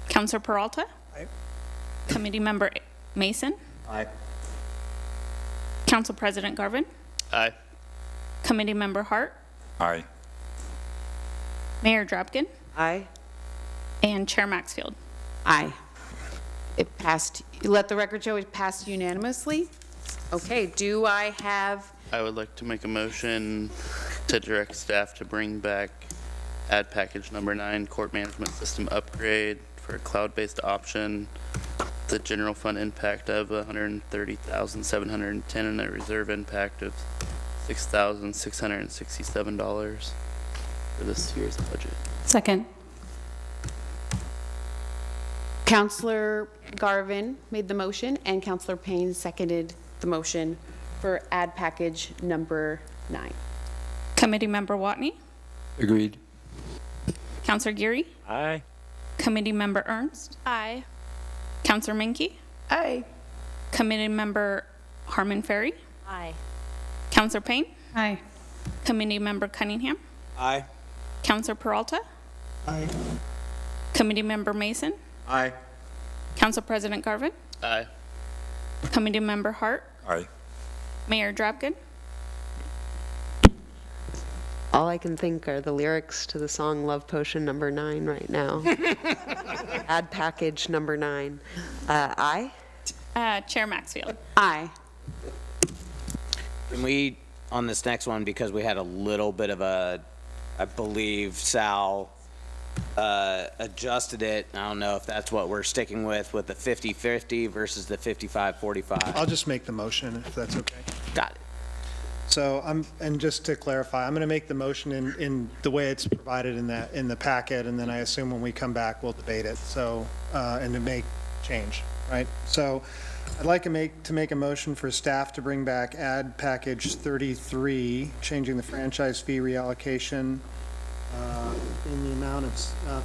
Counselor Peralta, Committee Member Mason, Aye. Council President Garvin, Aye. Committee Member Hart, Aye. Mayor Drapkin, Aye. and Chair Maxfield. Aye. It passed, let the record show it passed unanimously. Okay, do I have, I would like to make a motion to direct staff to bring back ad package number 9, court management system upgrade for a cloud-based option, the general fund impact of $130,710 and a reserve impact of $6,667 for this year's budget. Second. Counselor Garvin made the motion and Counselor Payne seconded the motion for ad package number 9. Committee Member Watney, Agreed. Counselor Geary, Aye. Committee Member Ernst, Aye. Counselor Minke, Aye. Committee Member Harmon Ferry, Aye. Counselor Payne, Aye. Committee Member Cunningham, Aye. Counselor Peralta, Aye. Committee Member Mason, Aye. Council President Garvin, Aye. Committee Member Hart, Aye. Mayor Drapkin. All I can think are the lyrics to the song Love Potion number 9 right now. Ad package number 9. Aye? Chair Maxfield. Aye. Can we, on this next one, because we had a little bit of a, I believe Sal adjusted it. I don't know if that's what we're sticking with the 50-50 versus the 55-45. I'll just make the motion if that's okay. Got it. So and just to clarify, I'm going to make the motion in the way it's provided in the packet, and then I assume when we come back, we'll debate it. So, and to make change, right? So I'd like to make a motion for staff to bring back ad package 33, changing the franchise fee reallocation in the amount of,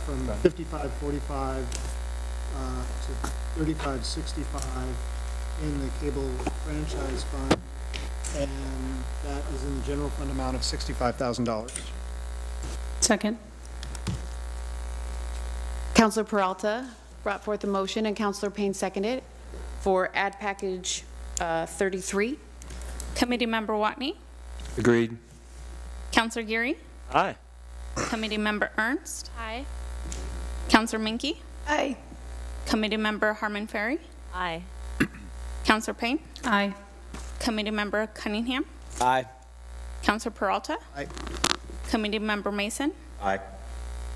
from 55-45 to 35-65 in the cable franchise fund. And that is in the general fund amount of $65,000. Second. Counselor Peralta brought forth a motion, and Counselor Payne seconded for Ad Package 33. Committee Member Watney, Agreed. Counselor Geary, Aye. Committee Member Ernst, Aye. Counselor Minke, Aye. Committee Member Harmon Ferry, Aye. Counselor Payne, Aye. Committee Member Cunningham, Aye. Counselor Peralta, Aye. Committee Member Mason, Aye.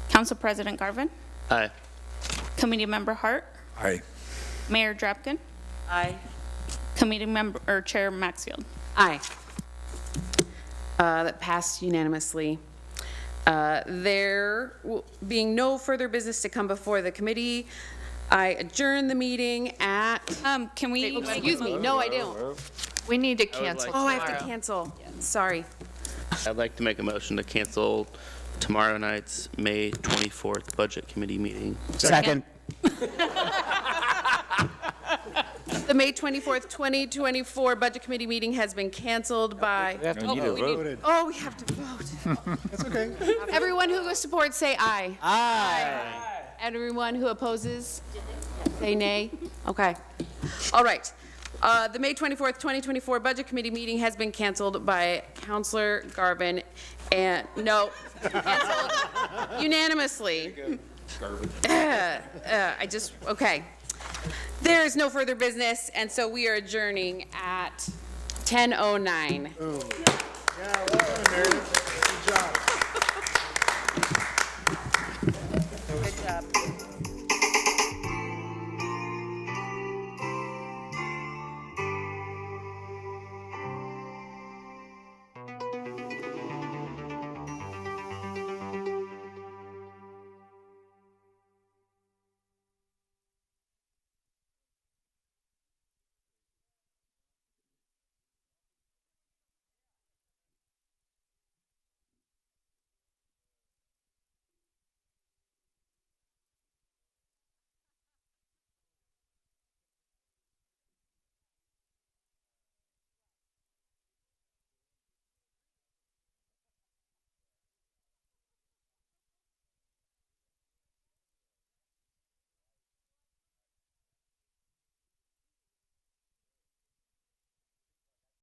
Council President Garvin, Aye. Committee Member Hart, Aye. Mayor Drapkin, Aye. Committee Member, or Chair Maxfield. Aye. That passed unanimously. There being no further business to come before the committee, I adjourn the meeting at, Can we? excuse me, no, I don't. We need to cancel Oh, I have to tomorrow. cancel. Sorry. I'd like to make a motion to cancel tomorrow night's May 24th Budget Committee meeting. Second. The May 24th, 2024 Budget Committee meeting has been canceled by, You need a vote. oh, we have to vote. That's okay. Everyone who supports, say aye. Aye. Everyone who opposes, say nay. Okay. All right. The May 24th, 2024 Budget Committee meeting has been canceled by Counselor Garvin and, no, canceled unanimously. Okay. There is no further business, and so we are adjourning at 10:09. Yeah, well done, Meredith. Good job.